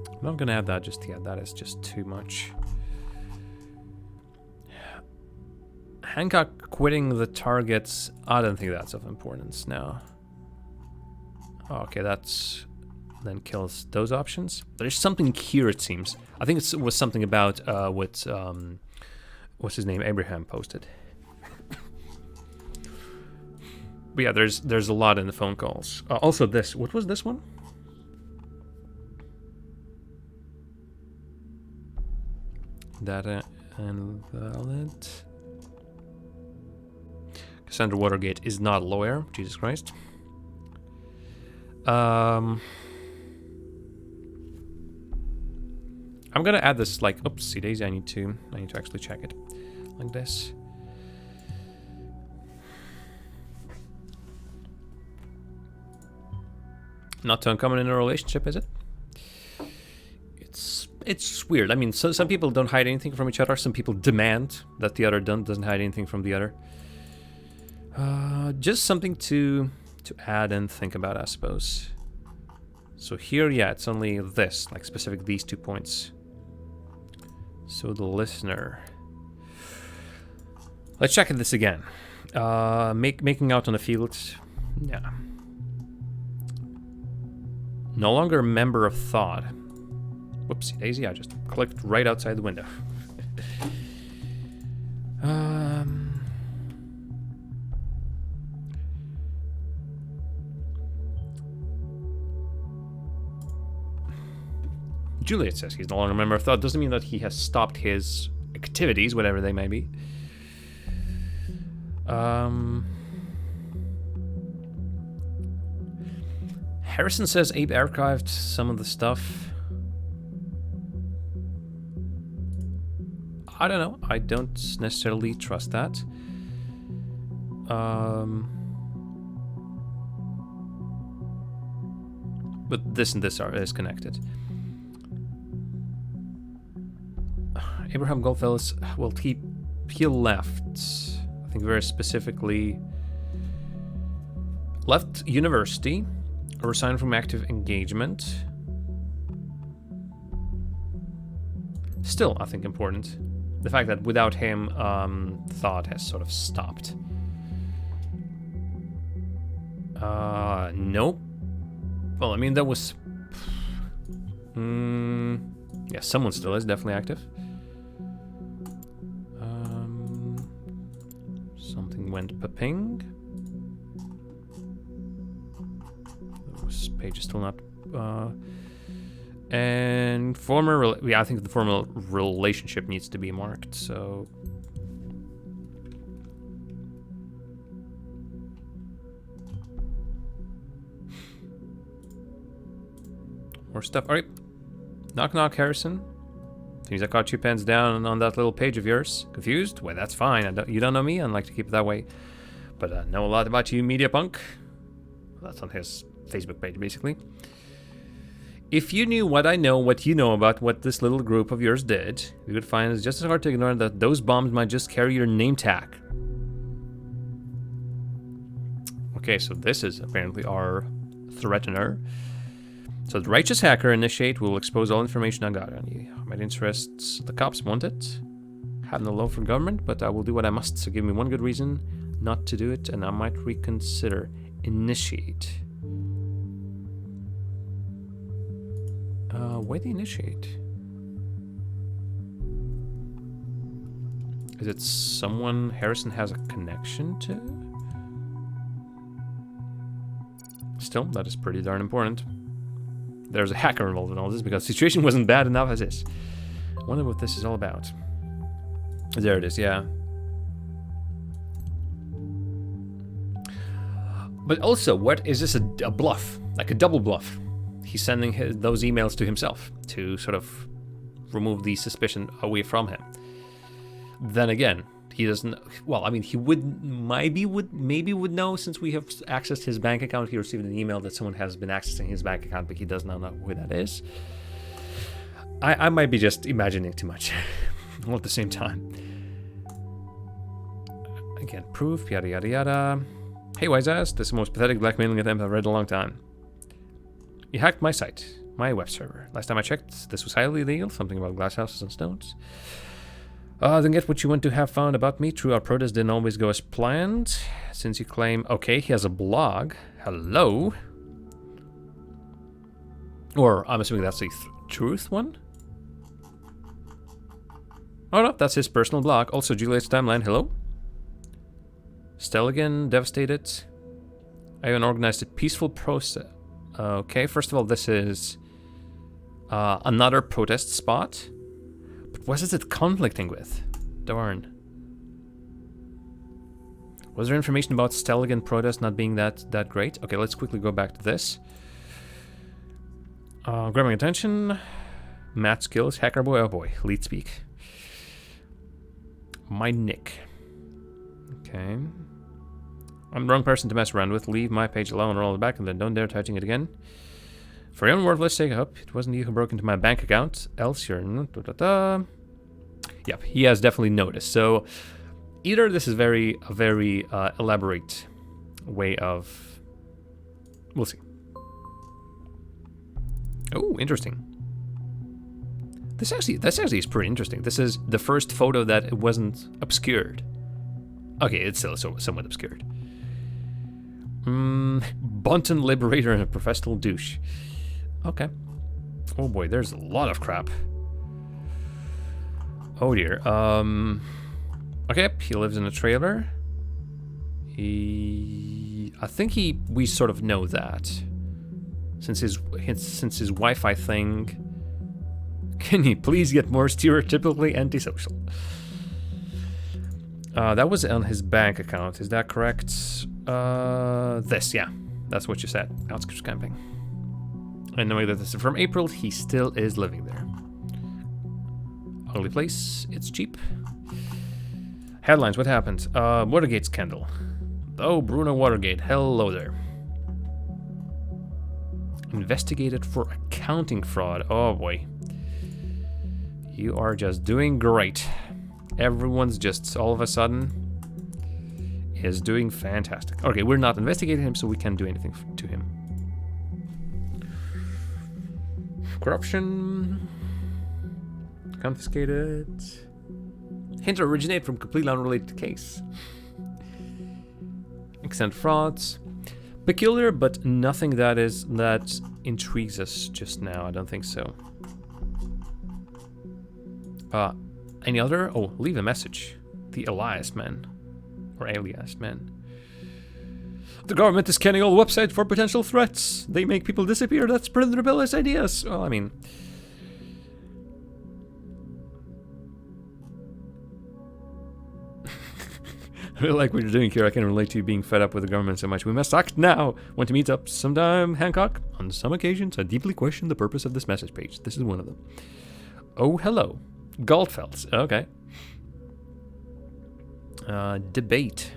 I'm not gonna add that just yet. That is just too much. Hancock quitting the targets. I don't think that's of importance now. Okay, that's then kills those options. There's something here, it seems. I think it was something about what what's his name, Abraham posted. But yeah, there's a lot in the phone calls. Also this, what was this one? Data invalid. Cassandra Watergate is not a lawyer, Jesus Christ. I'm gonna add this like, oopsie daisy, I need to actually check it. Like this. Not too uncommon in a relationship, is it? It's weird. I mean, so some people don't hide anything from each other. Some people demand that the other doesn't hide anything from the other. Just something to add and think about, I suppose. So here, yeah, it's only this, like specific these 2 points. So the listener. Let's check this again. Making out on the field. Yeah. No longer a member of thought. Whoopsie daisy, I just clicked right outside the window. Juliet says he's no longer a member of thought. Doesn't mean that he has stopped his activities, whatever they may be. Harrison says Abe archived some of the stuff. I don't know. I don't necessarily trust that. But this and this is connected. Abraham Goldfellas, well, he left. I think very specifically left university, resigned from active engagement. Still, I think important. The fact that without him, thought has sort of stopped. Nope. Well, I mean, that was... yeah, someone still is definitely active. Something went pa-ping. This page is still not... and former... yeah, I think the former relationship needs to be marked, so... More stuff. Alright. Knock knock, Harrison. Seems I caught you pens down on that little page of yours. Confused? Well, that's fine. You don't know me. I'd like to keep it that way. But I know a lot about you, media punk. Well, that's on his Facebook page, basically. If you knew what I know, what you know about what this little group of yours did, you would find it's just as hard to ignore that those bombs might just carry your name tag. Okay, so this is apparently our threatener. So the righteous hacker initiate will expose all information I got on you. My interests, the cops want it. Have no love for government, but I will do what I must. So give me one good reason not to do it, and I might reconsider. Initiate. Why the initiate? Is it someone Harrison has a connection to? Still, that is pretty darn important. There's a hacker involved in all this because the situation wasn't bad enough as is. I wonder what this is all about. There it is, yeah. But also, what is this a bluff? Like a double bluff? He's sending those emails to himself to sort of remove the suspicion away from him. Then again, he doesn't... Well, I mean, he maybe would know since we have accessed his bank account. He received an email that someone has been accessing his bank account, but he does not know who that is. I might be just imagining too much all at the same time. Again, proof, yada yada yada. Hey, wise ass, this is the most pathetic blackmailing attempt I've read in a long time. You hacked my site, my web server. Last time I checked, this was highly illegal, something about glass houses and stones. Then get what you want to have found about me. True, our protest didn't always go as planned. Since you claim... Okay, he has a blog. Hello? Or, I'm assuming that's the truth one? Oh no, that's his personal blog. Also, Juliet's timeline. Hello? Stelligan, devastated. I even organized a peaceful process. Okay, first of all, this is another protest spot. But what is it conflicting with? Darn. Was there information about Stelligan protest not being that great? Okay, let's quickly go back to this. Grabbing attention. Math skills. Hacker boy. Oh boy. Lead speak. My nick. Okay. I'm the wrong person to mess around with. Leave my page alone, roll it back, and then don't dare touching it again. For your own word, let's take it up. It wasn't you who broke into my bank account. Else you're... Yep, he has definitely noticed. So, either this is a very elaborate way of... We'll see. Oh, interesting. This actually is pretty interesting. This is the first photo that it wasn't obscured. Okay, it's still somewhat obscured. Bunton Liberator and a professional douche. Okay. Oh boy, there's a lot of crap. Oh dear. Okay, he lives in a trailer. I think we sort of know that. Since his Wi-Fi thing. Can he please get more stereotypically antisocial? That was on his bank account. Is that correct? This, yeah. That's what you said. Outskirts camping. And knowing that this is from April, he still is living there. Ugly place. It's cheap. Headlines, what happened? Watergate scandal. Oh, Bruno Watergate. Hello there. Investigated for accounting fraud. Oh boy. You are just doing great. Everyone's just all of a sudden is doing fantastic. Okay, we're not investigating him, so we can't do anything to him. Corruption. Confiscated. Hint originate from completely unrelated case. Extent frauds. Peculiar, but nothing that intrigues us just now. I don't think so. Any other? Oh, leave a message. The Elias man. Or alias man. The government is scanning all websites for potential threats. They make people disappear that spread their rebellious ideas. Well, I mean... I really like what you're doing here. I can relate to you being fed up with the government so much. We must act now. Want to meet up sometime, Hancock? On some occasions, I deeply question the purpose of this message page. This is one of them. Oh, hello. Goldfelds. Okay. Debate.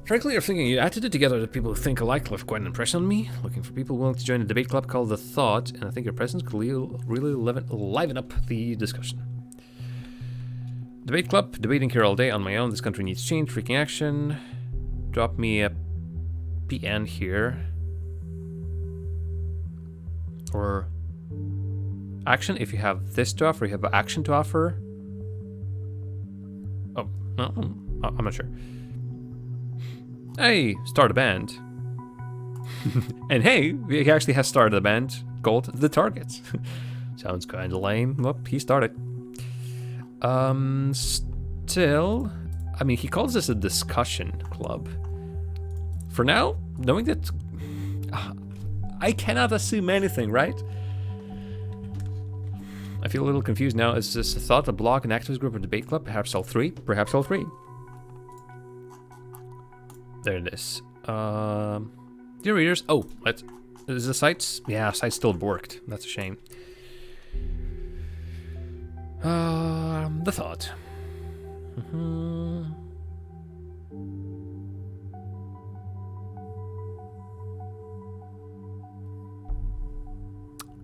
Frankly, you're thinking you attitude together the people who think alike left quite an impression on me. Looking for people willing to join a debate club called The Thought, and I think your presence could really liven up the discussion. Debate club, debating here all day on my own. This country needs change, freaking action. Drop me a PN here. Or action if you have this to offer, you have action to offer. Oh, no, I'm not sure. Hey, start a band. And hey, he actually has started a band called The Targets. Sounds kind of lame. Well, he started. Still, I mean, he calls this a discussion club. For now, knowing that I cannot assume anything, right? I feel a little confused now. Is this a thought, a blog, an activist group, or debate club? Perhaps all three? Perhaps all three. There it is. Dear readers, oh, is the site? Yeah, site still worked. That's a shame. The Thought.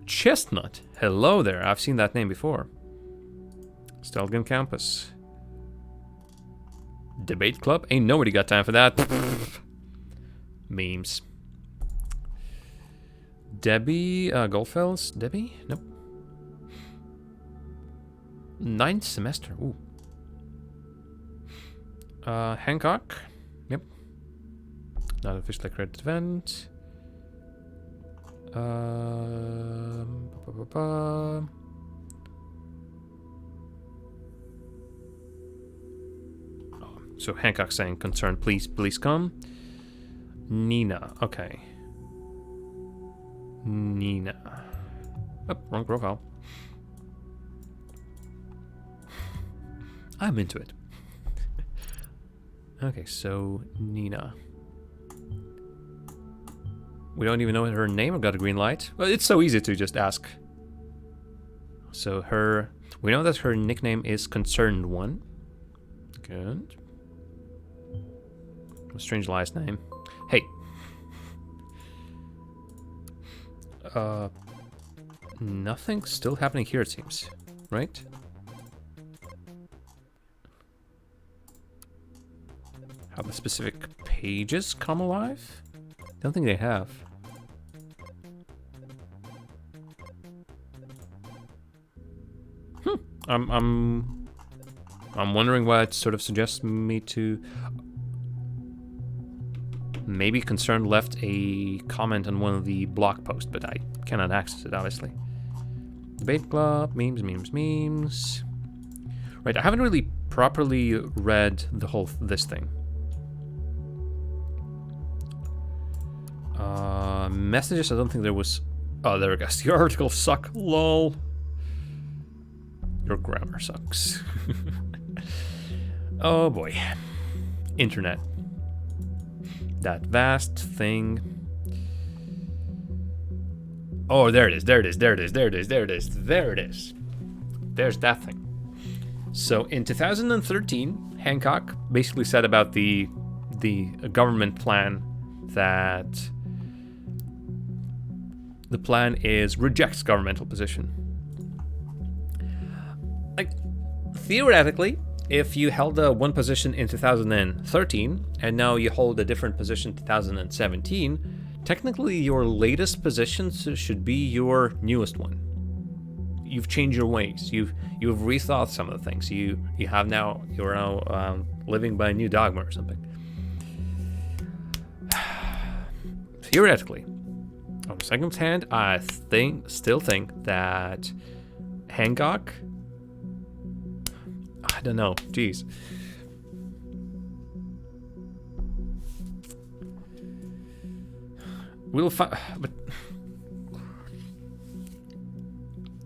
Chestnut. Hello there. I've seen that name before. Stelgan Campus. Debate Club? Ain't nobody got time for that. Memes. Debbie Goldfells? Debbie? Nope. 9th semester. Ooh. Hancock. Yep. Not officially accredited event. So Hancock saying, concerned, please come. Nina. Okay. Nina. Oh, wrong profile. I'm into it. Okay, so Nina. We don't even know her name. I got a green light. Well, it's so easy to just ask. So we know that her nickname is Concerned One. Good. A strange last name. Hey. Nothing's still happening here, it seems. Right? Have the specific pages come alive? Don't think they have. I'm wondering why it sort of suggests me to. Maybe Concerned left a comment on one of the blog posts, but I cannot access it, obviously. Debate club, memes. Right, I haven't really properly read this thing. Messages, I don't think there was. Oh, there we go. The articles suck. Lol. Your grammar sucks. Oh boy. Internet. That vast thing. Oh, there it is. There's that thing. So in 2013, Hancock basically said about the government plan that the plan is rejects governmental position. Like, theoretically, if you held one position in 2013 and now you hold a different position in 2017, technically your latest position should be your newest one. You've changed your ways. You've rethought some of the things. You're now living by a new dogma or something. Theoretically, on the second hand, I still think that Hancock. I don't know. Jeez. We'll find, but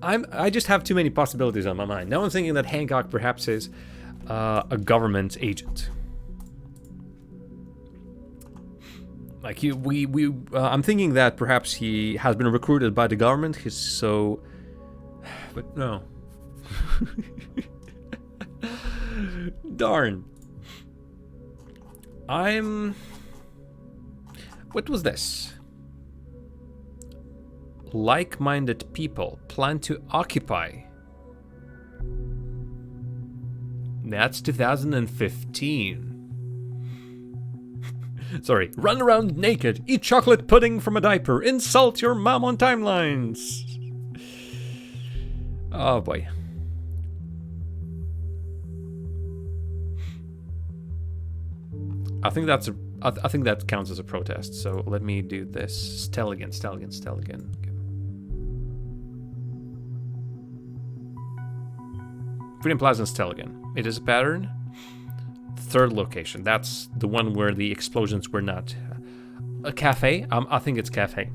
I just have too many possibilities on my mind. Now I'm thinking that Hancock perhaps is a government agent. Like I'm thinking that perhaps he has been recruited by the government. But no. Darn. What was this? Like-minded people plan to occupy. That's 2015. Sorry. Run around naked, eat chocolate pudding from a diaper, insult your mom on timelines. Oh boy. I think that counts as a protest. So let me do this. Tell again. Freedom Plaza and tell again. It is a pattern. Third location. That's the one where the explosions were not. A cafe? I think it's cafe.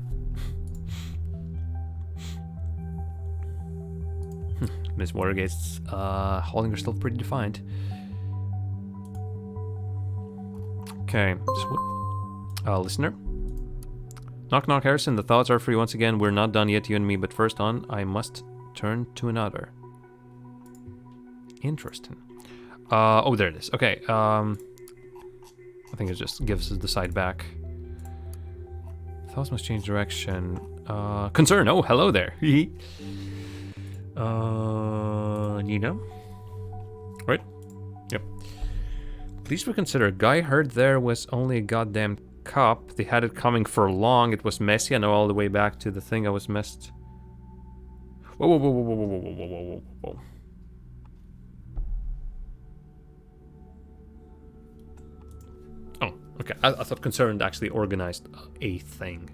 Miss Watergate's holding are still pretty defined. Okay, listener. Knock knock, Harrison, the thoughts are free once again. We're not done yet, you and me, but first on, I must turn to another. Interesting. Oh, there it is. Okay, I think it just gives us the side back. Thoughts must change direction. Concern, oh, hello there. Nina? Right? Yep. Please reconsider. Guy heard there was only a goddamn cop. They had it coming for long. It was messy. I know all the way back to the thing I was messed. Whoa. Oh, okay. I thought Concerned actually organized a thing.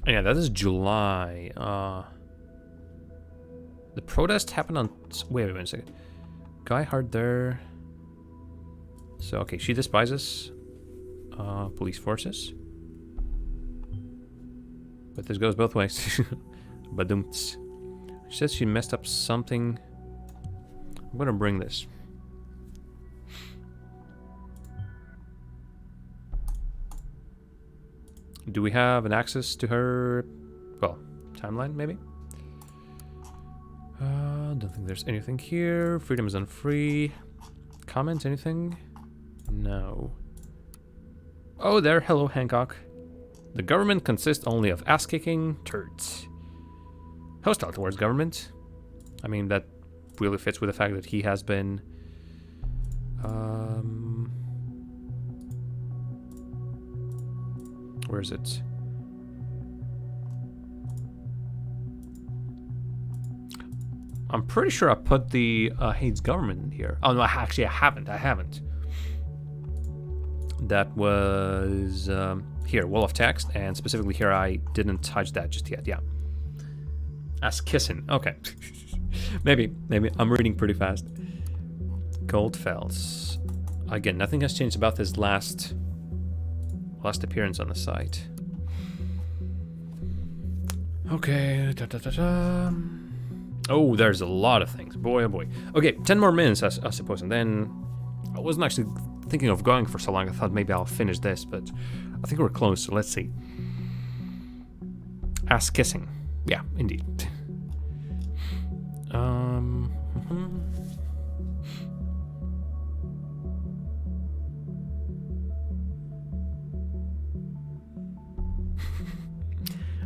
Yeah, that is July. The protest happened on... Wait a second. Guy hard there. So, okay, she despises police forces. But this goes both ways. Badumts. She says she messed up something. I'm gonna bring this. Do we have an access to her, well, timeline maybe? Don't think there's anything here. Freedom is unfree. Comment anything? No. Oh, there. Hello, Hancock. The government consists only of ass-kicking turds. Hostile towards government. I mean, that really fits with the fact that he has been... where is it? I'm pretty sure I put the hates government in here. Oh no, actually I haven't. That was here, wall of text, and specifically here I didn't touch that just yet. Yeah, as kissing. Okay, maybe I'm reading pretty fast. Goldfells. Again, nothing has changed about this last appearance on the site. Okay. Oh, there's a lot of things. Boy, oh boy. Okay, 10 more minutes, I suppose, and then I wasn't actually thinking of going for so long. I thought maybe I'll finish this, but I think we're close, so let's see. Ass kissing. Yeah, indeed.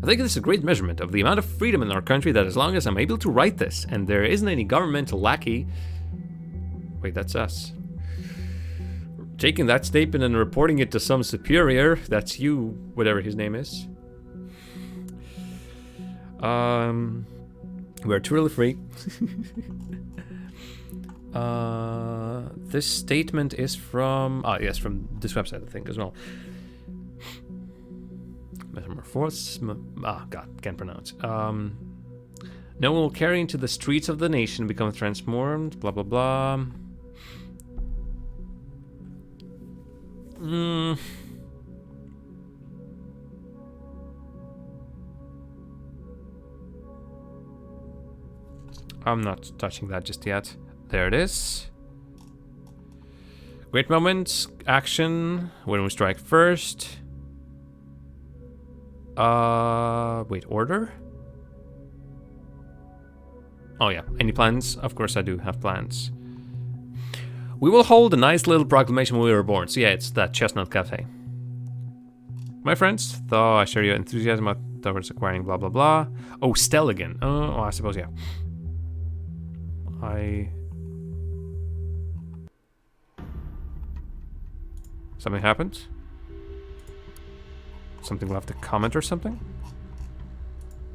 I think this is a great measurement of the amount of freedom in our country that as long as I'm able to write this and there isn't any governmental lackey... Wait, that's us. Taking that statement and reporting it to some superior, that's you, whatever his name is. We're truly free. This statement is from... Oh, yes, from this website, I think, as well. Metamorphose... God, can't pronounce. No one will carry into the streets of the nation, become transformed, blah, blah, blah. I'm not touching that just yet. There it is. Great moment. Action. When we strike first. Wait, order? Oh yeah, any plans? Of course I do have plans. We will hold a nice little proclamation when we were born. So yeah, it's that Chestnut Cafe. My friends, though I share your enthusiasm towards acquiring blah blah blah. Oh, Stell again. Oh, I suppose, yeah. Something happened? Something left a comment or something?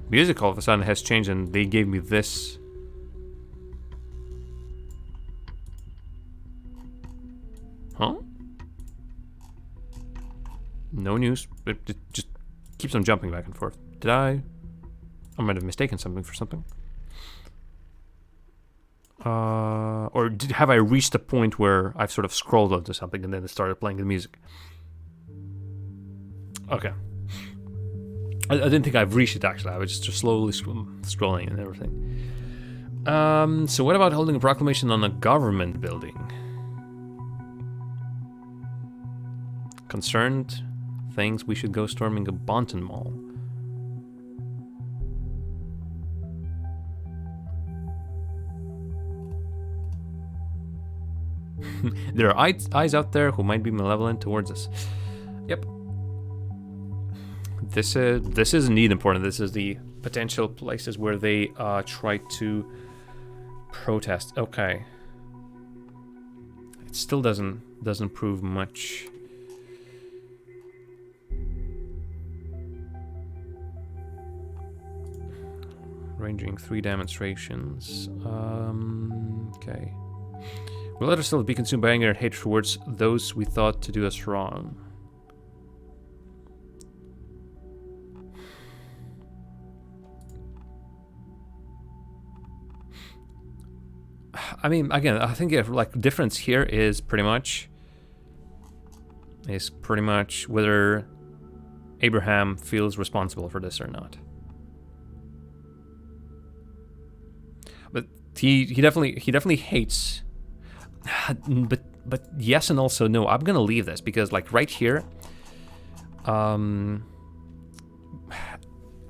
Music all of a sudden has changed and they gave me this. Huh? No news. It just keeps on jumping back and forth. I might have mistaken something for something. Or have I reached a point where I've sort of scrolled onto something and then it started playing the music? Okay. I didn't think I've reached it, actually. I was just slowly scrolling and everything. So what about holding a proclamation on a government building? Concerned things we should go storming a Bonton Mall. There are eyes out there who might be malevolent towards us. Yep. This is indeed important. This is the potential places where they try to protest. Okay. It still doesn't prove much. Ranging 3 demonstrations. Okay. We'll let ourselves be consumed by anger and hate towards those we thought to do us wrong. I mean, again, I think like difference here is pretty much whether Abraham feels responsible for this or not. But he definitely hates. But yes and also no. I'm gonna leave this because like right here,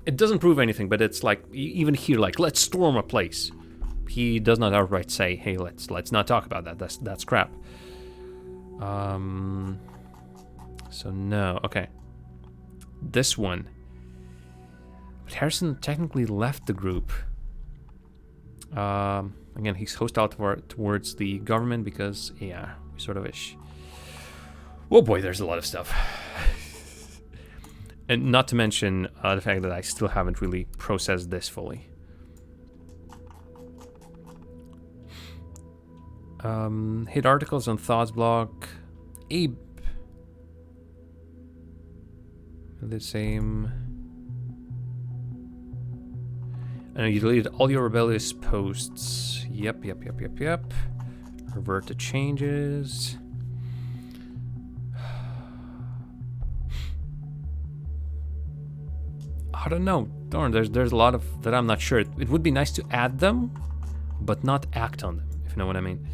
it doesn't prove anything, but it's like, even here, like, let's storm a place. He does not outright say, hey, let's not talk about that. That's crap. So no, okay. This one. But Harrison technically left the group. Again, he's hostile towards the government because, yeah, we sort of ish. Oh boy, there's a lot of stuff. And not to mention the fact that I still haven't really processed this fully. Hit articles on Thoughts blog. Abe. The same. And you deleted all your rebellious posts. Yep. Revert the changes. I don't know. Darn, there's a lot of that I'm not sure. It would be nice to add them, but not act on them, if you know what I mean.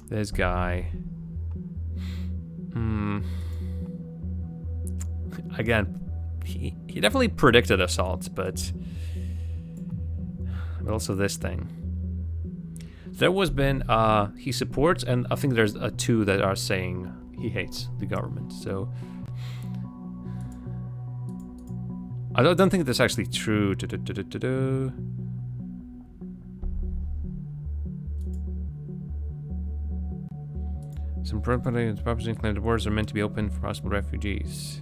This guy. Again, he definitely predicted assaults, but also this thing. There was been he supports, and I think there's two that are saying he hates the government. So I don't think that's actually true. Some properties claim the borders are meant to be open for possible refugees.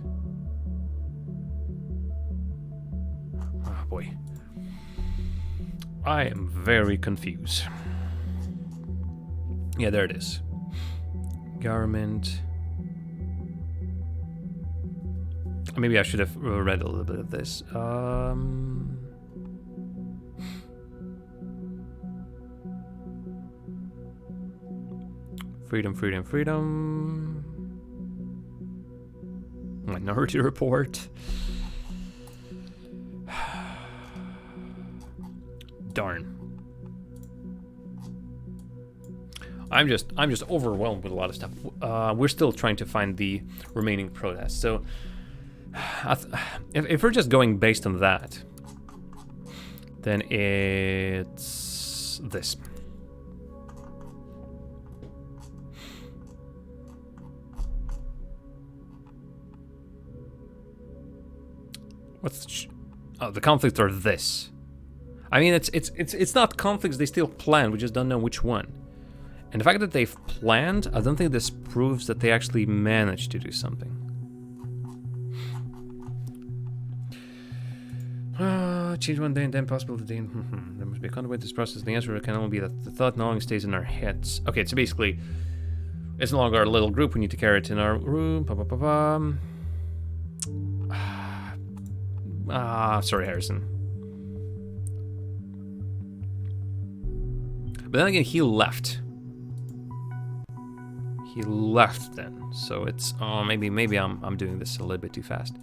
Oh boy. I am very confused. Yeah, there it is. Government. Maybe I should have read a little bit of this. Freedom. Minority Report. Darn. I'm just overwhelmed with a lot of stuff. We're still trying to find the remaining protests. So if we're just going based on that, then it's this. The conflicts are this. I mean, it's not conflicts they still plan. We just don't know which one. And the fact that they've planned, I don't think this proves that they actually managed to do something. Change one day and then possible today. There must be a conduit this process. The answer can only be that the thought no longer stays in our heads. Okay, so basically, it's no longer our little group. We need to carry it in our room. Sorry, Harrison. But then again, he left. He left then, so it's maybe I'm doing this a little bit too fast.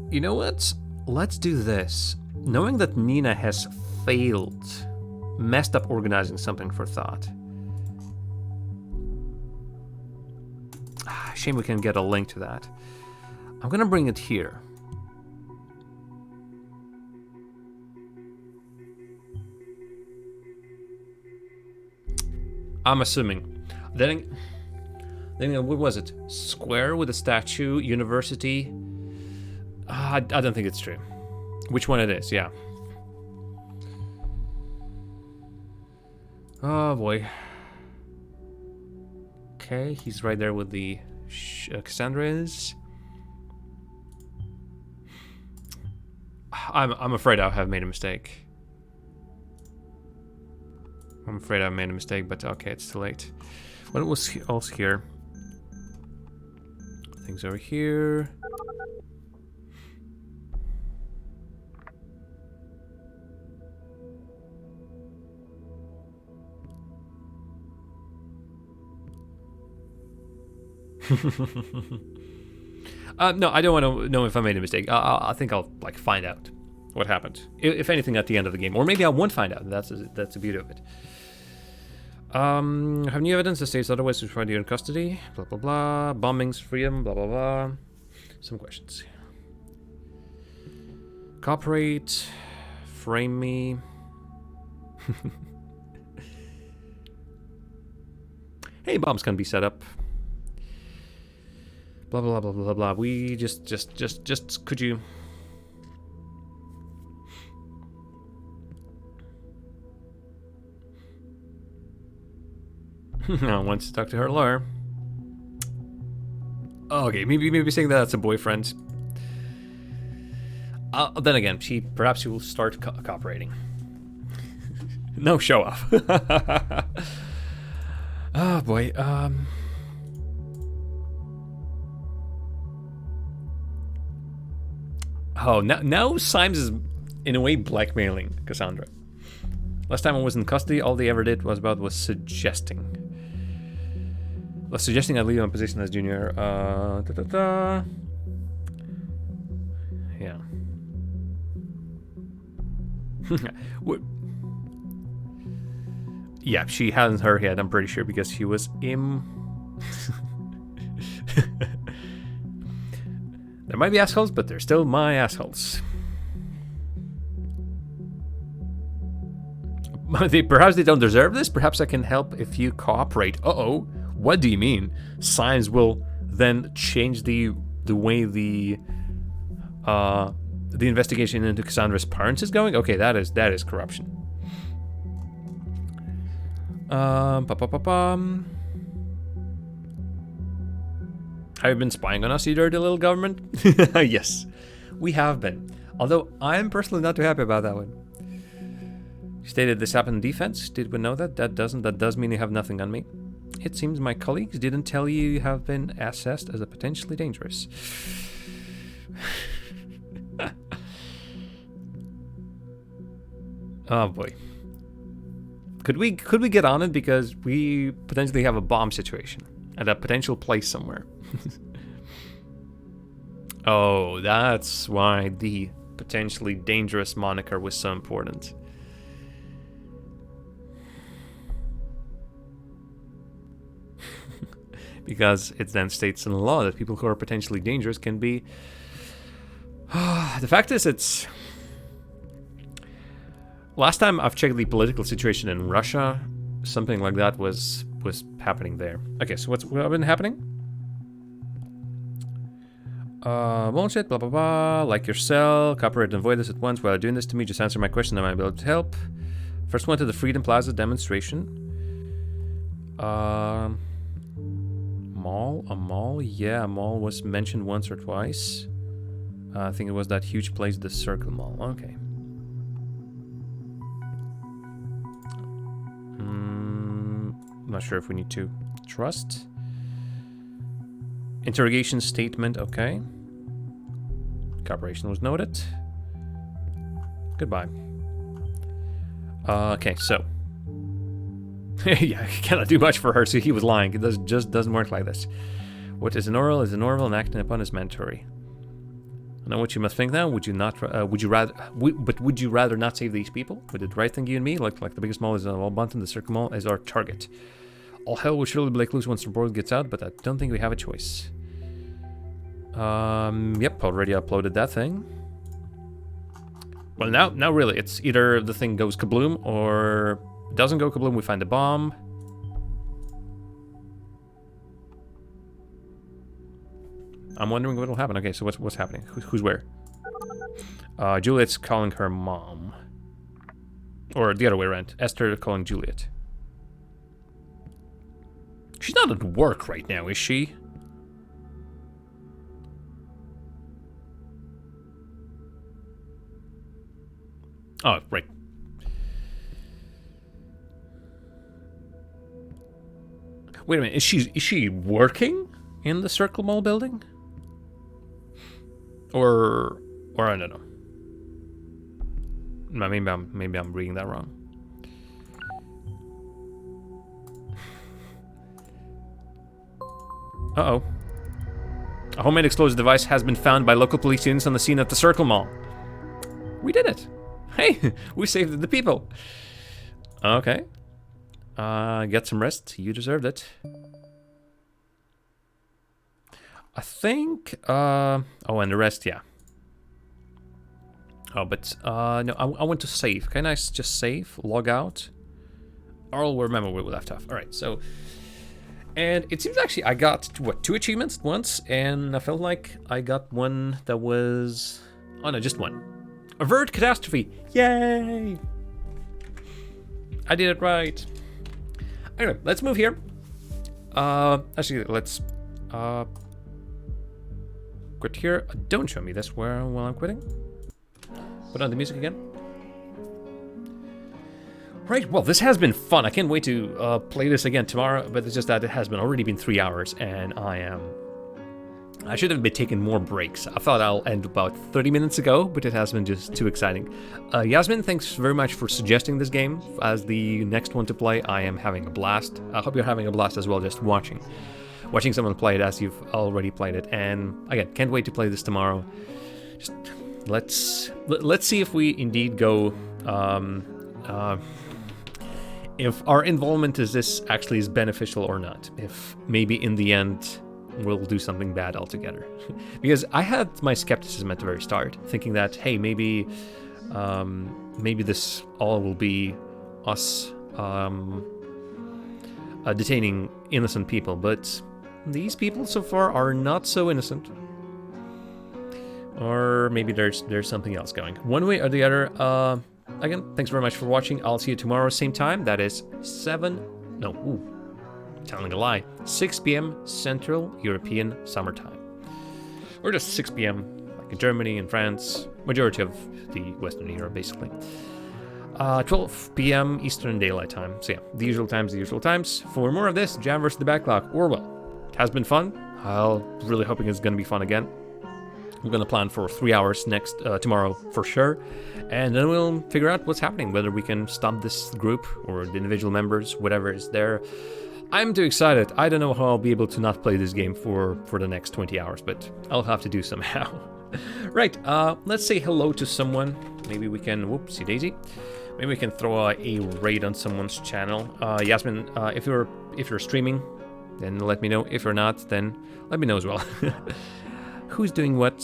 You know what? Let's do this. Knowing that Nina has failed, messed up organizing something for Thought. Shame we can get a link to that. I'm gonna bring it here. I'm assuming. Then what was it? Square with a statue, university. I don't think it's true. Which one it is? Yeah. Oh boy. Okay, he's right there with the Cassandra is. I'm afraid I have made a mistake. I'm afraid I've made a mistake, but okay, it's too late. What was else here? Things over here. No, I don't want to know if I made a mistake. I think I'll like find out what happened, if anything, at the end of the game, or maybe I won't find out. That's the beauty of it. Have new evidence that states otherwise to find you in custody. Blah, blah, blah. Bombings, freedom, blah, blah, blah. Some questions. Cooperate. Frame me. Hey, bombs can be set up. Blah, blah, blah, blah, blah, blah. We just, could you... I want to talk to her lawyer. Okay, maybe saying that's a boyfriend. Then again, perhaps she will start cooperating. No show off. Oh boy. Oh, now Symes is in a way blackmailing Cassandra. Last time I was in custody, all they ever did was suggesting. Suggesting I leave my position as junior. Yeah. Yeah, she hasn't her head, I'm pretty sure, because she was There might be assholes, but they're still my assholes. Perhaps they don't deserve this. Perhaps I can help if you cooperate. Uh-oh. What do you mean? Science will then change the way the investigation into Cassandra's parents is going? Okay, that is corruption. Have you been spying on us, you dirty little government? Yes, we have been. Although I'm personally not too happy about that one. You stated this happened in defense. Did we know that? That does mean you have nothing on me. It seems my colleagues didn't tell you have been assessed as a potentially dangerous. Oh boy. Could we get on it, because we potentially have a bomb situation at a potential place somewhere. Oh, that's why the potentially dangerous moniker was so important. Because it then states in the law that people who are potentially dangerous can be... The fact is, it's... Last time I've checked the political situation in Russia, something like that was happening there. Okay, so what's been happening? Bullshit, blah, blah, blah. Like your cell, cooperate and avoid this at once. While doing this to me, just answer my question, I might be able to help. First went to the Freedom Plaza demonstration. Mall? A mall? Yeah, a mall was mentioned once or twice. I think it was that huge place, the Circle Mall. Okay. Not sure if we need to trust. Interrogation statement, okay. Cooperation was noted. Goodbye. Okay, so. Yeah, I cannot do much for her, so he was lying. It just doesn't work like this. What is an Orwell is an Orwell, and acting upon is mandatory. I know what you must think now. Would you rather not save these people? Would it right thing you and me? Like the biggest mall is Walbunton, the Circle Mall is our target. All hell will surely break loose once the report gets out, but I don't think we have a choice. Yep, already uploaded that thing. Well, now really, it's either the thing goes kabloom or doesn't go kabloom. We find a bomb. I'm wondering what will happen. Okay, so what's happening? Who's where? Juliet's calling her mom, or the other way around. Esther calling Juliet. She's not at work right now, is she? Oh, right. Wait a minute, is she working in the Circle Mall building? Or I don't know. Maybe I'm reading that wrong. Uh-oh. A homemade explosive device has been found by local police units on the scene at the Circle Mall. We did it. Hey, we saved the people. Okay. Get some rest. You deserved it. I think... oh, and the rest, yeah. Oh, but no, I want to save. Can I just save? Log out? I'll remember where we left off. Alright, so... And it seems actually I got, what, 2 achievements at once? And I felt like I got one that was... Oh no, just one. Avert catastrophe! Yay! I did it right. Anyway, let's move here. Actually, let's... quit here. Don't show me this while I'm quitting. Put on the music again. Right, well, this has been fun. I can't wait to play this again tomorrow, but it's just that it has already been 3 hours, and I should have been taking more breaks. I thought I'll end about 30 minutes ago, but it has been just too exciting. Yasmin, thanks very much for suggesting this game as the next one to play. I am having a blast. I hope you're having a blast as well, just watching someone play it as you've already played it. And again, can't wait to play this tomorrow. Just let's see if we indeed go. If our involvement is this actually is beneficial or not. If maybe in the end we'll do something bad altogether. Because I had my skepticism at the very start, thinking that, hey, maybe this all will be us detaining innocent people, but these people so far are not so innocent. Or maybe there's something else going. One way or the other, again, thanks very much for watching. I'll see you tomorrow, same time. That is telling a lie. 6 p.m. Central European Summertime. Or just 6 p.m. like in Germany and France. Majority of the Western Europe, basically. 12 p.m. Eastern Daylight Time. So yeah, the usual times. For more of this, Jam vs. the Backlog, Orwell. It has been fun. I'm really hoping it's going to be fun again. I'm going to plan for 3 hours tomorrow for sure. And then we'll figure out what's happening, whether we can stop this group or the individual members, whatever is there. I'm too excited. I don't know how I'll be able to not play this game for the next 20 hours, but I'll have to do somehow. Right, let's say hello to someone. Maybe we can, whoopsie daisy. Maybe we can throw a raid on someone's channel. Yasmin, if you're streaming, then let me know. If you're not, then let me know as well. Who's doing what?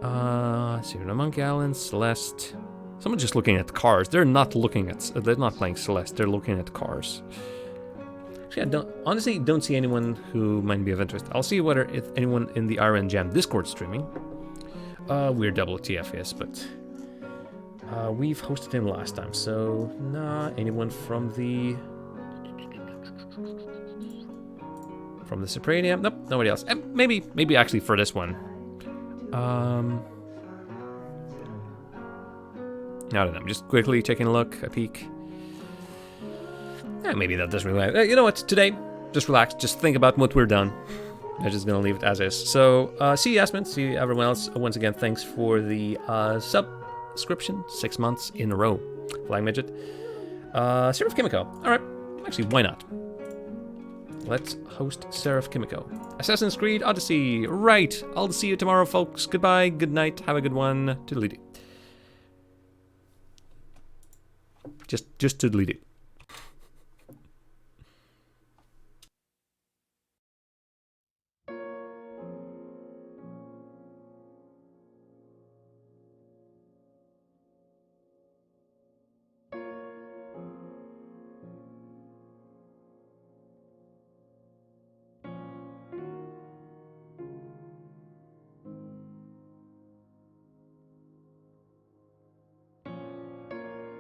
Cyrano Monkey Island, Celeste. Someone's just looking at cars. They're not playing Celeste. They're looking at cars. Actually, honestly don't see anyone who might be of interest. I'll see if anyone in the RN Jam Discord streaming. We're double TFS, but we've hosted him last time, so nah. Anyone from the Soprania? Nope, nobody else. Maybe actually for this one. I don't know. I'm just quickly taking a peek. Maybe that doesn't really. You know what? Today, just relax. Just think about what we're done. I'm just gonna leave it as is. So, see you, Yasmin. See you, everyone else. Once again, thanks for the subscription. 6 months in a row. Flying Midget. Seraph Kimiko. All right. Actually, why not? Let's host Seraph Kimiko. Assassin's Creed Odyssey. Right. I'll see you tomorrow, folks. Goodbye. Good night. Have a good one. Toodly-doo. Just toodly-doo.